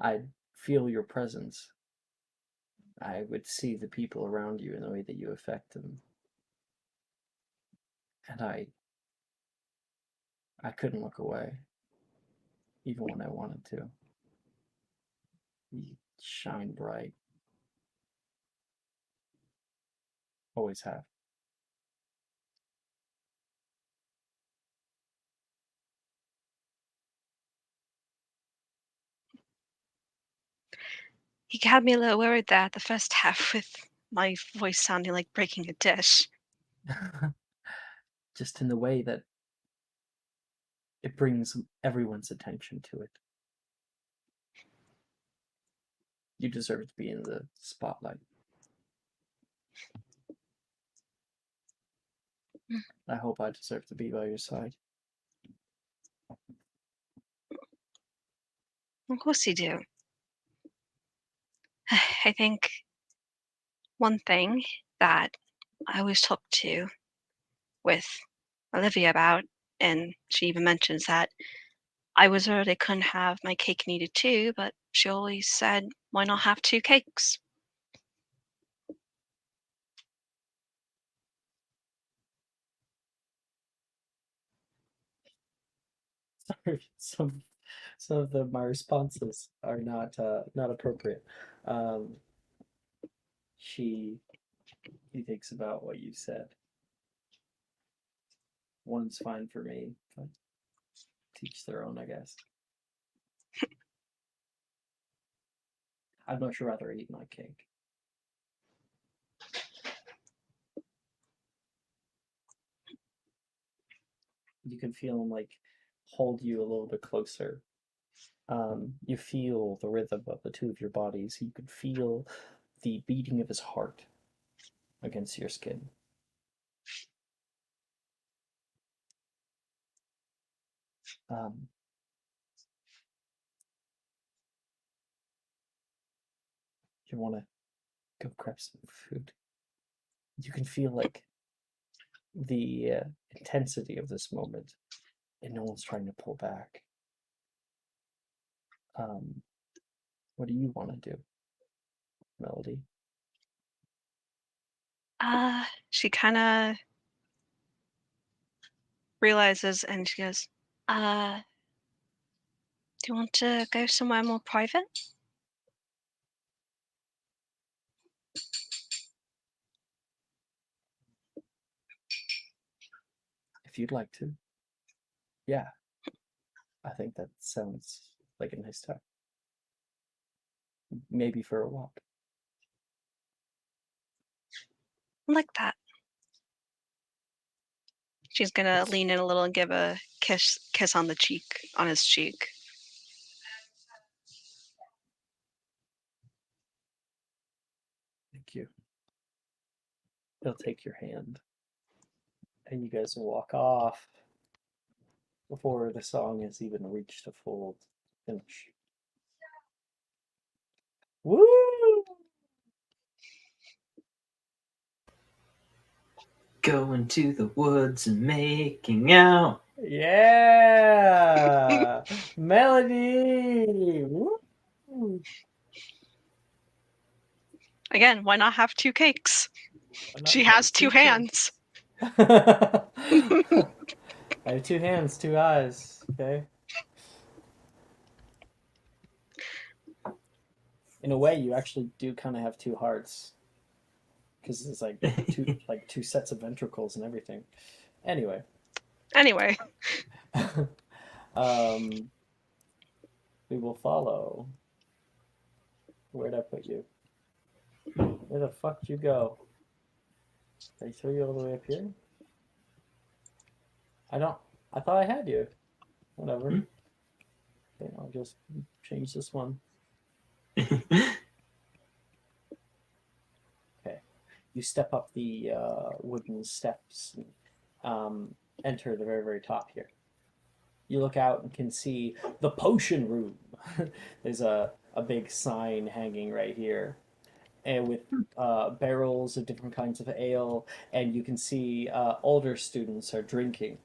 I'd feel your presence. I would see the people around you and the way that you affect them. And I couldn't look away, even when I wanted to. You shine bright. Always have. You had me a little worried there at the first half with my voice sounding like breaking a dish. Just in the way that it brings everyone's attention to it. You deserve to be in the spotlight. I hope I deserve to be by your side. Of course you do. I think one thing that I always talk to with Olivia about, and she even mentions that I was worried I couldn't have my cake and eat it too, but she always said, why not have two cakes? Sorry, some of my responses are not appropriate. Um, he thinks about what you said. One's fine for me, but teach their own, I guess. I'd much rather eat my cake. You can feel him like hold you a little bit closer. You feel the rhythm of the two of your bodies. You can feel the beating of his heart against your skin. Um, you want to go grab some food. You can feel like the intensity of this moment, and no one's trying to pull back. What do you want to do, Melody? She kind of realizes and she goes, do you want to go somewhere more private? If you'd like to. Yeah, I think that sounds like a nice time. Maybe for a walk. I like that. She's gonna lean in a little and give a kiss on his cheek. Thank you. He'll take your hand, and you guys will walk off before the song has even reached a full finish. Woo! Going to the woods and making out. Yeah! Melody! Woo! Again, why not have two cakes? She Not has two hands. I have two hands, two eyes. Okay. In a way, you actually do kind of have two hearts, because it's like two sets of ventricles and everything. Anyway, we will follow. Where'd I put you? Where the fuck did you go? Did I throw you all the way up here? I don't. I thought I had you. Whatever. Hmm? Okay, I'll just change this one. Okay. You step up the wooden steps and enter the very, very top here. You look out and can see the potion room. There's a big sign hanging right here, and with barrels of different kinds of ale, and you can see older students are drinking.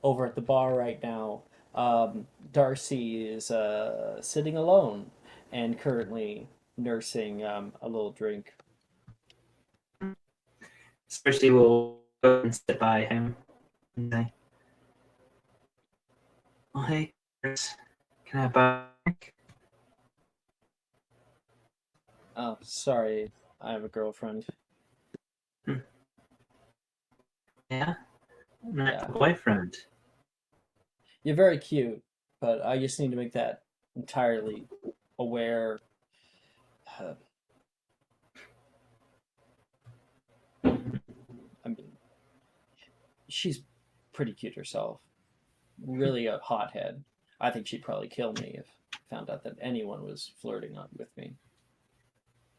Over at the bar right now, Darcy is sitting alone and currently nursing a little drink. Cersei will go and sit by him and say, "Oh, hey, Chris, can I buy a drink?" Oh, sorry, I have a girlfriend. Yeah, my Yeah, boyfriend. you're very cute, but I just need to make that entirely aware. Uh, I mean, she's pretty cute herself. Really a hothead. I think she'd probably kill me if found out that anyone was flirting with me.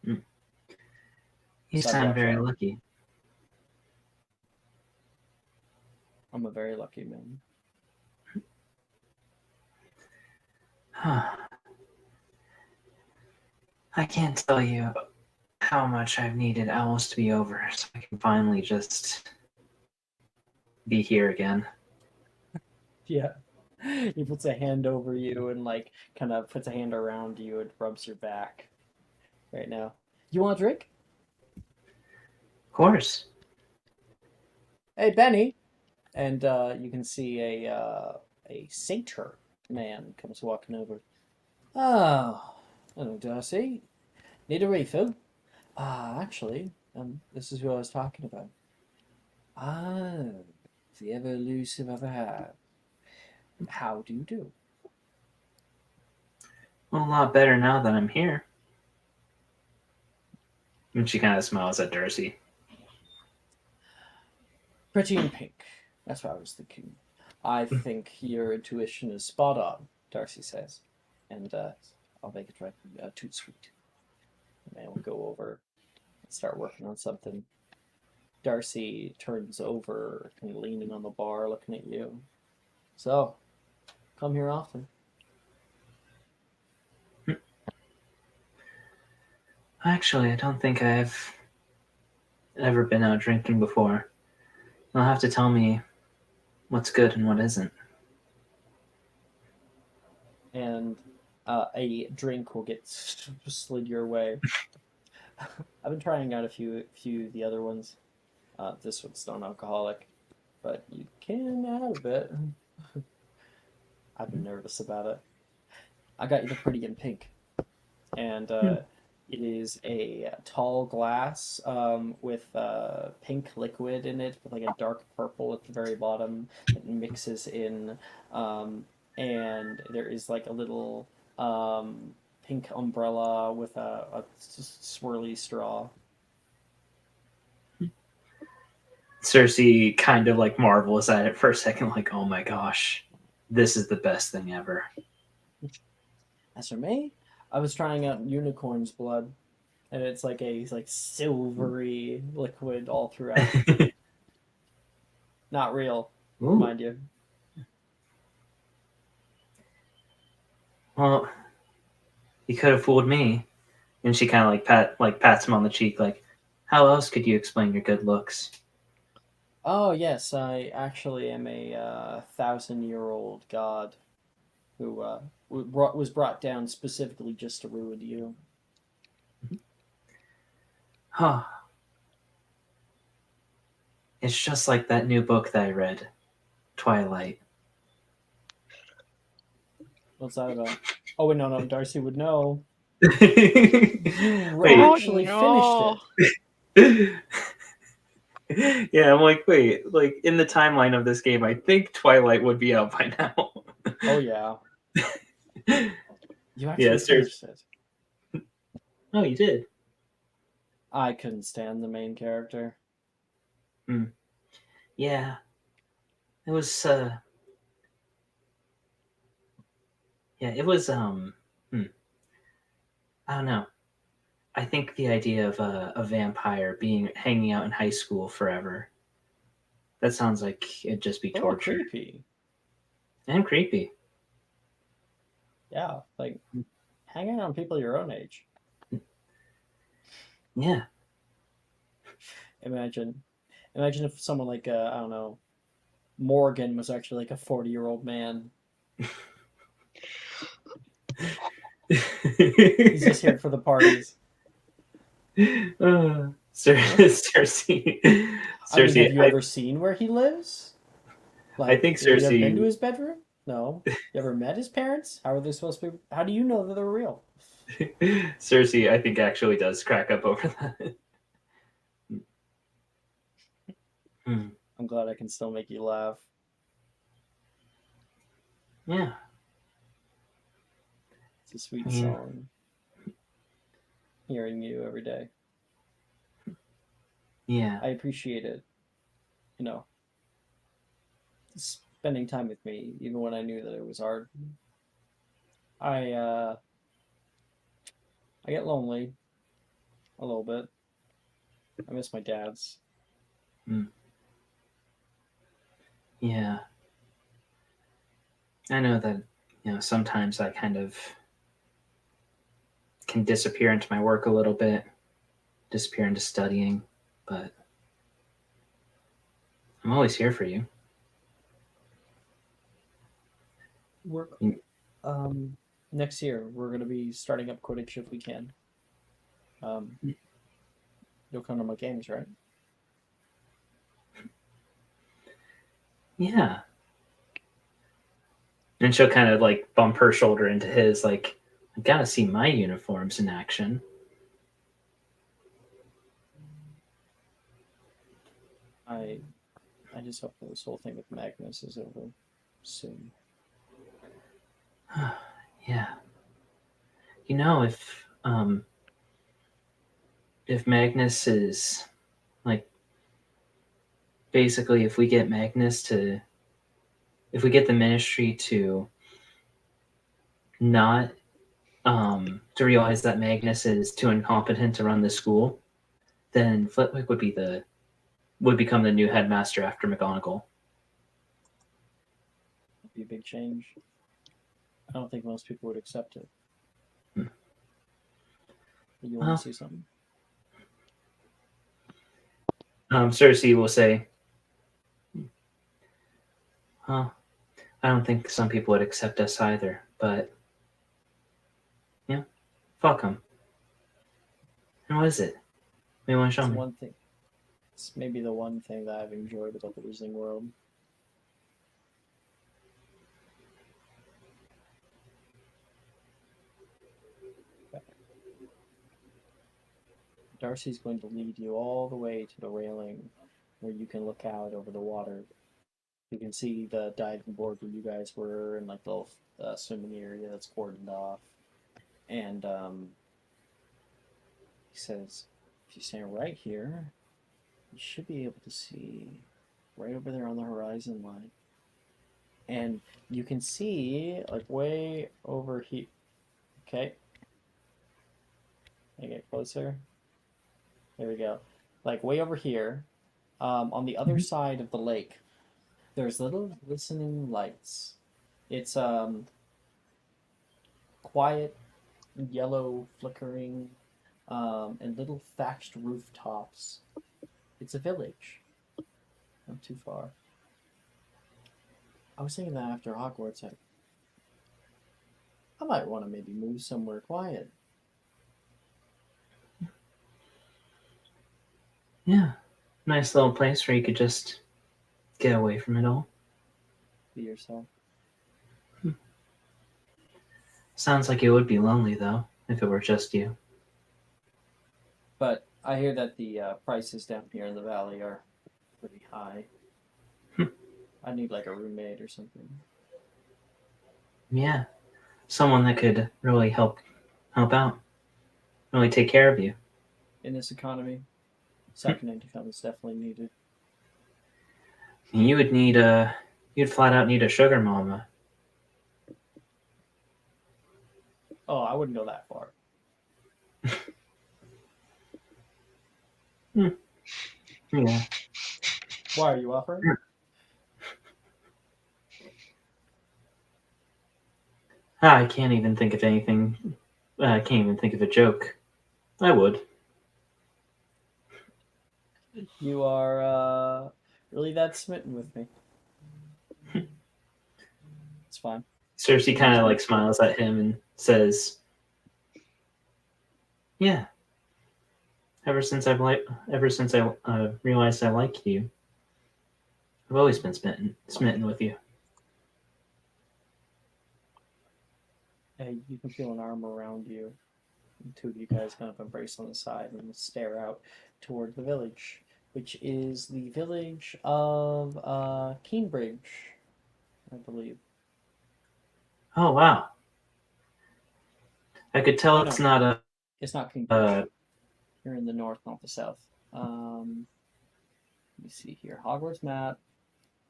You So I'd sound watch very out. lucky. I'm a very lucky man. I can't tell you how much I've needed Owls to be over so I can finally just be here again. Yeah. He puts a hand over you and like kind of puts a hand around you and rubs your back right now. You want a drink? Of course. Hey, Benny. And you can see a satyr man comes walking over. Oh, hello, Darcy. Need a refill? Actually, this is who I was talking about. Ah, the ever elusive other half. How do you do? Well, a lot better now that I'm here. And she kind of smiles at Darcy. Pretty in pink. That's what I was thinking. I think your intuition is spot on, Darcy says. And I'll make it right toot sweet. And then we'll go over and start working on something. Darcy turns over, kind of leaning on the bar, looking at you. So, come here often. Actually, I don't think I've ever been out drinking before. You'll have to tell me what's good and what isn't. And a drink will get slid your way. I've been trying out a few of the other ones. This one's non-alcoholic, but you can add a bit. I've been nervous about it. I got you the pretty in pink, and it is a tall glass with pink liquid in it, with like a dark purple at the very bottom that mixes in, and there is like a little pink umbrella with a swirly straw. Cersei kind of like marvels at it for a second, like, oh my gosh, this is the best thing ever. As for me, I was trying out unicorn's blood, and it's like silvery liquid all throughout. Not real, Ooh. mind you. Well, you could have fooled me. And she kind of pats him on the cheek, like, how else could you explain your good looks? Oh yes, I actually am a 1,000-year-old god who was brought down specifically just to ruin you. Huh. It's just like that new book that I read, Twilight. What's that about? Oh wait, no, Darcy would know. Wait. You actually no. finished it. Yeah, I'm like, wait, like in the timeline of this game, I think Twilight would be out by now. Oh yeah, you actually Yeah, finished it. Oh, you did. I couldn't stand the main character. Yeah. It was yeah, it was I don't know. I think the idea of a vampire being hanging out in high school forever. That sounds like it'd just be Oh, torture creepy. and creepy. Yeah, like hanging out on people your own age. Yeah. Imagine if someone like I don't know, Morgan was actually like a 40-year-old man. He's just here for the parties. Cersei. I mean, have you I ever seen where he lives? Like, think have you ever been to Cersei. his bedroom? No. You ever met his parents? How are they supposed to be? How do you know that they're real? Cersei, I think, actually does crack up over that. Hmm. I'm glad I can still make you laugh. Yeah. It's a sweet Yeah. song. Hearing you every day. Yeah. I appreciate it. You know, spending time with me, even when I knew that it was hard. I get lonely a little bit. I miss my dad's. Yeah. I know that, sometimes I kind of can disappear into my work a little bit, disappear into studying, but I'm always here for you. We're Mm. next year we're gonna be starting up Quidditch if we can. You'll come to my games, right? Yeah. And she'll kind of like bump her shoulder into his, like, I gotta see my uniforms in action. I just hope that this whole thing with Magnus is over soon. Yeah. If Magnus is like, basically, if we get the ministry to not to realize that Magnus is too incompetent to run the school, then Flitwick would become the new headmaster after McGonagall. It'd be a big change. I don't think most people would accept it. Hmm. You Well, want to see something? Cersei will say, "Well, I don't think some people would accept us either, but fuck them." And what is it? You want to show It's me? one thing. It's maybe the one thing that I've enjoyed about the Wizarding World. Darcy's going to lead you all the way to the railing where you can look out over the water. You can see the diving board where you guys were and like the little swimming area that's cordoned off. And he says, if you stand right here, you should be able to see right over there on the horizon line. And you can see like way over here. Okay. Can I get closer? There we go. Like way over here, on the other side of the lake, there's little glistening lights. It's quiet, yellow, flickering, and little thatched rooftops. It's a village. Not too far. I was thinking that after Hogwarts, I might want to maybe move somewhere quiet. Yeah. Nice little place where you could just get away from it all. Be yourself. Sounds like it would be lonely, though, if it were just you. But I hear that the prices down here in the valley are pretty high. I need like a roommate or something. Yeah. Someone that could really help out. Really take care of you. In this economy, second income is definitely needed. You would need You'd flat out need a sugar mama. Oh, I wouldn't go that far. Yeah. Why are you offering? I can't even think of anything. I can't even think of a joke. I would. You are really that smitten with me. It's fine. Cersei kind of like smiles at him and says, "Yeah. Ever since I realized I like you, I've always been smitten with you." You can feel an arm around you. The two of you guys kind of embrace on the side and stare out toward the village, which is the village of Keenbridge, I believe. Oh wow! I could tell Oh, it's no. not a. It's not Keenbridge. You're in the north, not the south. Let me see here. Hogwarts map.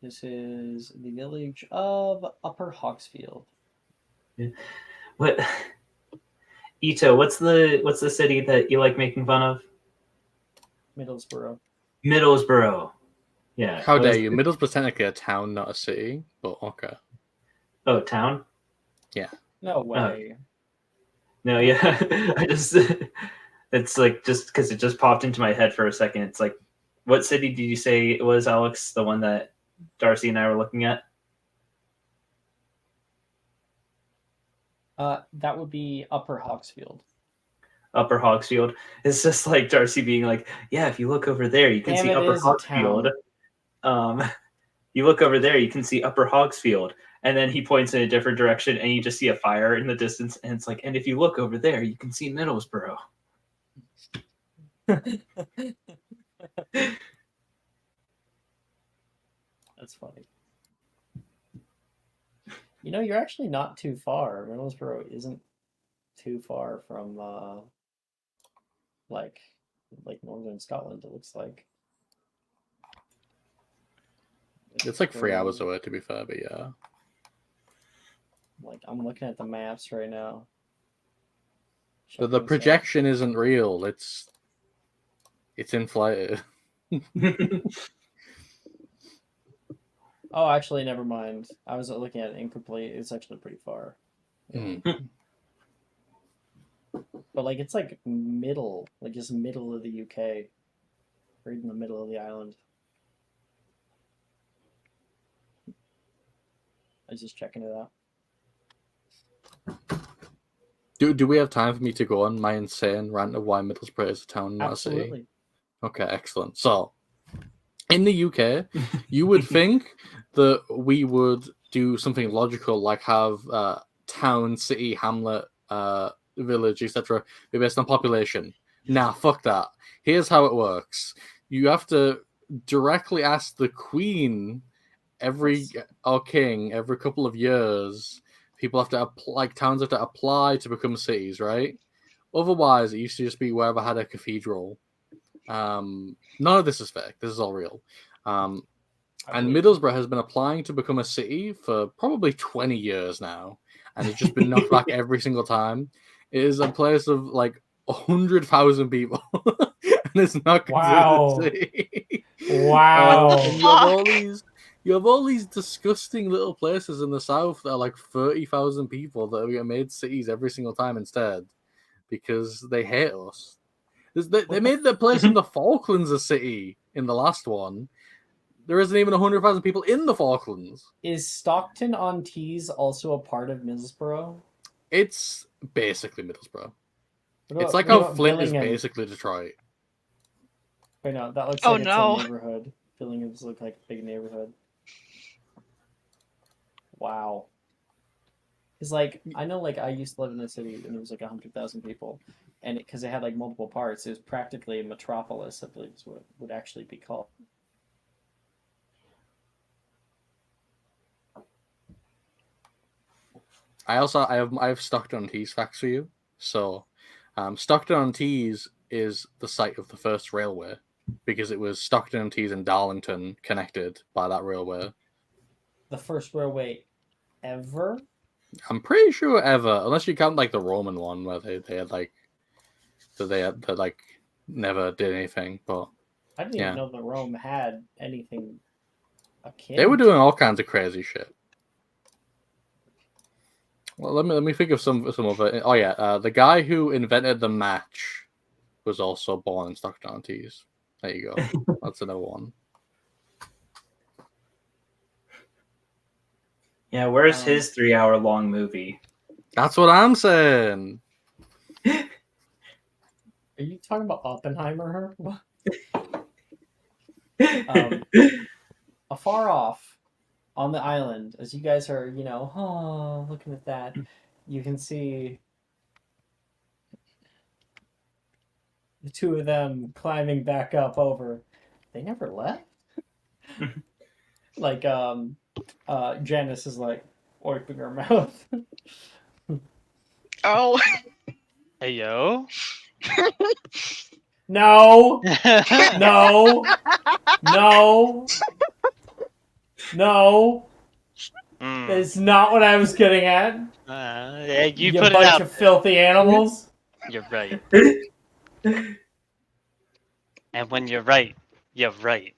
This is the village of Upper Hawksfield. What? Ito, what's the city that you like making fun of? Middlesbrough. Middlesbrough. Yeah. How dare you? Middlesbrough's technically a town, not a city, but okay. Oh, town? Yeah. No way. No, yeah. I just it's like just because it just popped into my head for a second. It's like, what city did you say it was, Alex? The one that Darcy and I were looking at? That would be Upper Hawksfield. Upper Hawksfield. It's just like Darcy being like, yeah, if you look over there, you can Damn, see it Upper is a Hawksfield. town. You look over there, you can see Upper Hawksfield. And then he points in a different direction, and you just see a fire in the distance. And it's like, and if you look over there, you can see Middlesbrough. That's funny. You know, you're actually not too far. Middlesbrough isn't too far from like northern Scotland, it looks like. It's like 3 hours away, to be fair, but yeah. Like, I'm looking at the maps right now. But the projection isn't real. It's inflated. Oh, actually, never mind. I was looking at it incomplete. It's actually pretty far. But like, it's like middle, like just middle of the UK, right in the middle of the island. I was just checking it out. Do we have time for me to go on my insane rant of why Middlesbrough is a town, not a city? Absolutely. Okay, excellent. So, in the UK, you would think that we would do something logical, like have town, city, hamlet, village, etc., be based on population. Nah, fuck that. Here's how it works. You have to directly ask the Queen or king every couple of years. People have to towns have to apply to become cities, right? Otherwise, it used to just be wherever had a cathedral. None of this is fake. This is all real. And Middlesbrough has been applying to become a city for probably 20 years now, and it's just been knocked back every single time. It is a place of like 100,000 people, and it's not considered a city. Wow. And you have all these disgusting little places in the south that are like 30,000 people that are made cities every single time instead because they hate us. They made the place in the Falklands a city in the last one. There isn't even 100,000 people in the Falklands. Is Stockton-on-Tees also a part of Middlesbrough? It's basically Middlesbrough. It's like how Flint is basically Detroit. Wait, no, that looks like it's a neighborhood. Billinghams look like a big neighborhood. Wow. Because, like, I know, like, I used to live in the city and it was like 100,000 people. And because it had, like, multiple parts, it was practically a metropolis, I believe is what it would actually be called. I have Stockton-on-Tees facts for you. So, Stockton-on-Tees is the site of the first railway because it was Stockton-on-Tees and Darlington connected by that railway. the first railway ever. I'm pretty sure ever, unless you count like the Roman one where they had like that like never did anything. But I didn't even know that Rome had anything akin. they were doing all kinds of crazy shit. Well, let me think of some of it. Oh yeah, the guy who invented the match was also born in Stockton-on-Tees. There you go. That's another one. Yeah, where's his 3-hour long movie? That's what I'm saying. Are you talking about Oppenheimer? Afar off on the island, as you guys are, looking at that, you can see the two of them climbing back up over. They never left. Like, Janice is like wiping her mouth. Oh. Hey yo. No, no, no, no. That's not what I was getting at. Yeah, you You put it bunch out of filthy animals. You're right. And when you're right, you're right.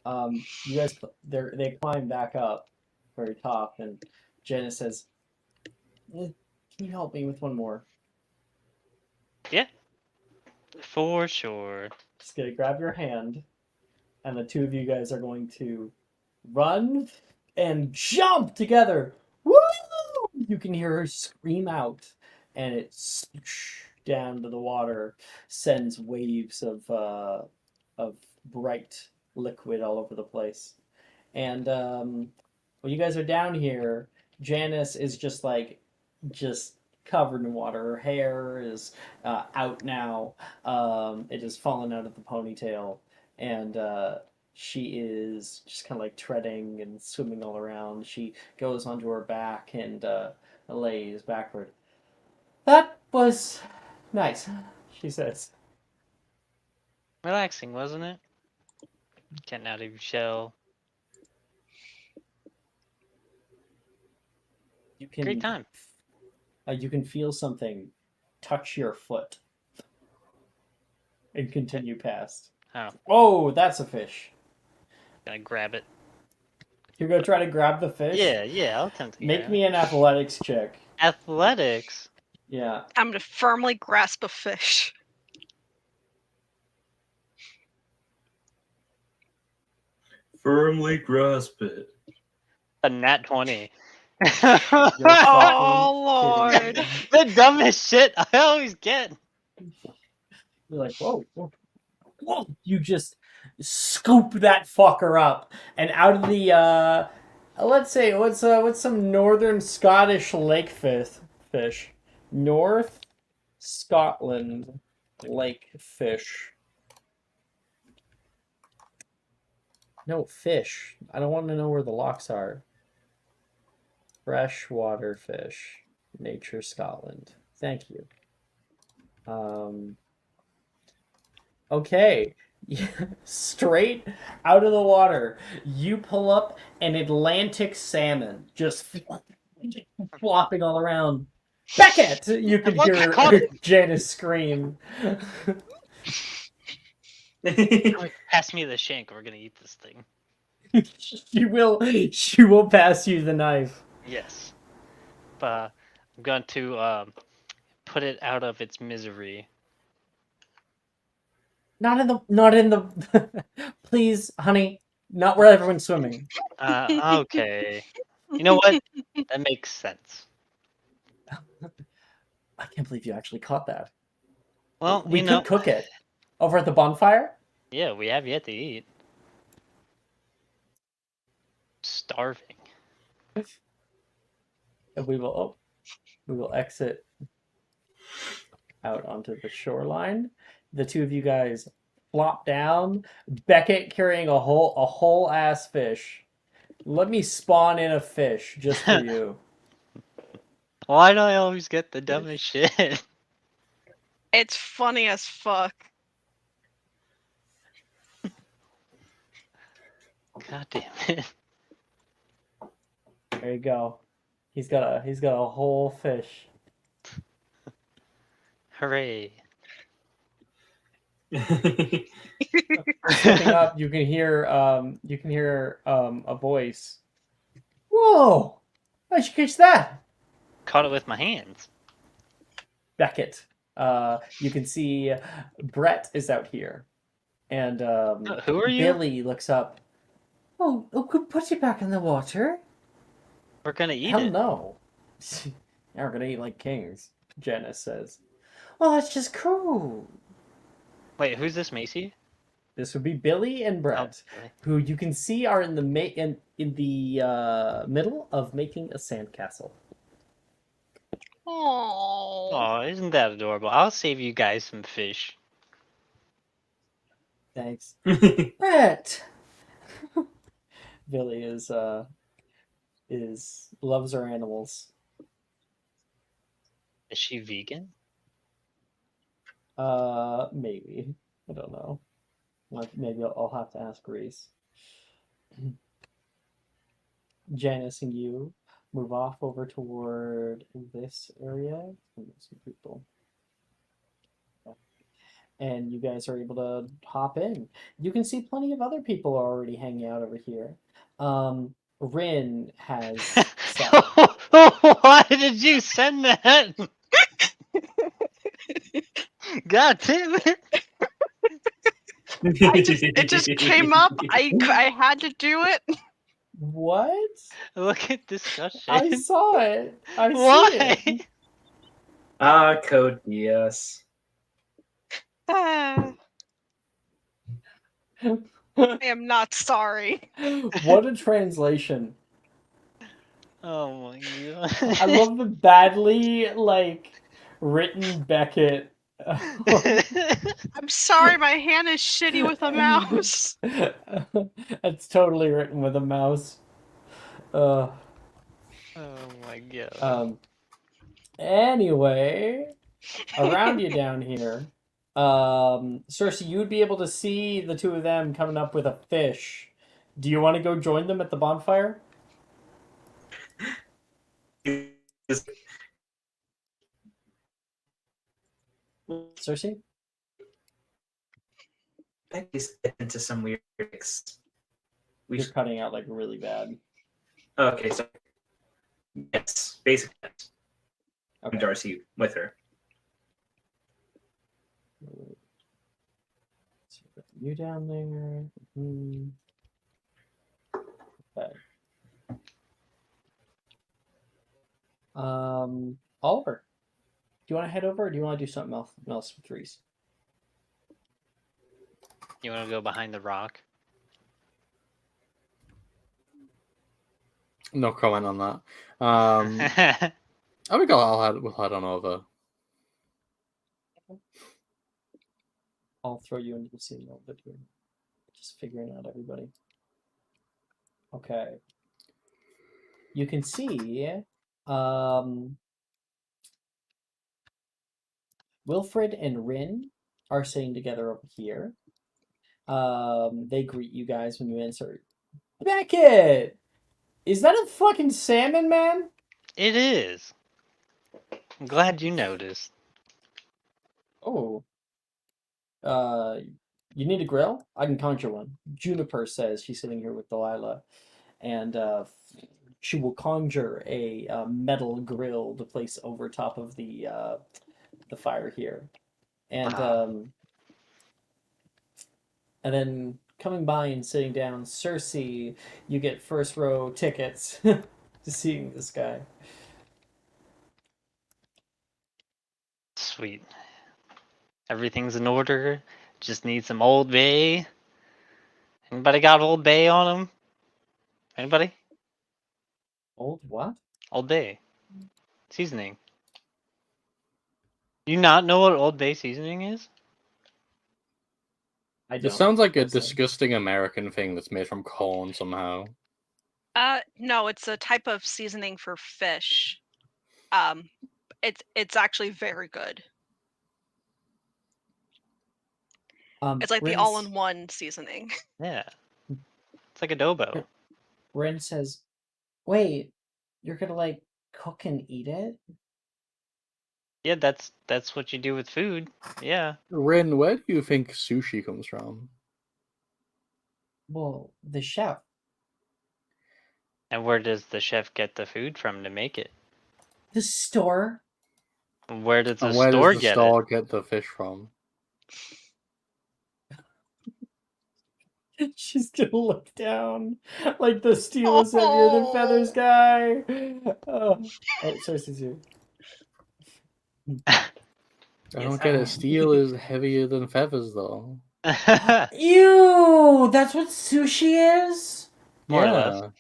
You guys, they climb back up very top, and Janice says, "Can you help me with one more?" Yeah. For sure. Just gonna grab your hand, and the two of you guys are going to run and jump together. Woo! You can hear her scream out, and it down to the water, sends waves of bright liquid all over the place. And when you guys are down here, Janice is just covered in water. Her hair is out now. It has fallen out of the ponytail, and she is just kind of like treading and swimming all around. She goes onto her back and lays backward. That was nice, she says. Relaxing, wasn't it? Getting out of your shell. You can, Great time. You can feel something touch your foot and continue past. Oh, that's a fish. Gonna grab it. You're gonna try to grab the fish? Yeah, I'll attempt to Make grab me an athletics check. Athletics? Yeah. I'm gonna firmly grasp a fish. Firmly grasp it. A nat 20. Oh, Lord. The dumbest shit I always get. You're like, whoa, whoa, whoa. You just scoop that fucker up, and out of the let's say what's some northern Scottish lake fish. North Scotland lake fish. No, fish. I don't want to know where the locks are. Freshwater fish. Nature Scotland. Thank you. Okay. Straight out of the water, you pull up an Atlantic salmon just flopping all around. Beckett! You can hear Janice scream. Pass me the shank. We're gonna eat this thing. She will pass you the knife. Yes. I'm going to put it out of its misery. Not in the please, honey, not where everyone's swimming. Okay. You know what? That makes sense. I can't believe you actually caught that. Well, we could cook it over at the bonfire. Yeah, we have yet to eat. Starving. And we will exit out onto the shoreline. The two of you guys flop down. Beckett carrying a whole ass fish. Let me spawn in a fish just for you. Why do I always get the dumbest shit? It's funny as fuck. God damn it. There you go. He's got a whole fish. Hooray! Stepping up, you can hear a voice. Whoa! How'd you catch that? Caught it with my hands. Beckett. You can see Brett is out here, and Who are you? Billy looks up. Oh, could put it back in the water. We're gonna eat Hell it. no. Now we're gonna eat like kings, Janice says. Well, that's just cool. Wait, who's this, Macy? This would be Billy and Brett, Billy. who you can see are in the middle of making a sandcastle. Oh. Oh, isn't that adorable? I'll save you guys some fish. Thanks, Brett. Billy is loves her animals. Is she vegan? Maybe. I don't know. Maybe I'll have to ask Reese. Janice and you move off over toward this area. Some people. And you guys are able to hop in. You can see plenty of other people are already hanging out over here. Rin has set. Why did you send that? God damn it! It just came up. I had to do it. What? Look at discussion. I saw it. I Why? see it. Code yes. I am not sorry. What a translation. Oh my god. I love the badly written Beckett. I'm sorry, my hand is shitty with a mouse. It's totally written with a mouse. Oh my god. Anyway, around you down here, Cersei, you would be able to see the two of them coming up with a fish. Do you want to go join them at the bonfire? Cersei? I just get into some weird tricks. You're cutting out really bad. Okay, so yes, basically, yes. Okay. Darcy with her. So put you down there. Okay. Oliver, do you want to head over, or do you want to do something else with Reese? You want to go behind the rock? No comment on that. I think we'll head on over. I'll throw you into the scene a little bit here. Just figuring out everybody. Okay. You can see Wilfred and Rin are sitting together over here. They greet you guys when you enter. Beckett! Is that a fucking salmon, man? It is. I'm glad you noticed. Oh. You need a grill? I can conjure one. Juniper says she's sitting here with Delilah, and she will conjure a metal grill to place over top of the fire here, and then coming by and sitting down, Cersei, you get first row tickets to seeing this guy. Sweet. Everything's in order. Just need some Old Bay. Anybody got Old Bay on them? Anybody? Old what? Old Bay. Seasoning. You not know what Old Bay seasoning is? I It don't. sounds like a Yes, sir. disgusting American thing that's made from corn somehow. No, it's a type of seasoning for fish. It's actually very good. It's like the Rin's- all-in-one seasoning. Yeah. It's like adobo. Ren says, "Wait, You're gonna like cook and eat it? Yeah, that's what you do with food. Yeah. Rin, where do you think sushi comes from? Well, the chef. And where does the chef get the food from to make it? The store. Where does the And where store does the get store get the fish from? She's gonna look down like the steel is heavier than feathers guy. Oh, sorry. I don't get it. Steel is heavier than feathers, though. it? Ew! That's what sushi is? More or less.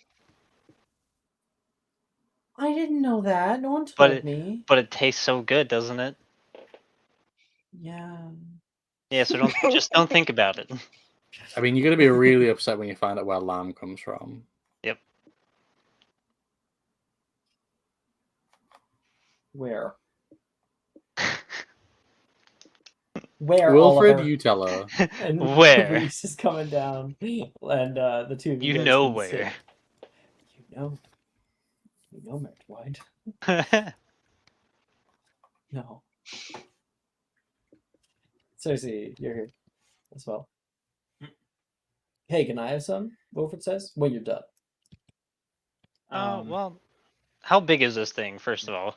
I didn't know that. No one But told it me. but it tastes so good, doesn't it? Yeah. Yeah, so don't think about it. I mean, you're gonna be really upset when you find out where lamb comes from. Yep. Where? Where, Wilfred, Oliver? you tell her. And Where? Reese is coming down, and the two of you You guys know can where. sit. You know, Matt White. No. Cersei, you're here as well. Hey, can I have some? Wilfred says when you're done. Oh, well, how big is this thing, first of all?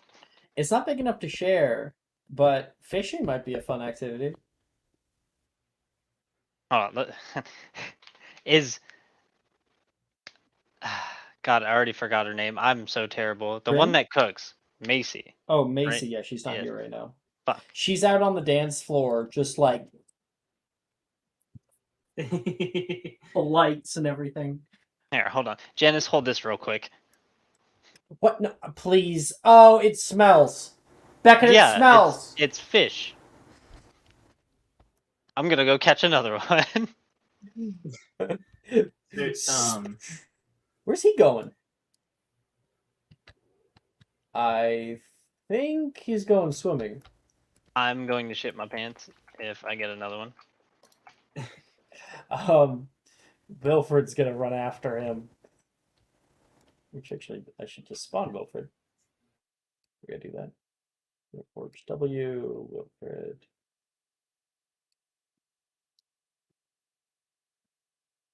It's not big enough to share, but fishing might be a fun activity. Oh, is God, I already forgot her name. I'm so terrible. The one Rin? that cooks, Macy. Oh, Macy, Right? yeah, she's not Yes. here right now. Fuck. She's out on the dance floor, just like the lights and everything. Here, hold on. Janice, hold this real quick. What? No, please. Oh, it smells. Becca, Yeah, it smells. it's fish. I'm gonna go catch another one. Where's he going? I think he's going swimming. I'm going to shit my pants if I get another one. Wilfred's gonna run after him. Which actually, I should just spawn Wilfred. We're gonna do that. Forge W, Wilfred.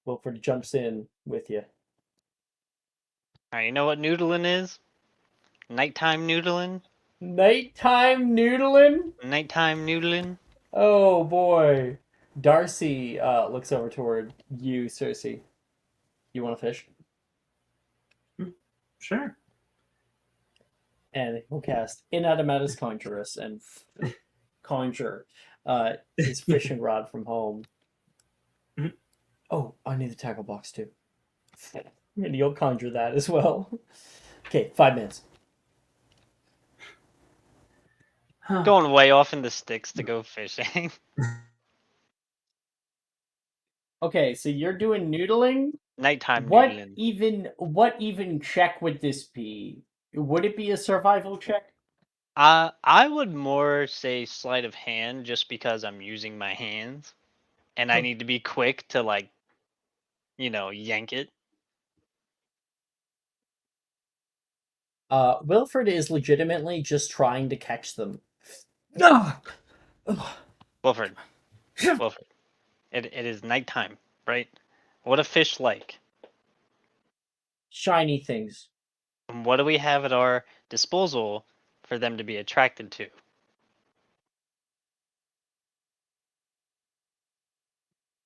Wilfred jumps in with you. Alright, you know what noodling is? Nighttime noodling? Nighttime noodling? Nighttime noodling? Oh boy. Darcy looks over toward you, Cersei. You want to fish? Sure. And he'll cast Inadamatus Conjurus and conjure his fishing rod from home. Mhm. Oh, I need the tackle box too. And you'll conjure that as well. Okay, 5 minutes. Going way off in the sticks to go fishing. Okay, so you're doing noodling? Nighttime What noodling. what even check would this be? Would it be a survival check? I would more say sleight of hand just because I'm using my hands and I need to be quick to like, yank it. Wilfred is legitimately just trying to catch them. Ah! Wilfred. Wilfred. It is nighttime, right? What a fish like? Shiny things. And what do we have at our disposal for them to be attracted to?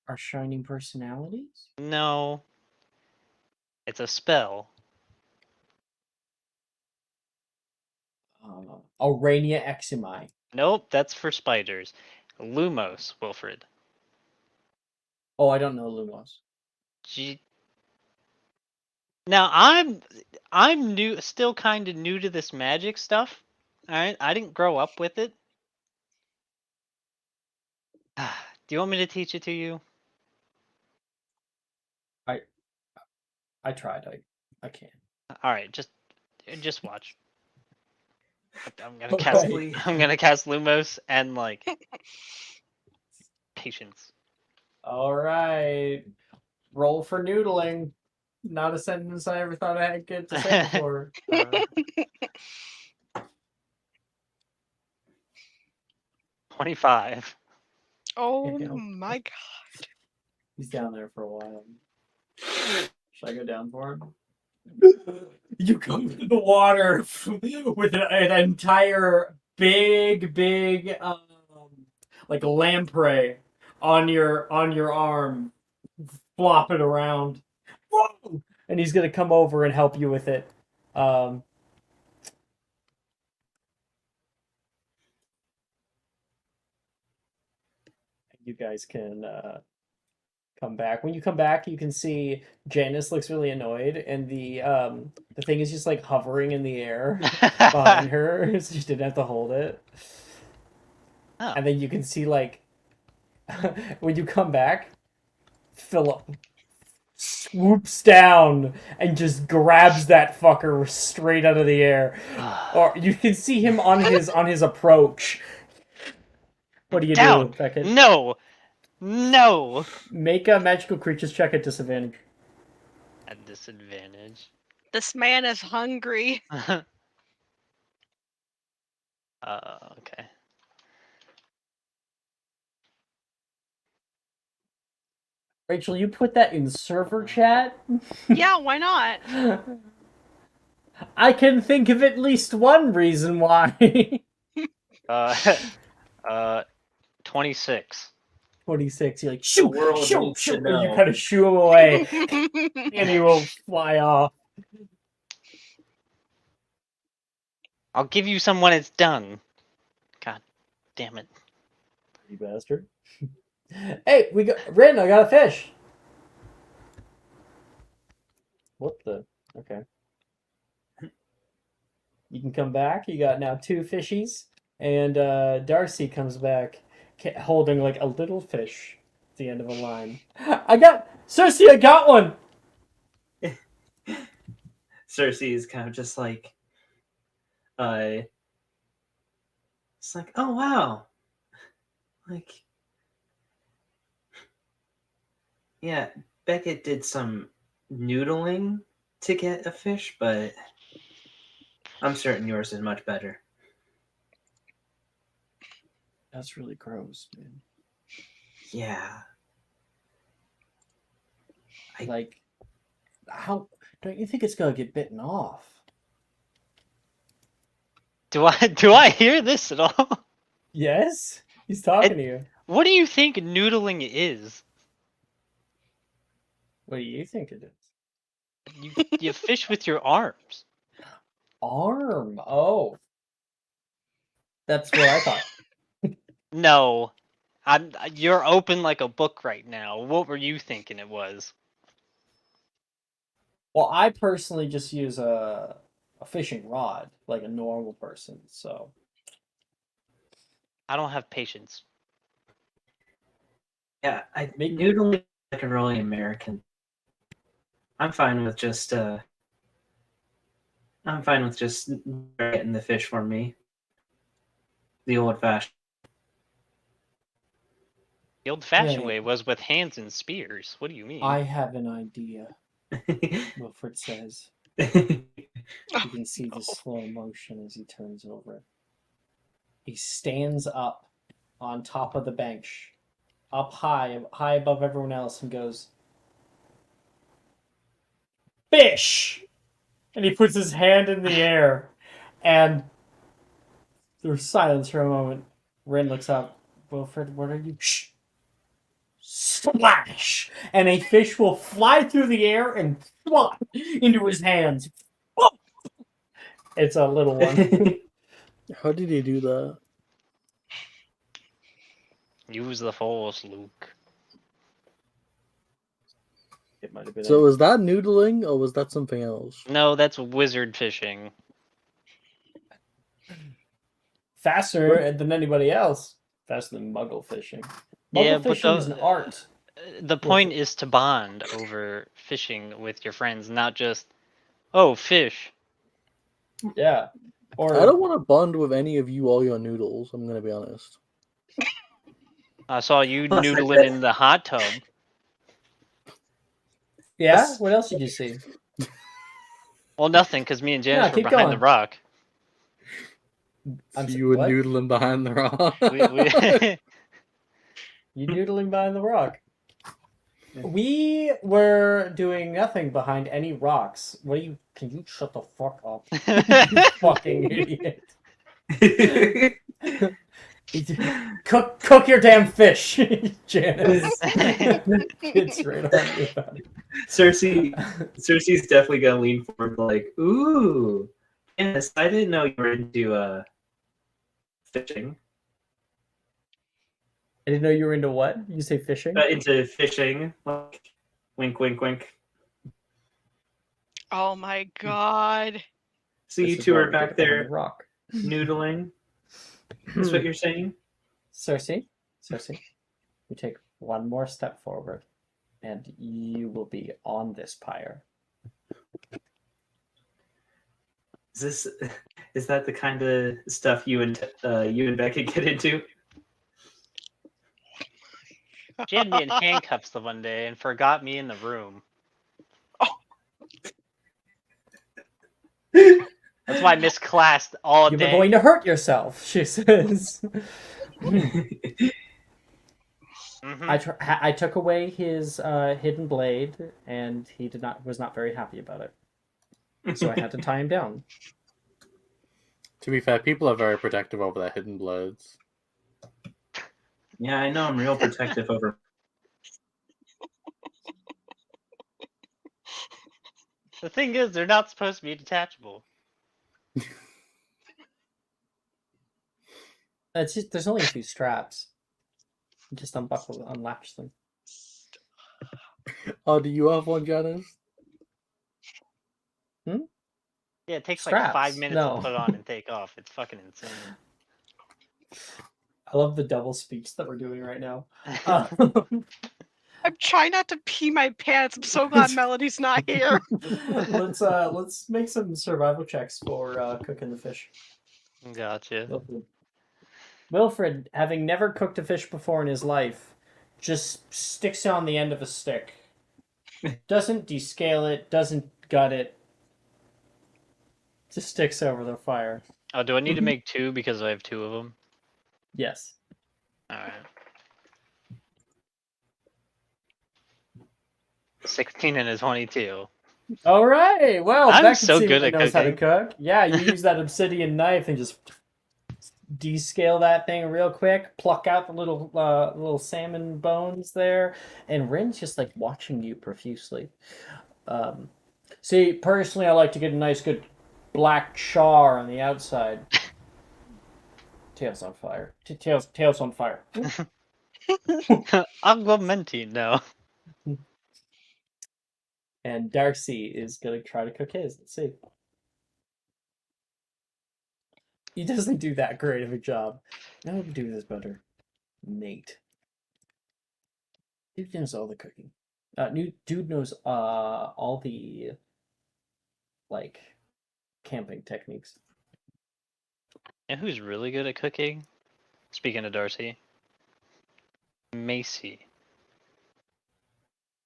Are shining personalities? No. It's a spell. Aurania Eximi. Nope, that's for spiders. Lumos, Wilfred. Oh, I don't know Lumos. Now I'm new, still kind of new to this magic stuff. All right, I didn't grow up with it. Do you want me to teach it to you? I tried. I can't. All right, just watch. I'm gonna Okay. I'm gonna cast Lumos and like patience. All right. Roll for noodling. Not a sentence I ever thought I'd get to say before. 25. Oh Yeah. my god. He's down there for a while. Should I go down for him? You come to the water with an entire big like lamprey on your arm, flopping around. Whoa! And he's gonna come over and help you with it. You guys can come back. When you come back, you can see Janice looks really annoyed, and the thing is just like hovering in the air behind her, so she didn't have to hold it. Oh. And then you can see like when you come back, Philip swoops down and just grabs that fucker straight out of the air. Or you can see him on his approach. What do you Down. do, Beckett? No. No. Make a magical creatures check at disadvantage. At disadvantage. This man is hungry. Okay. Rachel, you put that in server chat? Yeah, why not? I can think of at least one reason why. 26. 26. You're like, The shoot, world shoot, needs to shoot, and you know. kind of shoo him away, and he will fly off. I'll give you some when it's done. God damn it. You bastard. Hey, we got Rin, I got a fish. What the? Okay. You can come back. You got now 2 fishies, and Darcy comes back holding like a little fish at the end of a line. I got Cersei. I got one. Cersei is kind of just like, it's like, oh wow, like, yeah, Beckett did some noodling to get a fish, but I'm certain yours is much better. That's really gross, man. Yeah. Like, how don't you think it's gonna get bitten off? Do I hear this at all? Yes, he's talking to you. What do you think noodling is? What do you think it is? You fish with your arms. Arm. Oh, that's what I thought. No. You're open like a book right now. What were you thinking it was? Well, I personally just use a fishing rod like a normal person. So I don't have patience. Yeah, noodling is like a really American. I'm fine with just getting the fish for me. The old fashioned. The old-fashioned Yeah. way was with hands and spears. What do you mean? I have an idea. Wilfred says. You can see the slow motion as he turns over. He stands up on top of the bench, up high above everyone else, and goes, "Fish!" And he puts his hand in the air, and there's silence for a moment. Ren looks up. Wilfred, what are you? Shh! Splash! And a fish will fly through the air and flop into his hands. It's a little one. How did he do that? Use the force, Luke. It might have been. So was that noodling or was that something else? No, that's wizard fishing. Faster than anybody else. Faster than muggle fishing. Muggle Yeah, but fishing is an art. The point is to bond over fishing with your friends, not just, oh, fish. Yeah. Or I don't want to bond with any of you all your noodles, I'm going to be honest. I saw you noodling in the hot tub. Yeah? What else did you see? Well, nothing, because me and Janice were keep behind the going. rock. I'm You were what? noodling behind the rock. We You noodling behind the rock. We were doing nothing behind any rocks. What are you? Can you shut the fuck up? You fucking idiot. Cook your damn fish, Janice. It's right on you about it. Cersei's definitely gonna lean forward like, ooh, yes, I didn't know you were into fishing. I didn't know you were into what? You say fishing? Into fishing, like, wink, wink, wink. Oh my god. So This you is two why are we back get behind there the rock. noodling. That's what you're saying? Cersei, you take one more step forward, and you will be on this pyre. Is that the kind of stuff you and Becky get into? She had me in handcuffs the one day and forgot me in the room. That's why I missed class all You day. were going to hurt yourself, she says. Mhm. I took away his hidden blade, and he was not very happy about it. So I had to tie him down. To be fair, people are very protective over their hidden blades. Yeah, I know. I'm real protective over. The thing is, they're not supposed to be detachable. It's just, there's only a few straps. You just unlatch them. Oh, do you have one, Janice? Yeah, it takes Straps? like 5 minutes No. to put on and take off. It's fucking insane. I love the double speech that we're doing right now. I'm trying not to pee my pants. I'm so glad Melody's not here. Let's make some survival checks for cooking the fish. Gotcha. Wilfred, having never cooked a fish before in his life, just sticks it on the end of a stick. Doesn't descale it, doesn't gut it. Just sticks over the fire. Oh, do I need to make 2 because I have 2 of them? Yes. Alright. 16 and a 22. All right. Well, I'm Beck so good seemingly at knows how to cooking. cook. Yeah, you use that obsidian knife and just descale that thing real quick. Pluck out the little salmon bones there, and Rin's just like watching you profusely. See, personally, I like to get a nice, good black char on the outside. Tails on fire. Tails on fire. Augmenting, no. And Darcy is gonna try to cook his. Let's see. He doesn't do that great of a job. No, we can do this better. Nate. Dude knows all the cooking. Dude knows all the like camping techniques. And who's really good at cooking? Speaking of Darcy. Macy.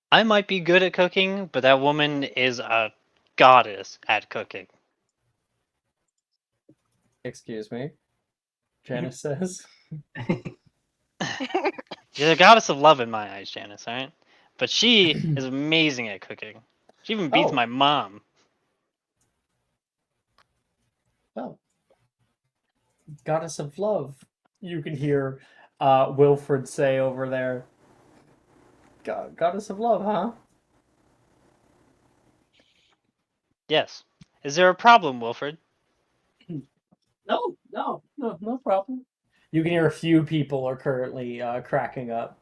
I might be good at cooking, but that woman is a goddess at cooking. Excuse me. Janice says. She's a goddess of love in my eyes, Janice, alright? But she is amazing at cooking. She even beats Oh. my mom. Well, goddess of love. You can hear Wilfred say over there. Goddess of love, huh? Yes. Is there a problem, Wilfred? No problem. You can hear a few people are currently cracking up.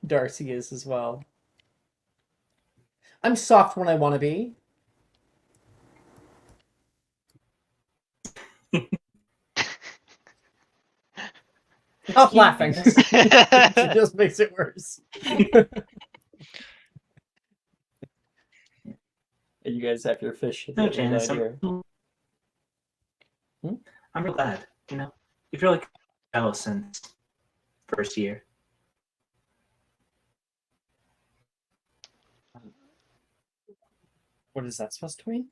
Darcy is as well. I'm soft when I want to be. Stop laughing. It just makes it worse. You guys have your fish. No, Janice, here. I'm real glad. You know, you've really jealous since first year. What is that supposed to mean?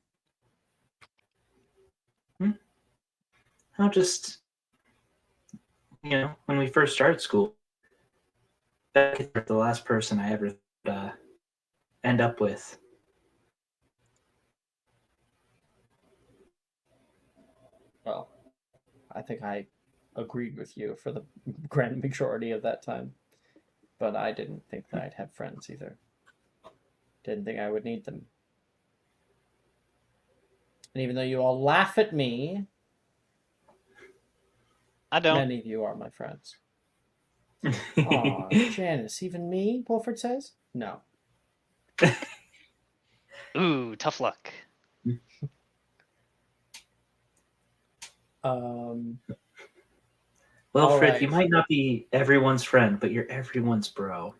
How just, when we first started school, Beck is the last person I ever end up with. Well, I think I agreed with you for the grand majority of that time. But I didn't think that I'd have friends either. Didn't think I would need them. And even though you all laugh at me, I don't. many of you are my friends. Aw, Janice, even me, Wolford says? No. Ooh, tough luck. Well, Fred, right. you might not be everyone's friend, but you're everyone's bro.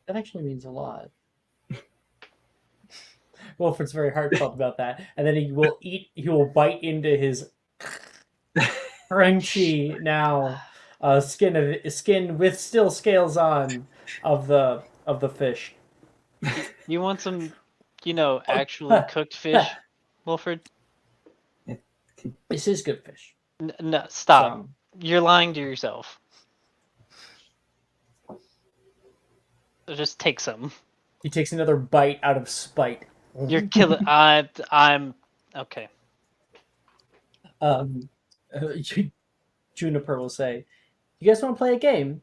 That actually means a lot. Wolford's very heartfelt about that. And then he will bite into his crunchy now skin with still scales on of the fish. You want some, actually cooked fish, Wilfred? This is good fish. No, stop. So, You're lying to yourself. So just take some. he takes another bite out of spite. You're killing. I'm okay. Juniper will say, "You guys want to play a game?"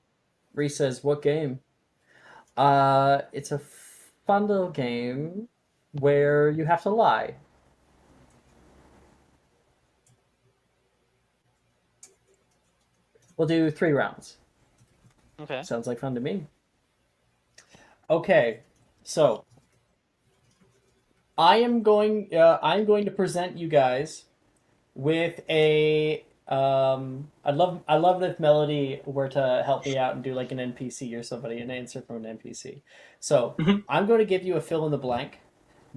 Reese says, "What game?" It's a fun little game where you have to lie. We'll do 3 rounds. Okay. Sounds like fun to me. Okay, so I'm going to present you guys with a I'd love it if Melody were to help me out and do like an NPC or somebody, an answer from an NPC. So I'm going to give you a fill in the blank.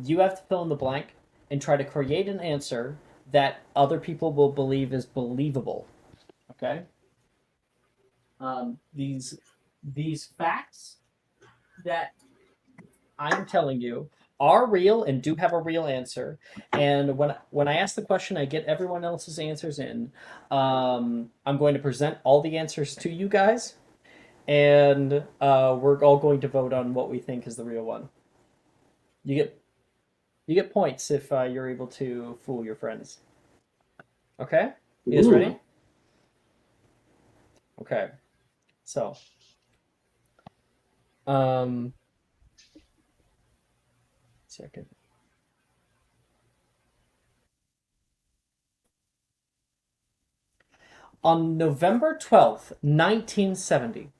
You have to fill in the blank and try to create an answer that other people will believe is believable. Okay. These facts that I'm telling you are real and do have a real answer. And when I ask the question, I get everyone else's answers in. I'm going to present all the answers to you guys, and we're all going to vote on what we think is the real one. You get points if you're able to fool your friends. Okay, you guys ready? Okay, so second. On November 12th, 1970,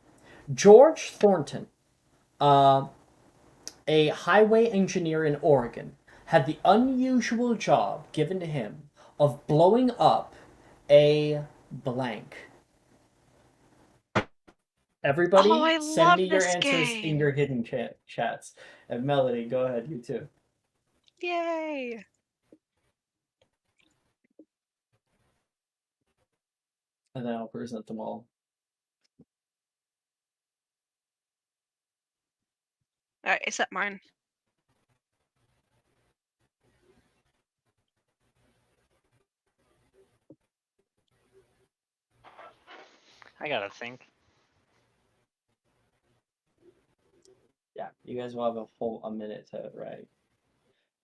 George Thornton, a highway engineer in Oregon, had the unusual job given to him of blowing up a blank. Everybody, send me your answers in your hidden chats. And Melody, go ahead, you too. Yay! And then I'll present them all. Alright, I set mine. I gotta think. Yeah, you guys will have a minute to write.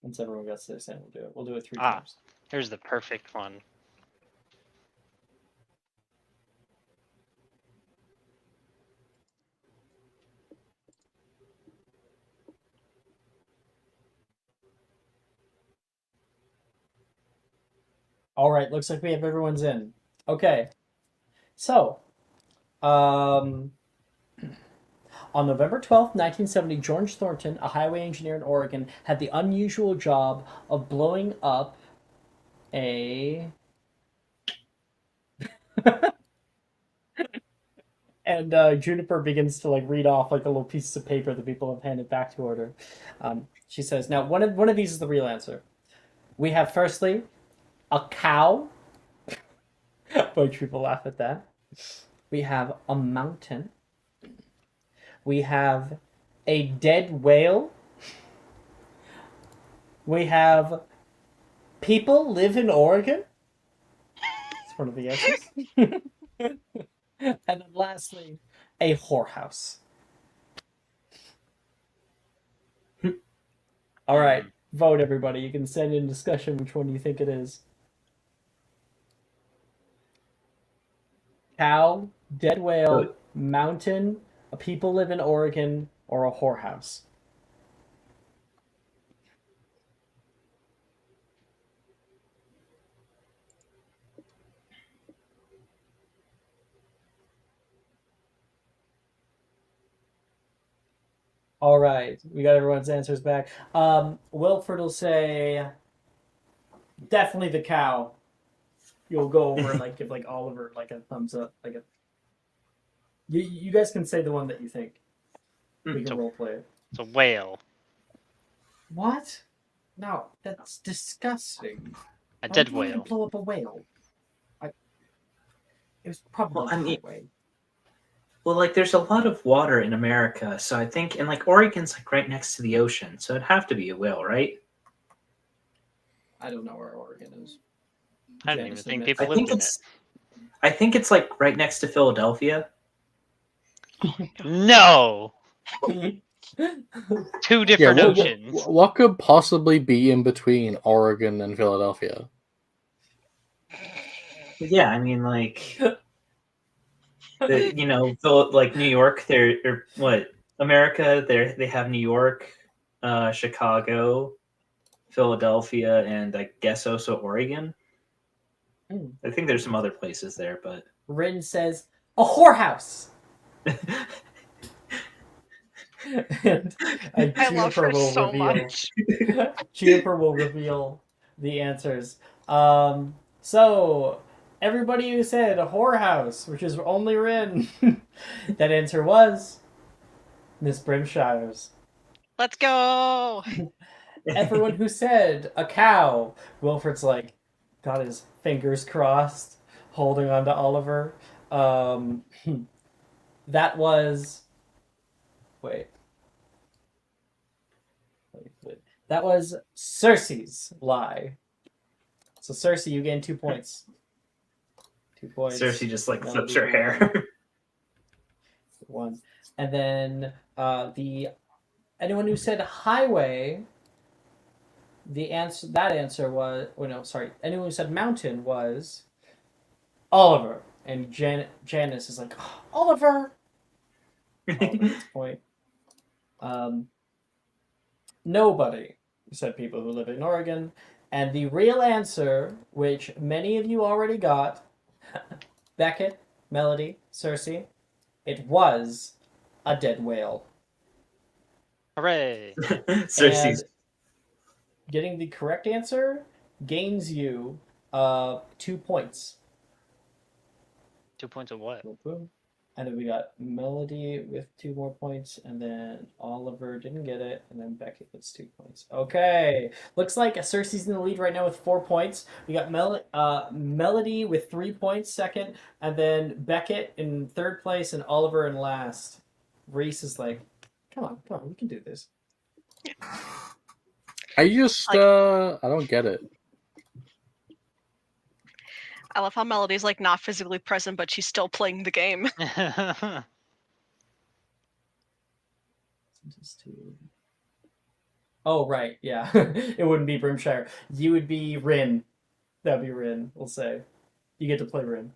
Once everyone gets this in, we'll do it. We'll do it 3 times. Here's the perfect one. All right, looks like we have everyone's in. Okay, so, on November 12th, 1970, George Thornton, a highway engineer in Oregon, had the unusual job of blowing up a... And Juniper begins to read off like a little pieces of paper that people have handed back to her. She says, "Now one of these is the real answer. We have firstly a cow." Bunch people laugh at that. We have a mountain. We have a dead whale. We have people live in Oregon. That's one of the answers. And then lastly, a whorehouse. All right, vote everybody. You can send in discussion which one you think it is. Cow, dead whale, mountain, a people live in Oregon, or a whorehouse. All right, we got everyone's answers back. Wilford will say definitely the cow. You'll go over and like give like Oliver like a thumbs up, like a. You guys can say the one that you think. We can role play it. It's a whale. What? No, that's disgusting. A Why dead would you want to whale. blow up a whale? It was probably Well, I mean- highway. Well, like there's a lot of water in America, so I think, and like Oregon's like right next to the ocean, so it'd have to be a whale, right? I don't know where Oregon is. I don't even Janice think admits. people lived in it. I think it's like right next to Philadelphia. No! Two different what, oceans. what could possibly be in between Oregon and Philadelphia? Yeah, I mean, like, like New York, or what? America, they have New York, Chicago, Philadelphia, and I guess also Oregon. I think there's some other places there, but Rin says a whorehouse. And I love Juniper her will so reveal. much. Juniper will reveal the answers. So everybody who said a whorehouse, which is only Rin, that answer was Miss Brimshire's. Let's go. Everyone who said a cow, Wilfred's like got his fingers crossed, holding on to Oliver. That was that was Cersei's lie. So Cersei, you gain 2 points. 2 points. Cersei just like That'll flips be her hair. 1. And then anyone who said highway, answer was anyone who said mountain was Oliver. And Janice is like, oh, Oliver. Oliver gets a point. Nobody said people who live in Oregon. And the real answer, which many of you already got, Beckett, Melody, Cersei, it was a dead whale. Hooray! Cersei's. And getting the correct answer gains you 2 points. 2 points of what? Boom, boom. And then we got Melody with 2 more points, and then Oliver didn't get it, and then Beckett gets 2 points. Okay, looks like Cersei's in the lead right now with 4 points. We got Melody with 3 points, second, and then Beckett in third place, and Oliver in last. Reese is like, come on, we can do this. I don't get it. I love how Melody's like not physically present, but she's still playing the game. Oh, right, yeah. It wouldn't be Brimshire. You would be Rin. That would be Rin, we'll say. You get to play Rin.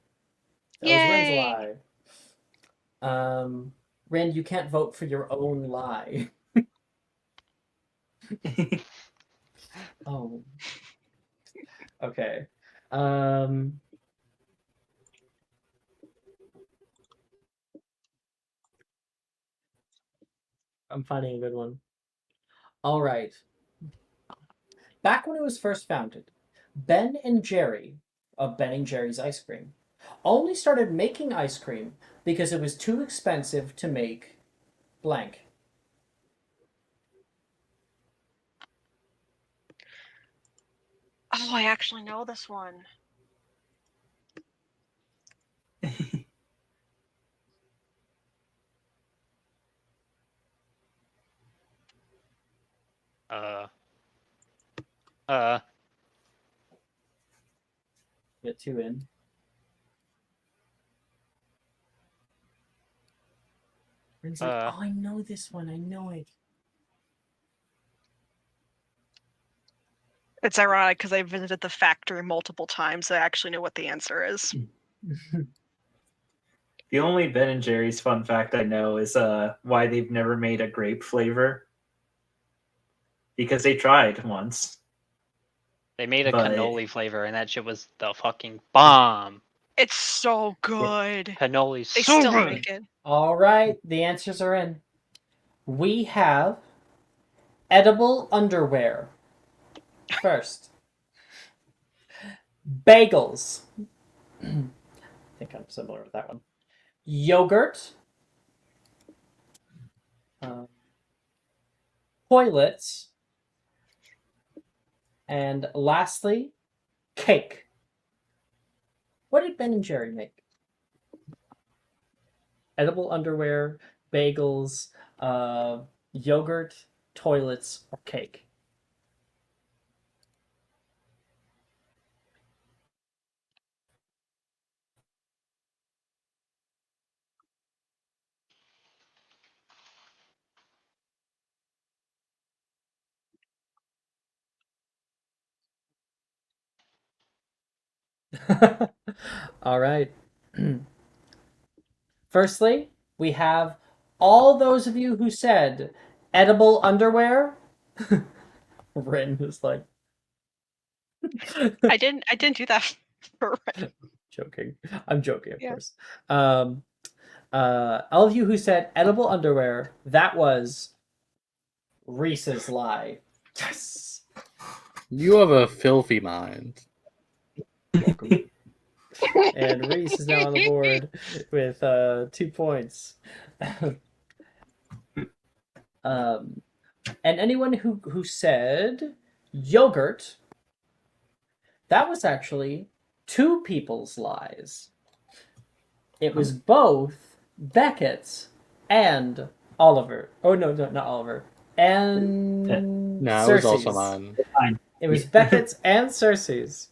That was Rin's lie. Rin, you can't vote for your own lie. Oh. Okay. I'm finding a good one. All right. Back when it was first founded, Ben and Jerry of Ben and Jerry's Ice Cream only started making ice cream because it was too expensive to make blank. Oh, I actually know this one. Get 2 in. Rin's like, oh, I know this one. I know it. It's ironic because I visited the factory multiple times. I actually know what the answer is. The only Ben and Jerry's fun fact I know is why they've never made a grape flavor. Because they tried once. They made a But- cannoli flavor, and that shit was the fucking bomb. It's so good. Cannoli's They so still good. make it. All right, the answers are in. We have edible underwear. First, bagels. I think I'm similar with that one. Yogurt. Toilets. And lastly, cake. What did Ben and Jerry make? Edible underwear, bagels, yogurt, toilets, or cake? All right. Firstly, we have all those of you who said edible underwear. Rin is like, I didn't do that for joking. I'm joking, of Yeah. course. All of you who said edible underwear, that was Reese's lie. Yes. You have a filthy mind. Welcome. And Reese is now on the board with 2 points. And anyone who said yogurt, that was actually 2 people's lies. It was both Beckett's and Oliver. Oh no, not Oliver. And No, it was also Cersei's. mine. It was Beckett's and Cersei's.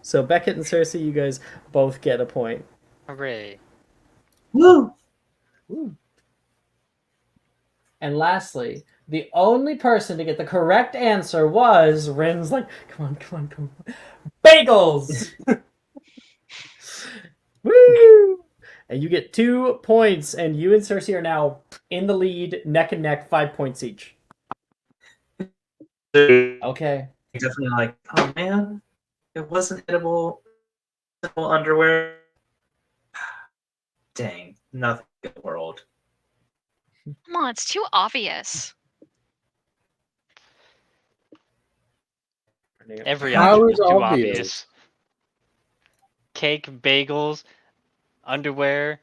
So Beckett and Cersei, you guys both get a point. Hooray. Woo! Ooh. And lastly, the only person to get the correct answer was Rin's like, come on. Bagels! Woo! And you get 2 points, and you and Cersei are now in the lead, neck and neck, 5 points each. Okay. Definitely like, oh man, it wasn't edible underwear. Dang, nothing in the world. Come on, it's too obvious. Every How option is is too obvious? obvious. Cake, bagels, underwear,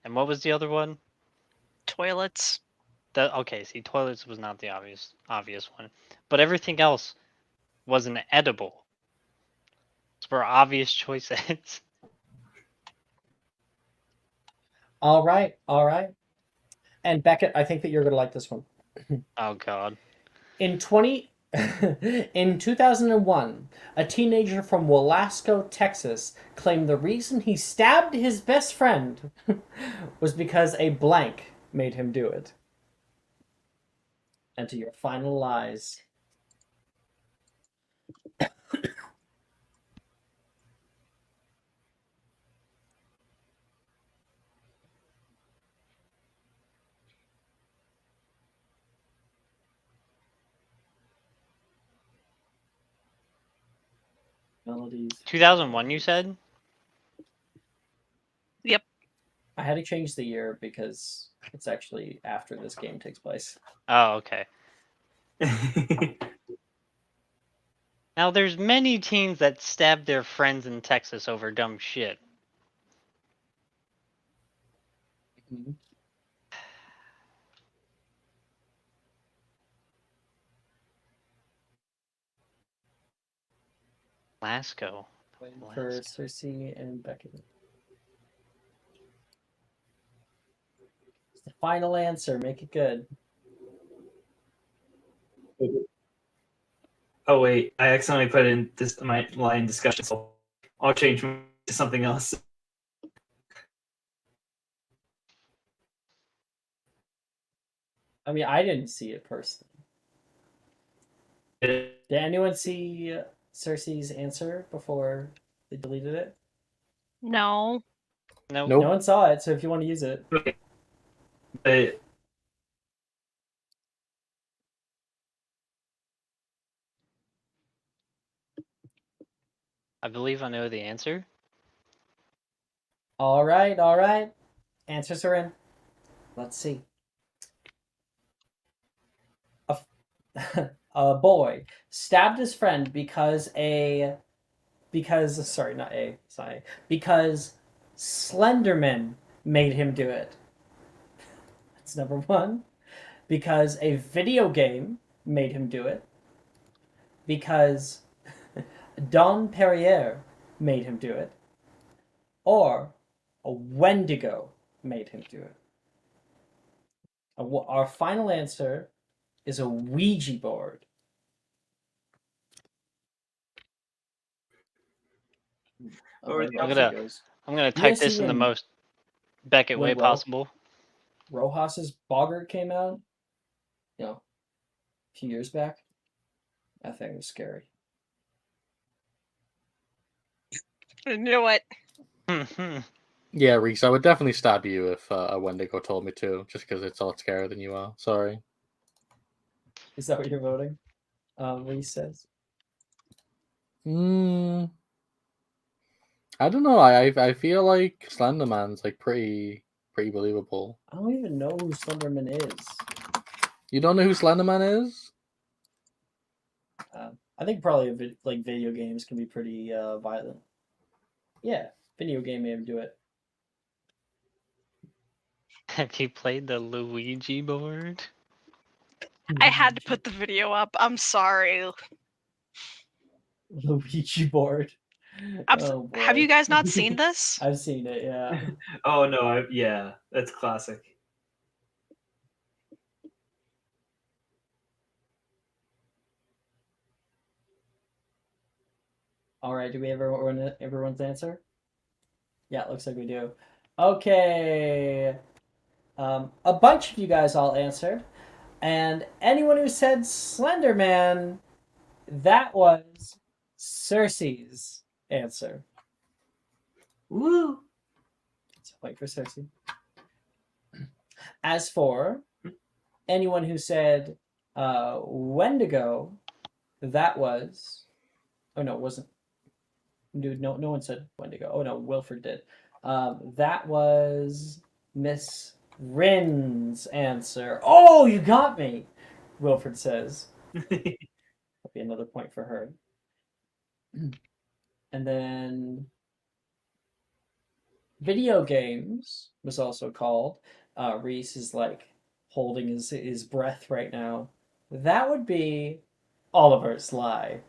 and what was the other one? Toilets. Okay, see, toilets was not the obvious one, but everything else was an edible. Those were obvious choices. All right. And Beckett, I think that you're going to like this one. Oh God. In 2001, a teenager from Willasco, Texas, claimed the reason he stabbed his best friend was because a blank made him do it. Enter your final lies. Melodies. 2001, you said? Yep. I had to change the year because it's actually after this game takes place. Oh, okay. Now, there's many teens that stab their friends in Texas over dumb shit. Mm-hmm. Lasco. For Cersei and Beckett. It's the final answer. Make it good. Oh wait, I accidentally put in this my line discussion. So I'll change to something else. I mean, I didn't see it personally. Did anyone see Cersei's answer before they deleted it? No. Nope. No one saw it, so if you want to use it. Okay. But I believe I know the answer. All right. Answers are in. Let's see. A boy stabbed his friend because Slenderman made him do it. That's number one. Because a video game made him do it. Because Don Perrier made him do it. Or a Wendigo made him do it. Our final answer is a Ouija board. Or the I'm gonna type this in the most Beckett way possible. Rojas's Boggart came out, a few years back. That thing was scary. You know what? Yeah, Reese, I would definitely stab you if a Wendigo told me to, just because it's a lot scarier than you are. Sorry. Is that what you're voting? Reese says. I don't know. I feel like Slenderman's like pretty believable. I don't even know who Slenderman is. You don't know who Slenderman is? I think probably video games can be pretty violent. Yeah, video game made him do it. Have you played the Luigi board? I had to put the video up. I'm sorry. Luigi board. Oh, have you guys not seen this? I've seen it, yeah. Oh no, yeah, that's classic. All right, do we have everyone's answer? Yeah, it looks like we do. Okay. A bunch of you guys all answered. And anyone who said Slenderman, that was Cersei's answer. Woo! Let's wait for Cersei. As for anyone who said Wendigo, that was... Oh, no, it wasn't. Dude, no one said Wendigo. Oh, no, Wilfred did. That was Miss Rin's answer. Oh, you got me, Wilfred says. That'll be another point for her. And then video games was also called. Reese is like holding his breath right now. That would be Oliver's Lie.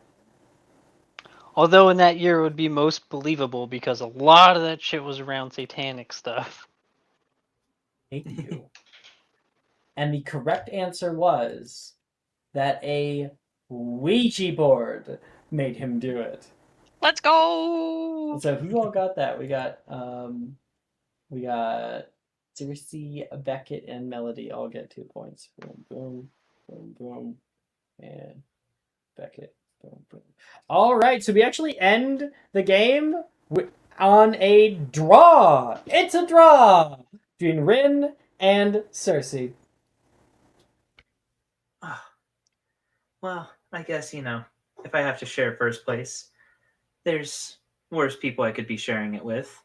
Although in that year it would be most believable because a lot of that shit was around satanic stuff. Thank you. And the correct answer was that a Ouija board made him do it. Let's go! So who all got that? We got Cersei, Beckett, and Melody all get 2 points. Boom, boom, boom, boom, and Beckett. Boom, boom. All right, so we actually end the game on a draw. It's a draw between Rin and Cersei. Well, I guess, if I have to share first place, there's worse people I could be sharing it with.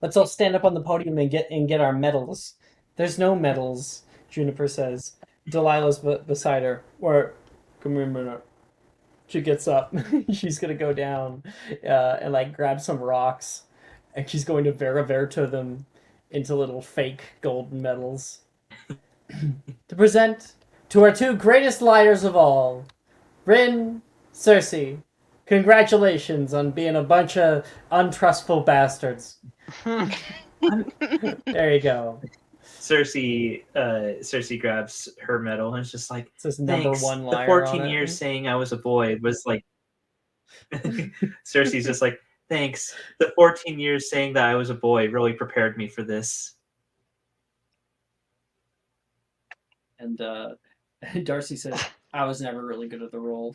Let's all stand up on the podium and get our medals. There's no medals, Juniper says. Delilah's beside her. Or, come here a minute. She gets up. She's going to go down and grab some rocks. And she's going to Vera them into little fake golden medals. To present to our two greatest liars of all, Rin, Cersei. Congratulations on being a bunch of untrustful bastards. There you go. Cersei grabs her medal and is just like, It says number thanks. one The liar 14 on it. years saying I was a boy was like. Cersei's just like, thanks. The 14 years saying that I was a boy really prepared me for this. And Darcy says, I was never really good at the role.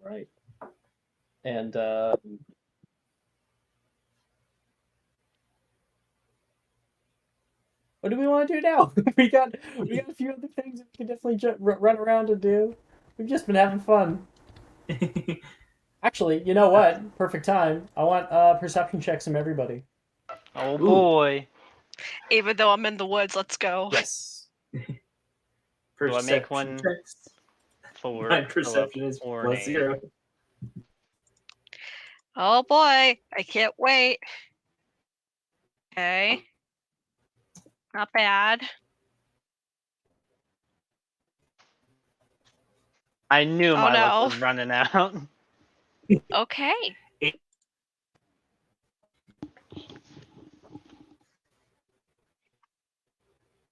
Right. And what do we want to do now? we got a few other things we can definitely run around and do. We've just been having fun. Actually, you know what? Perfect time. I want perception checks from everybody. Oh boy. Even though I'm in the woods, let's go. Yes. Do I make one checks. for My perception is or plus 0. Oh boy, I can't wait. Okay. Not bad. I knew Oh, my luck no. was running out. Okay.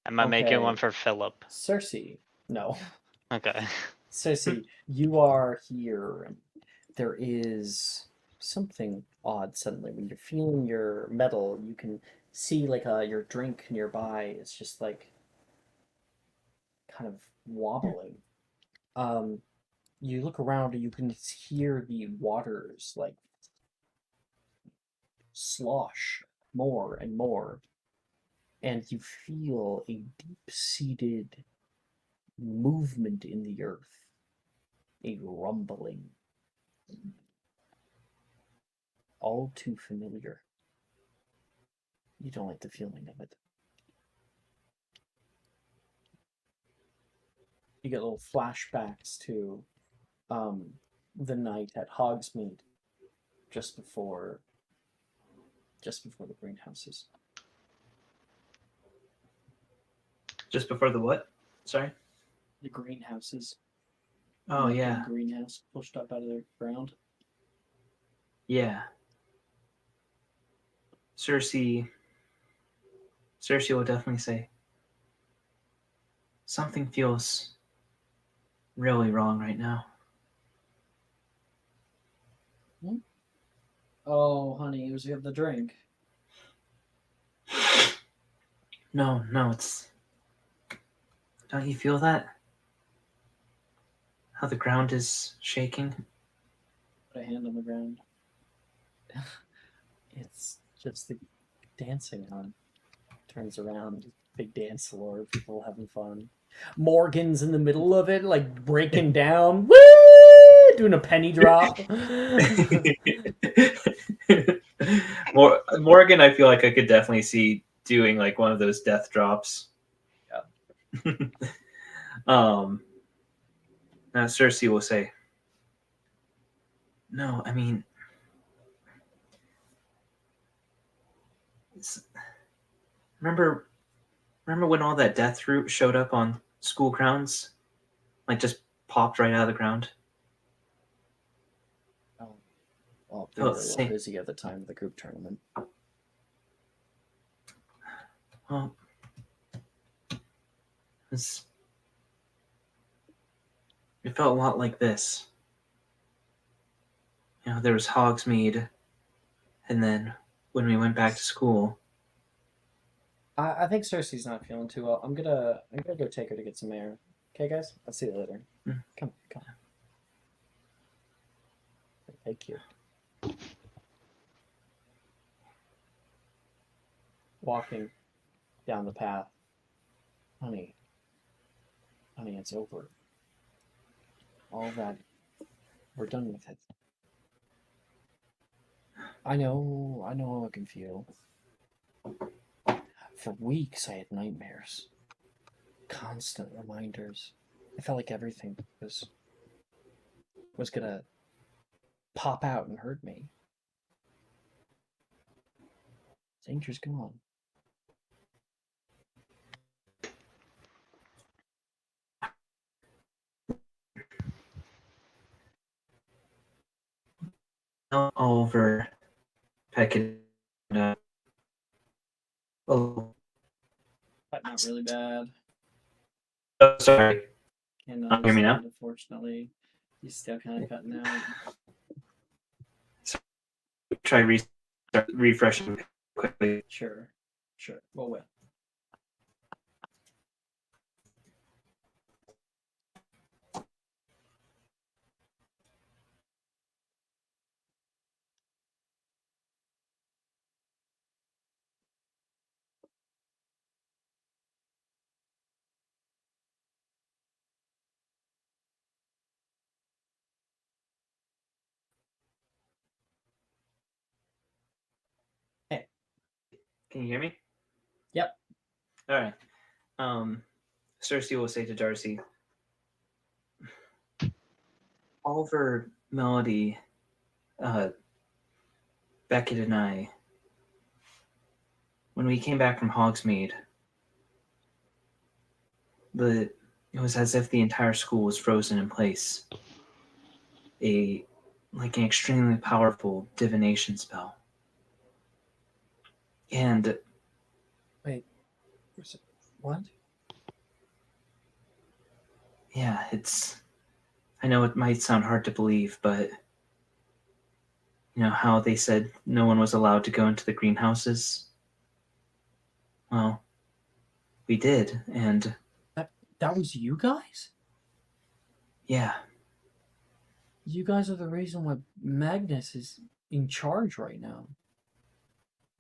Am I making one for Philip? Cersei. No. Okay. Cersei, you are here. And there is something odd suddenly. When you're feeling your metal, you can see like your drink nearby is just like kind of wobbling. You look around and you can hear the waters like slosh more and more, and you feel a deep-seated movement in the earth, a rumbling, all too familiar. You don't like the feeling of it. You get little flashbacks to the night at Hogsmeade just before the greenhouses. Just before the what? Sorry? The greenhouses. Oh, That yeah. big greenhouse pushed up out of the ground. Yeah. Cersei will definitely say, something feels really wrong right now. Oh, honey, it was the drink. No, it's... Don't you feel that? How the ground is shaking? Put a hand on the ground. It's just the dancing, hon. Turns around, big dance floor, people having fun. Morgan's in the middle of it, like breaking down. Woo! Doing a penny drop. Morgan, I feel like I could definitely see doing like one of those death drops. Yeah. Now Cersei will say, no, I mean, remember when all that death root showed up on school grounds? Like just popped right out of the ground? Oh. Well, they were a little same. busy at the time of the group tournament. Well, it felt a lot like this. You know, there was Hogsmeade, and then when we went back to school. I think Cersei's not feeling too well. I'm gonna go take her to get some air. Okay, guys? I'll see you later. Come. Thank you. Walking down the path. Honey, it's over. All that, we're done with it. I know how I can feel. For weeks I had nightmares. Constant reminders. I felt like everything was gonna pop out and hurt me. Danger's gone. over Peckett. Oh, Cutting out really bad. sorry. And Hear me now? unfortunately, he's still kind of cutting out. Try refreshing quickly. Sure. Well. Hey. Can you hear me? Yep. All right. Cersei will say to Darcy, Oliver, Melody, Beckett, and I, when we came back from Hogsmeade, it was as if the entire school was frozen in place. Like an extremely powerful divination spell. And Wait. What? yeah, I know it might sound hard to believe, but you know how they said no one was allowed to go into the greenhouses? Well, we did, and That was you guys? yeah, You guys are the reason why Magnus is in charge right now.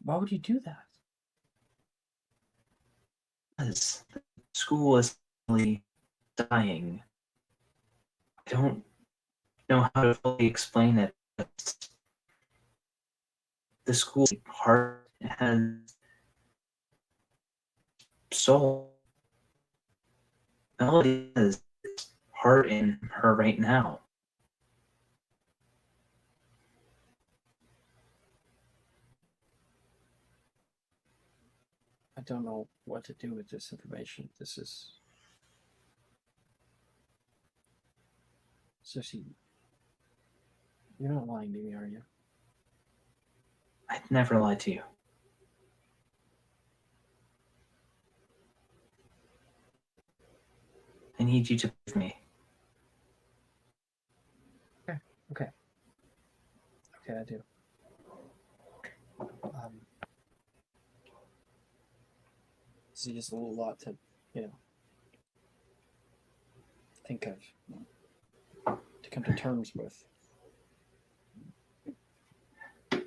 Why would you do that? because the school is really dying. I don't know how to fully explain it, but the school's heart has soul. Melody has heart in her right now. I don't know what to do with this information. This is... Cersei, you're not lying to me, are you? I'd never lie to you. I need you to believe me. Okay, I do. This is just a little lot to, think of, to come to terms with.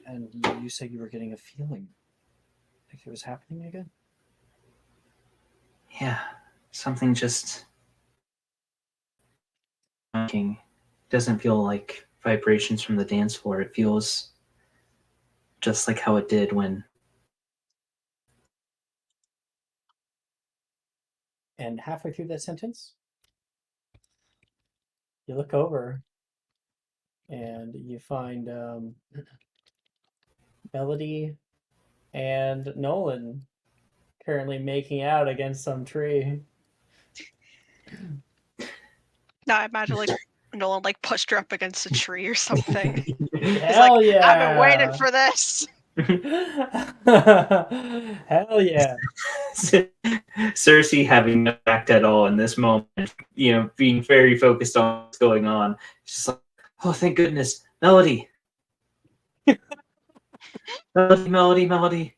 And you said you were getting a feeling like it was happening again? Yeah, something just doesn't feel like vibrations from the dance floor. It feels just like how it did when. And halfway through that sentence, you look over and you find Melody and Nolan currently making out against some tree. Now I imagine like Nolan like pushed her up against a tree or something. He's Hell like, yeah! I've been waiting for this. Hell yeah! Cersei having no act at all in this moment, being very focused on what's going on. Just like, oh, thank goodness, Melody. Melody.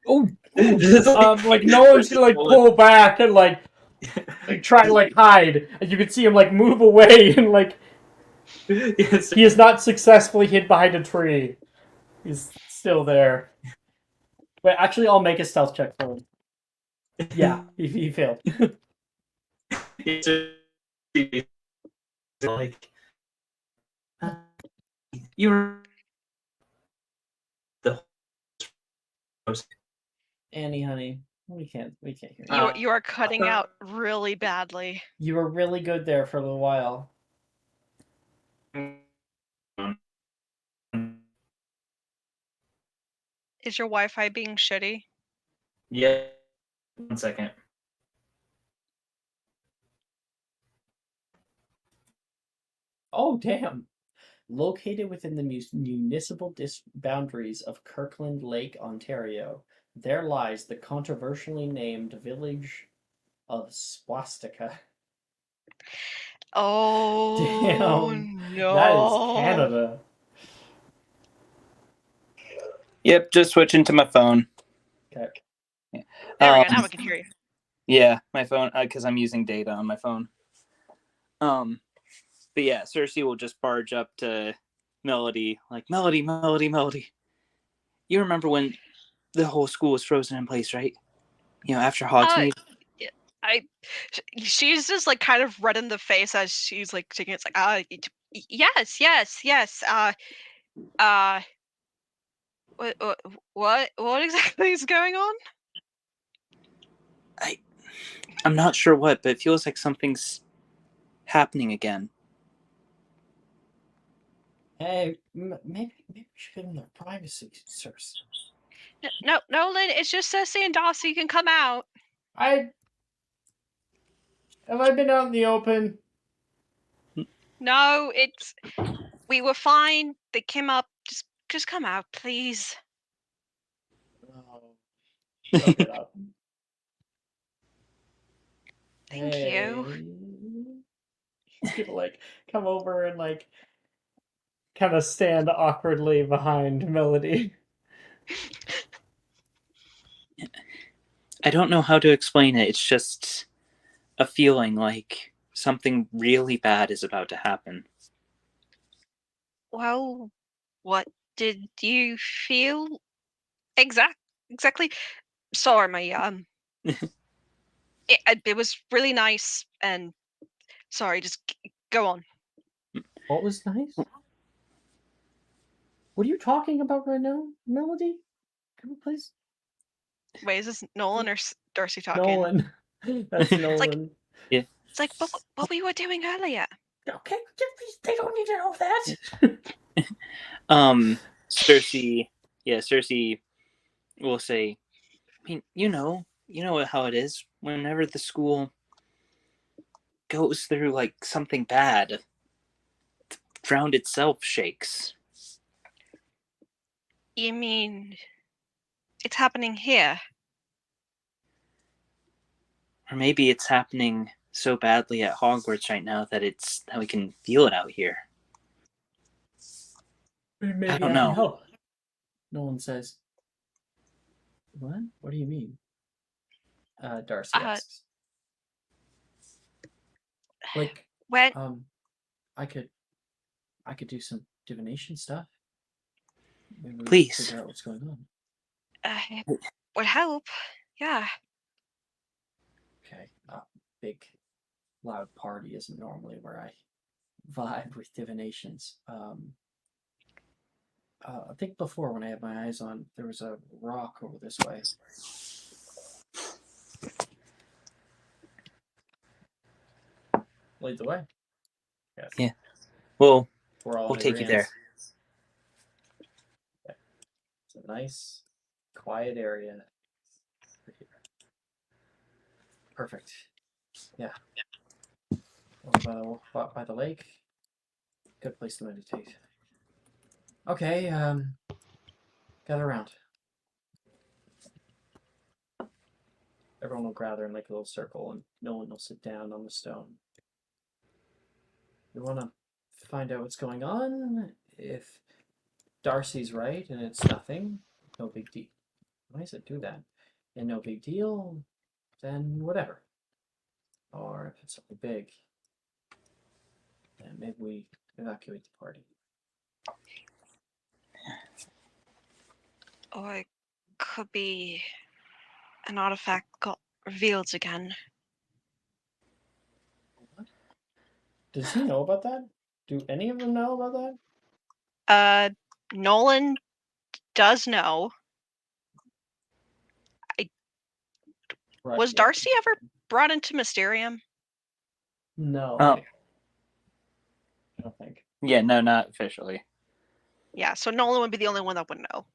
Oh, like Nolan's gonna like pull back and like try to like hide, and you can see him like move away and like Yes. he is not successfully hid behind a tree. He's still there. Wait, actually, I'll make a stealth check for him. Yeah, he failed. Like you're the Annie, honey, we can't hear you. You are cutting out really badly. You were really good there for a little while. Is your Wi-Fi being shitty? Yeah. 1 second. Oh damn! Located within the municipal boundaries of Kirkland Lake, Ontario, there lies the controversially named village of Swastika. Oh Damn, no! that is Canada. Yep, just switching to my phone. Okay. There we go. Now we can hear you. Yeah, my phone, because I'm using data on my phone. But yeah, Cersei will just barge up to Melody, like, Melody. You remember when the whole school was frozen in place, right? After Hogsmeade. She's just like kind of red in the face as she's like taking it. It's like, yes. What exactly is going on? I'm not sure what, but it feels like something's happening again. Hey, maybe we should give them their privacy, Cersei. No, Nolan, it's just Cersei and Darcy can come out. Have I been out in the open? No, we were fine. They came up. Just come out, please. Oh. Look it up. Thank you. He's gonna like come over and like kind of stand awkwardly behind Melody. I don't know how to explain it. It's just a feeling like something really bad is about to happen. Well, what did you feel exactly? Sorry, my it was really nice, and sorry, just go on. What was nice? What are you talking about right now, Melody? Come on, please. Wait, is this Nolan or Darcy talking? Nolan. That's Nolan. Yeah. It's like what we were doing earlier. Okay, they don't need to know that. Cersei will say, I mean, you know how it is. Whenever the school goes through like something bad, the ground itself shakes. You mean it's happening here? Or maybe it's happening so badly at Hogwarts right now that we can feel it out here. Maybe I don't know. can help. Nolan says. What? What do you mean? Darcy asks. Like, when I could do some divination stuff. Maybe Please figure out what's going on. would help. Yeah. Okay. Big, loud party isn't normally where I vibe with divinations. I think before when I had my eyes on, there was a rock over this way. Lead the way. Yes. Yeah. We'll We'll take you there. Okay. It's a nice, quiet area. Right here. Perfect. Yeah. Over by the lake. Good place to meditate. Okay, gather around. Everyone will gather in like a little circle and no one will sit down on the stone. We want to find out what's going on. If Darcy's right and it's nothing, no big deal. Why does it do that? And no big deal, then whatever. Or if it's something big, then maybe we evacuate the party. Or it could be an artifact got revealed again. What? Does he know about that? Do any of them know about that? Nolan does know. Was Darcy ever brought into Mysterium? No. Oh. I don't think. Yeah, no, not officially. Yeah, so Nolan would be the only one that would know.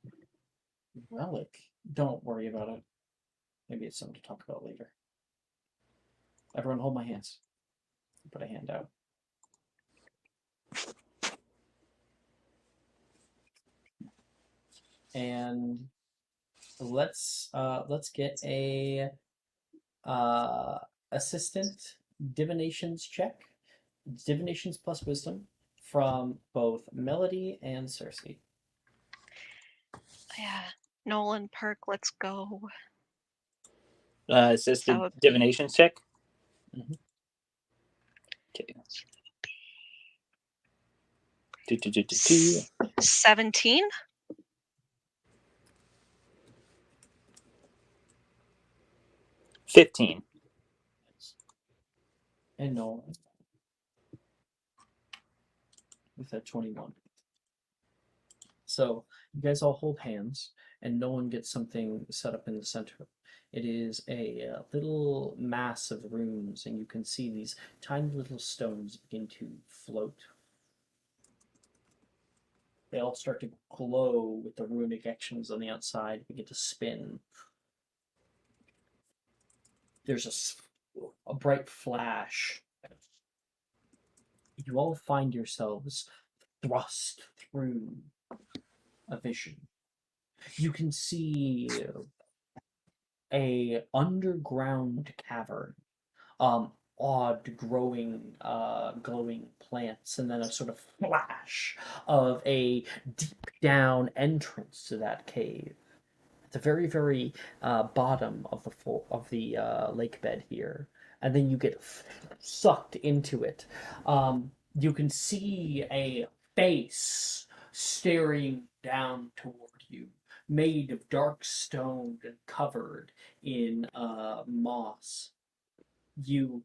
Relic. Don't worry about it. Maybe it's something to talk about later. Everyone hold my hands. Put a hand out. and let's get a assistant divinations check. Divinations plus wisdom from both Melody and Cersei. Yeah. Nolan, Perk, let's go. Assisted That would divination check. Mhm. Okay. 17? 15. And Nolan with that 21. So you guys all hold hands, and no one gets something set up in the center. It is a little mass of runes, and you can see these tiny little stones begin to float. They all start to glow with the runic actions on the outside, begin to spin. There's a bright flash. You all find yourselves thrust through a vision. You can see a underground cavern, odd growing, glowing plants, and then a sort of flash of a deep down entrance to that cave. At the very, very bottom of the lake bed here, and then you get sucked into it. You can see a face staring down toward you, made of dark stone and covered in moss. You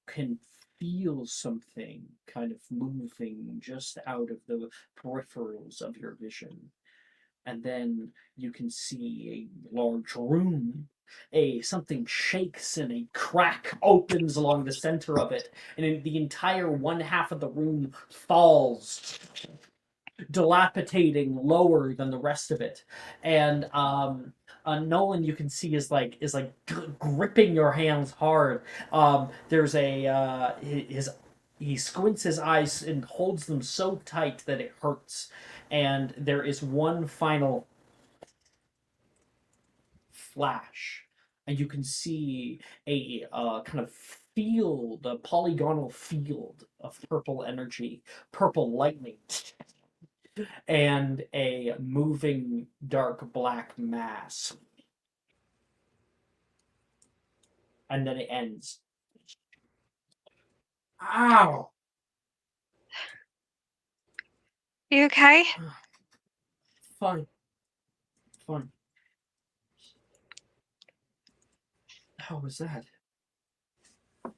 can feel something kind of moving just out of the peripherals of your vision. And then you can see a large room. Something shakes and a crack opens along the center of it, and the entire one half of the room falls, dilapidating lower than the rest of it. And Nolan, you can see is gripping your hands hard. There's he squints his eyes and holds them so tight that it hurts. And there is one final flash, and you can see a kind of field, a polygonal field of purple energy, purple lightning, and a moving dark black mass. And then it ends. Ow! You okay? Fine. Fine. How was that? One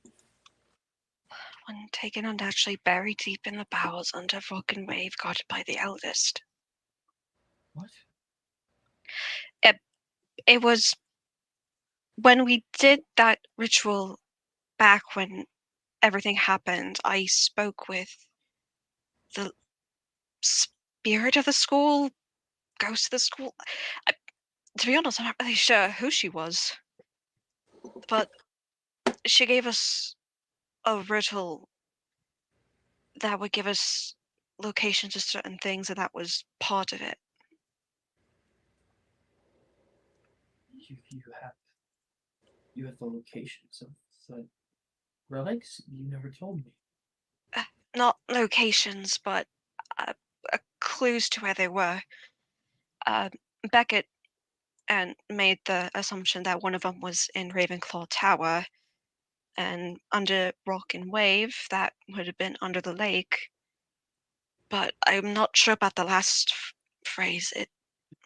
taken unnaturally buried deep in the bowels under a broken wave guarded by the eldest. What? It was when we did that ritual back when everything happened. I spoke with the spirit of the school, ghost of the school. To be honest, I'm not really sure who she was, but she gave us a riddle that would give us locations of certain things, and that was part of it. You have the locations of the relics? You never told me. Not locations, but uh, clues to where they were. Beckett and made the assumption that one of them was in Ravenclaw Tower, and under Rock and Wave, that would have been under the lake. But I'm not sure about the last phrase.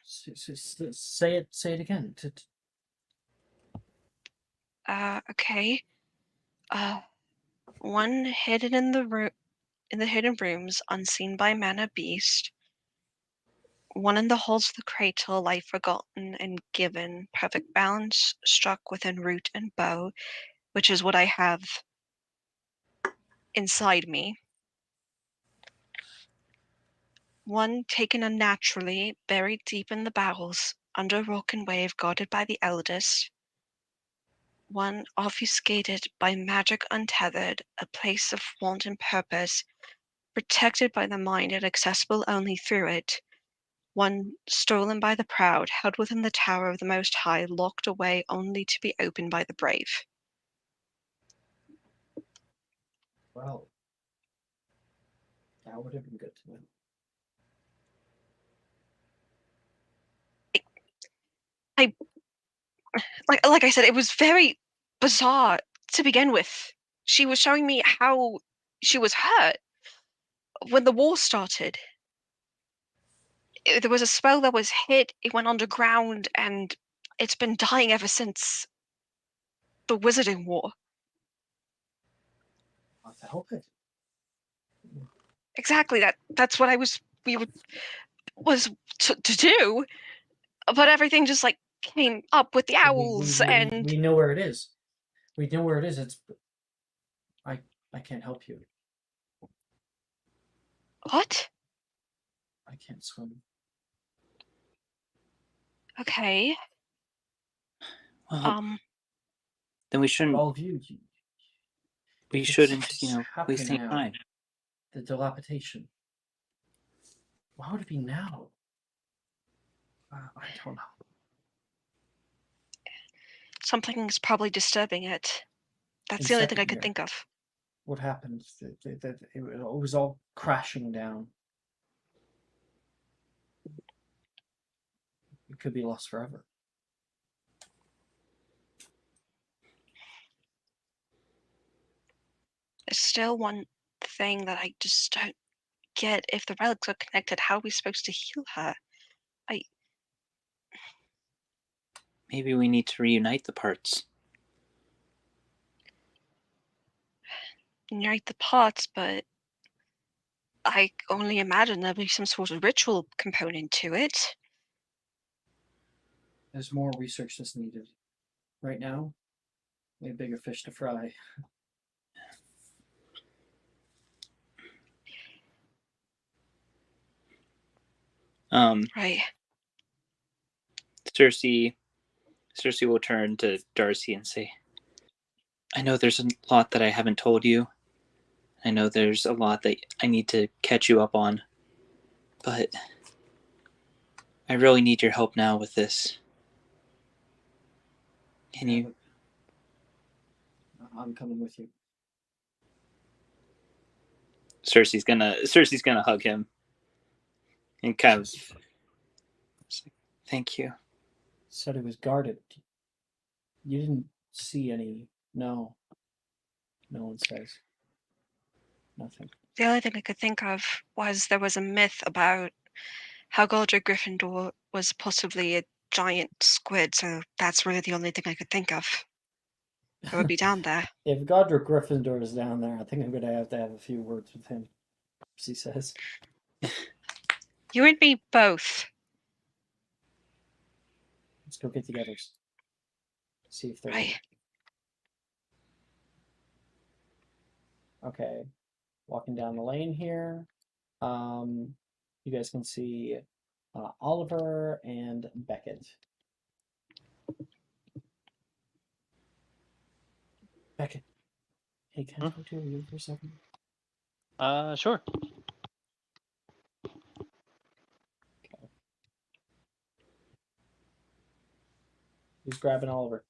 Say it again. Okay. One hidden in the hidden rooms, unseen by man or beast. One in the halls of the cradle, life forgotten and given, perfect balance, struck within root and bow, which is what I have inside me. One taken unnaturally, buried deep in the bowels, under rock and wave, guarded by the eldest. One obfuscated by magic untethered, a place of wanton purpose, protected by the mind and accessible only through it. one stolen by the proud, held within the tower of the Most High, locked away only to be opened by the brave. Well, that would have been good to know. Like I said, it was very bizarre to begin with. She was showing me how she was hurt when the war started. There was a spell that was hit, it went underground, and it's been dying ever since the Wizarding War. I'll have to help it. Exactly, that's what was to do, but everything just like came up with the owls and We know where it is. We know where it is. It's. I can't help you. what? I can't swim. Okay. Well, then we But shouldn't. all of you. We it's- shouldn't, it's waste any happening now. time. The dilapidation. Why would it be now? I don't know. Something's probably disturbing it. That's In the only thing I second could year. think of. What happened? It was all crashing down. It could be lost forever. There's still one thing that I just don't get. If the relics are connected, how are we supposed to heal her? Maybe we need to reunite the parts. Unite the parts, but I only imagine there'll be some sort of ritual component to it. There's more research that's needed. Right now, we have bigger fish to fry. Right. Cersei will turn to Darcy and say, I know there's a lot that I haven't told you. I know there's a lot that I need to catch you up on. But I really need your help now with this. Can you? I'm coming with you. Cersei's gonna hug him. And kind of thank you. Said it was guarded. You didn't see any. No. No one says. Nothing. The only thing I could think of was there was a myth about how Godric Gryffindor was possibly a giant squid, so that's really the only thing I could think of. It would be down there. If Godric Gryffindor is down there, I think I'm going to have a few words with him. She says. You and me both. Let's go get the others. See if they're Right. okay. Walking down the lane here. You guys can see Oliver and Beckett. Beckett. Hey, can I talk to you for a second? Sure. Who's grabbing Oliver?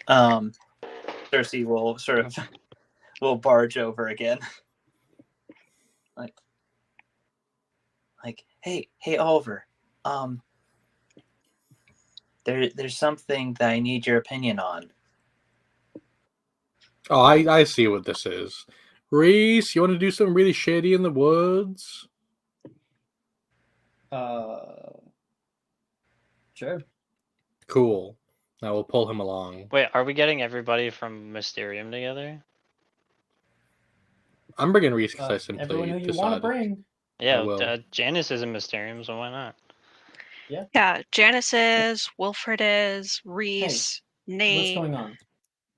Cersei will sort of will barge over again. Like, hey, Oliver. There's something that I need your opinion on. Oh, I see what this is. Reese, you want to do something really shady in the woods? Sure. Cool. I will pull him along. Wait, are we getting everybody from Mysterium together? I'm bringing Reese because I simply Everyone who you want to decided. bring. Yeah, Janice is in Mysterium, so why not? Yeah, Janice is, Wilfred is, Reese, Nate. What's going on?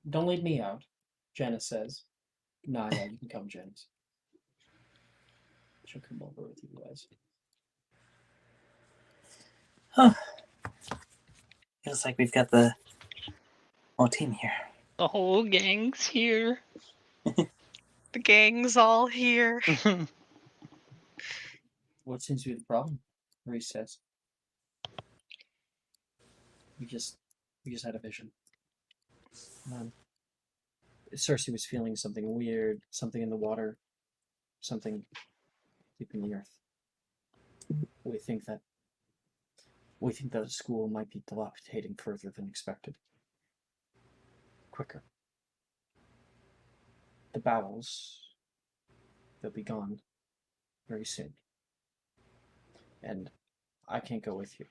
Don't leave me out, Janice says. Nah, yeah, you can come, Janice. She'll come over with you guys. Huh. Feels like we've got the whole team here. The whole gang's here. The gang's all here. What seems to be the problem? Reese says. We just had a vision. Cersei was feeling something weird, something in the water, something deep in the earth. We think that the school might be dilapidating further than expected. Quicker. The bowels, they'll be gone very soon. And I can't go with you.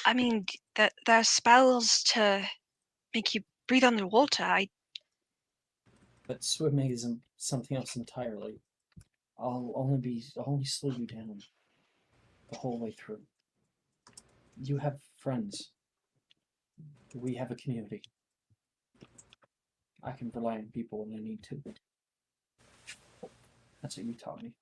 I mean, there are spells to make you breathe underwater. But swimming is something else entirely. I'll only slow you down the whole way through. You have friends. We have a community. I can rely on people when I need to. That's what you taught me.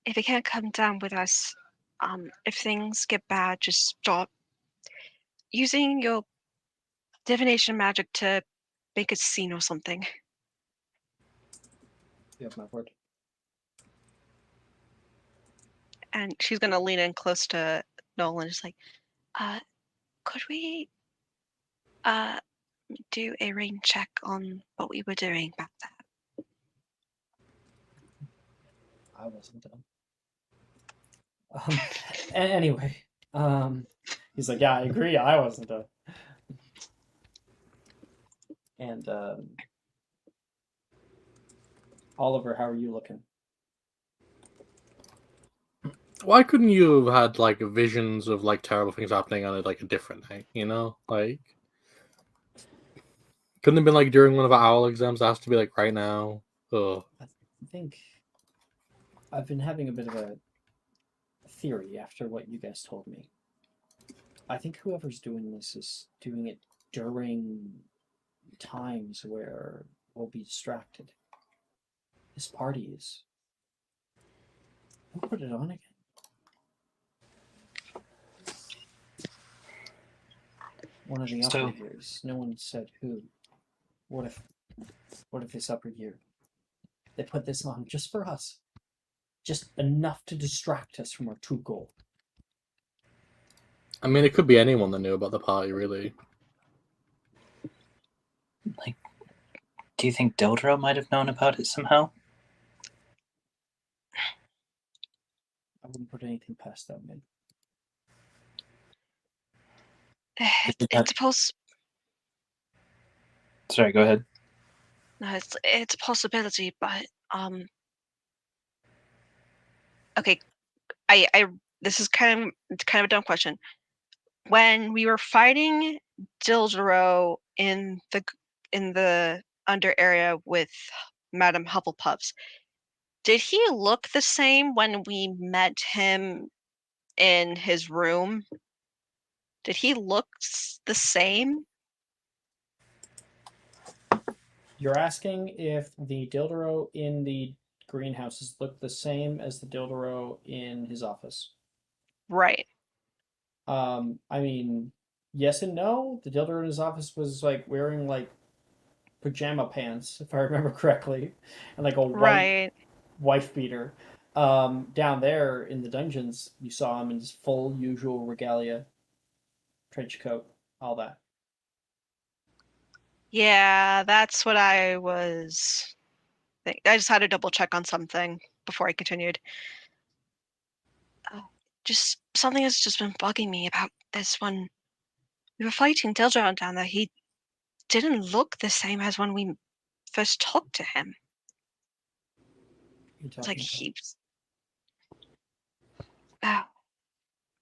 If you can't come down with us, if things get bad, just stop using your divination magic to make a scene or something. You have my word. And she's gonna lean in close to Nolan, just like, could we do a rain check on what we were doing back there? I wasn't done. Anyway, he's like, yeah, I agree, I wasn't done. And Oliver, how are you looking? Why couldn't you have had like visions of like terrible things happening on like a different night? You know, like couldn't have been like during one of our owl exams. It has to be like right now. Ugh. I think I've been having a bit of a theory after what you guys told me. I think whoever's doing this is doing it during times where we'll be distracted. This party is. Who put it on again? One of the upper years. No one said who. What if this upper year they put this on just for us? Just enough to distract us from our true goal. I mean, it could be anyone that knew about the party, really. Like, do you think Dildro might have known about it somehow? I wouldn't put anything past that, man. It's possible. Sorry, go ahead. No, it's a possibility, but okay. I this is kind of a dumb question. When we were fighting Dildro in the under area with Madame Hufflepuffs, did he look the same when we met him in his room? Did he look the same? You're asking if the Dildro in the greenhouses looked the same as the Dildro in his office. Right. I mean, yes and no. The Dildro in his office was like wearing like pajama pants, if I remember correctly, and like a white wife beater. Down there in the dungeons, you saw him in his full usual regalia, trench coat, all that. Yeah, that's what I was thinking. I just had to double check on something before I continued. Just something has just been bugging me about this one. We were fighting Dildro down there. He didn't look the same as when we first talked to him. It's like he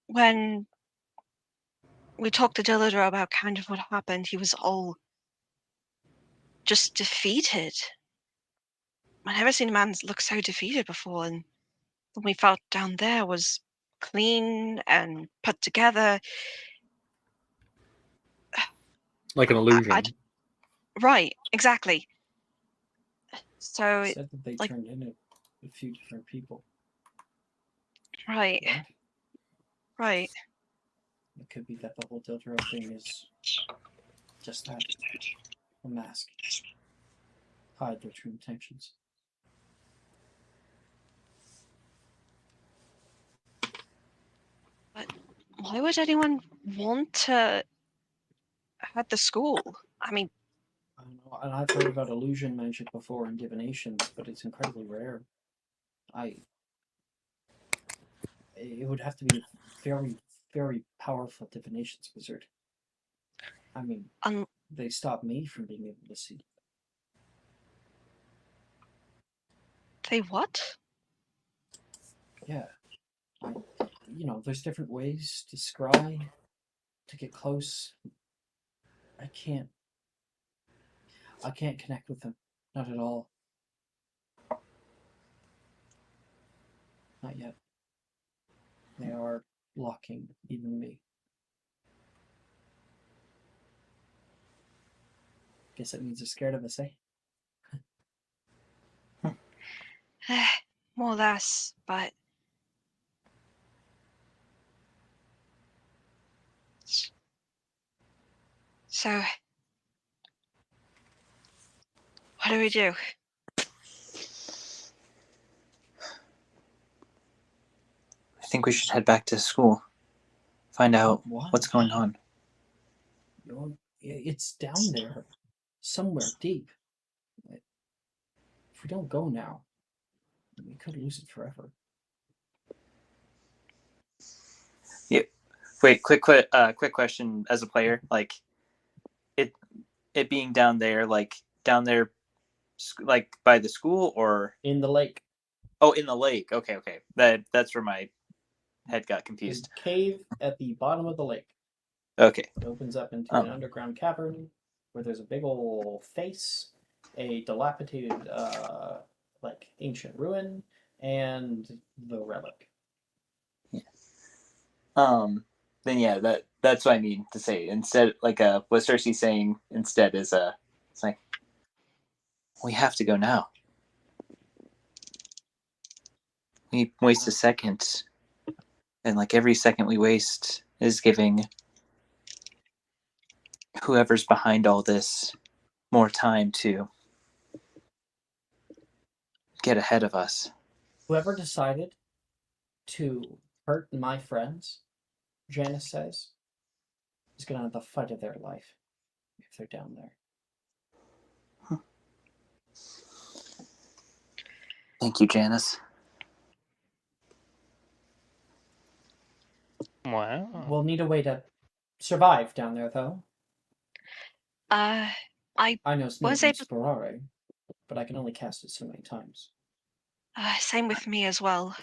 when we talked to Dildro about kind of what happened, he was all just defeated. I've never seen a man look so defeated before, and what we felt down there was clean and put together. Like an illusion. Right, exactly. So said that they turned in it a few different people. Right. What? Right. It could be that the whole Dildro thing is just that. A mask. Hide their true intentions. Why would anyone want to at the school? I mean, I don't know. And I've heard about illusion magic before and divinations, but it's incredibly rare. It would have to be a very, very powerful divinations wizard. I mean, they stop me from being able to see. they what? Yeah. There's different ways to scry, to get close. I can't connect with them. Not at all. Not yet. They are blocking even me. Guess that means they're scared of us, eh? More or less, but so what do we do? I think we should head back to school. Find out what's going on. It's down there, somewhere deep. If we don't go now, we could lose it forever. Yeah. Wait, quick question as a player, like it being down there, like by the school or in the lake. Oh, in the lake. Okay. That's where my head got confused. A cave at the bottom of the lake. Okay. It opens up into an underground cavern where there's a big old face, a dilapidated, ancient ruin, and the relic. Yeah. Then yeah, that's what I mean to say. Instead, what Cersei's saying instead is it's like we have to go now. We waste a second, and every second we waste is giving whoever's behind all this more time to get ahead of us. Whoever decided to hurt my friends, Janice says, is going to have the fight of their life if they're down there. Thank you, Janice. Wow. We'll need a way to survive down there, though. I know was able. Sparare, but I can only cast it so many times. Same with me as well.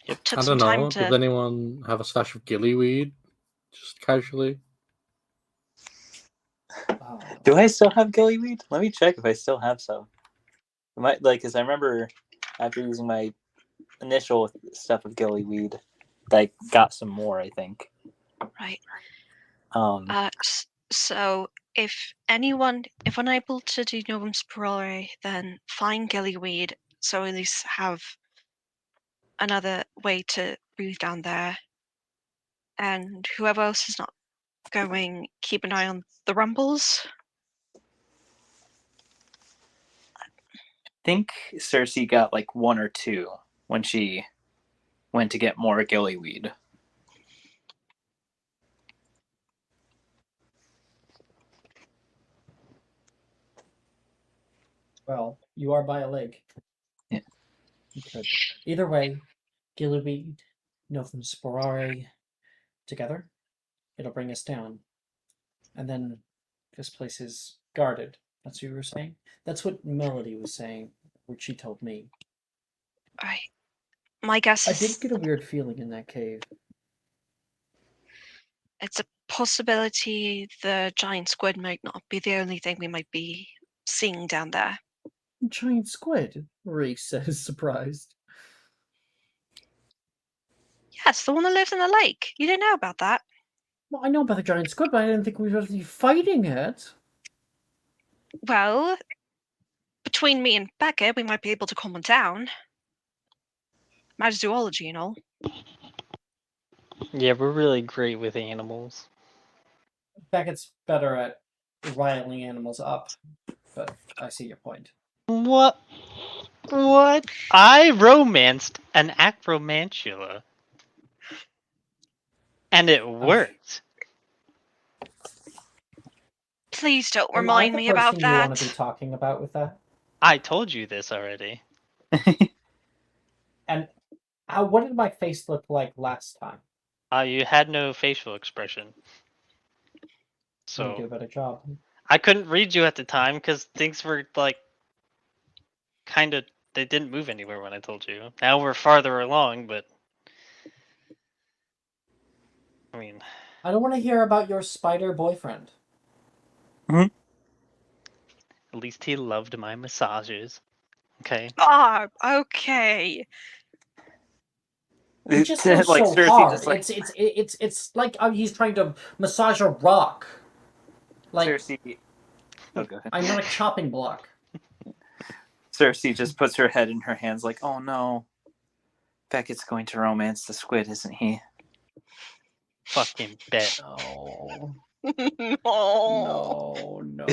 Yep. Took I some don't time know. to. Does anyone have a stash of gillyweed? Just casually. Do I still have gillyweed? Let me check if I still have some. I might because I remember after using my initial stuff of gillyweed, I got some more. I think. Right. Um. So if unable to do Novum Sporare, then find gillyweed, so at least have another way to breathe down there. And whoever else is not going, keep an eye on the rumbles. I think Cersei got one or two when she went to get more gillyweed. Well, you are by a lake. Yeah. You could. Either way, gillyweed, Novum Sporare, together, it'll bring us down. And then this place is guarded. That's what you were saying? That's what Melody was saying, which she told me. My guess is... I did get a weird feeling in that cave. It's a possibility the giant squid might not be the only thing we might be seeing down there. Giant squid? Reese says, surprised. Yes, the one that lives in the lake. You didn't know about that? Well, I know about the giant squid, but I didn't think we were supposed to be fighting it. Well, between me and Beckett, we might be able to calm him down. Matters zoology and all. Yeah, we're really great with animals. Beckett's better at riling animals up, but I see your point. What? What? I romanced an acromantula. And it worked. Please don't Am I remind the me about person you want that. to be talking about with that? I told you this already. And what did my face look like last time? You had no facial expression. I'm gonna do a So better job. I couldn't read you at the time because things were like kind of, they didn't move anywhere when I told you. Now we're farther along, but I mean, I don't want to hear about your spider boyfriend. at least he loved my massages. Okay. Ah, okay. It just goes Like, so Cersei hard. just, like- It's like he's trying to massage a rock. Like Cersei. Oh, go ahead. I'm not a chopping block. Cersei just puts her head in her hands, like, "Oh no, Beckett's going to romance the squid, isn't he?" Fucking bet. No. Oh. No.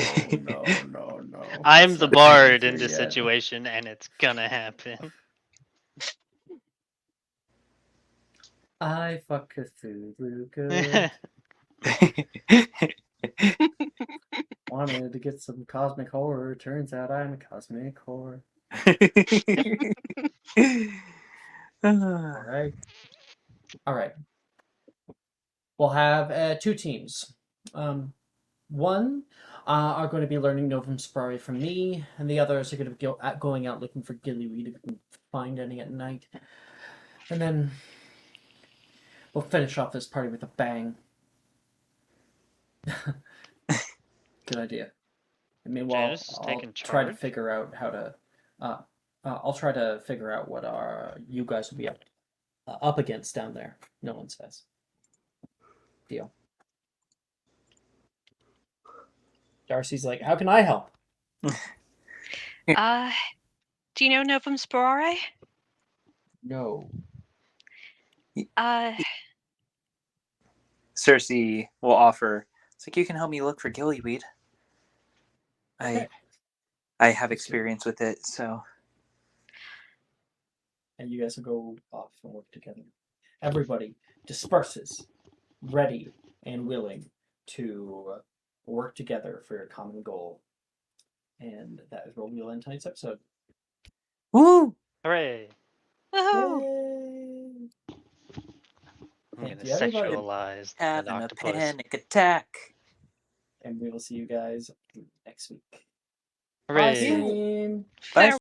I'm the It's not bard here in this yet. situation, and it's gonna happen. I fuck Cthulhu good. Wanted to get some cosmic horror. Turns out I'm a cosmic horror. All right. We'll have 2 teams. One are going to be learning Novum Sprari from me, and the others are going to be going out looking for gillyweed if we can find any at night. And then we'll finish off this party with a bang. Good idea. I mean, well, Janice is I'll taking try to charge? figure out how to. I'll try to figure out what you guys will be up against down there. No one says. Deal. Darcy's like, how can I help? Do you know Novum Sporare? No. Cersei will offer. It's like, you can help me look for gillyweed. Okay. I have experience with it, so. And you guys will go off and work together. Everybody disperses, ready and willing to work together for a common goal. And that is where we'll end tonight's episode. Woo! Hooray! Woohoo! Yay! I'm Thank gonna you, everybody. sexualize an Having a octopus. panic attack. And we will see you guys next week. Hooray! Bye, team. Bye.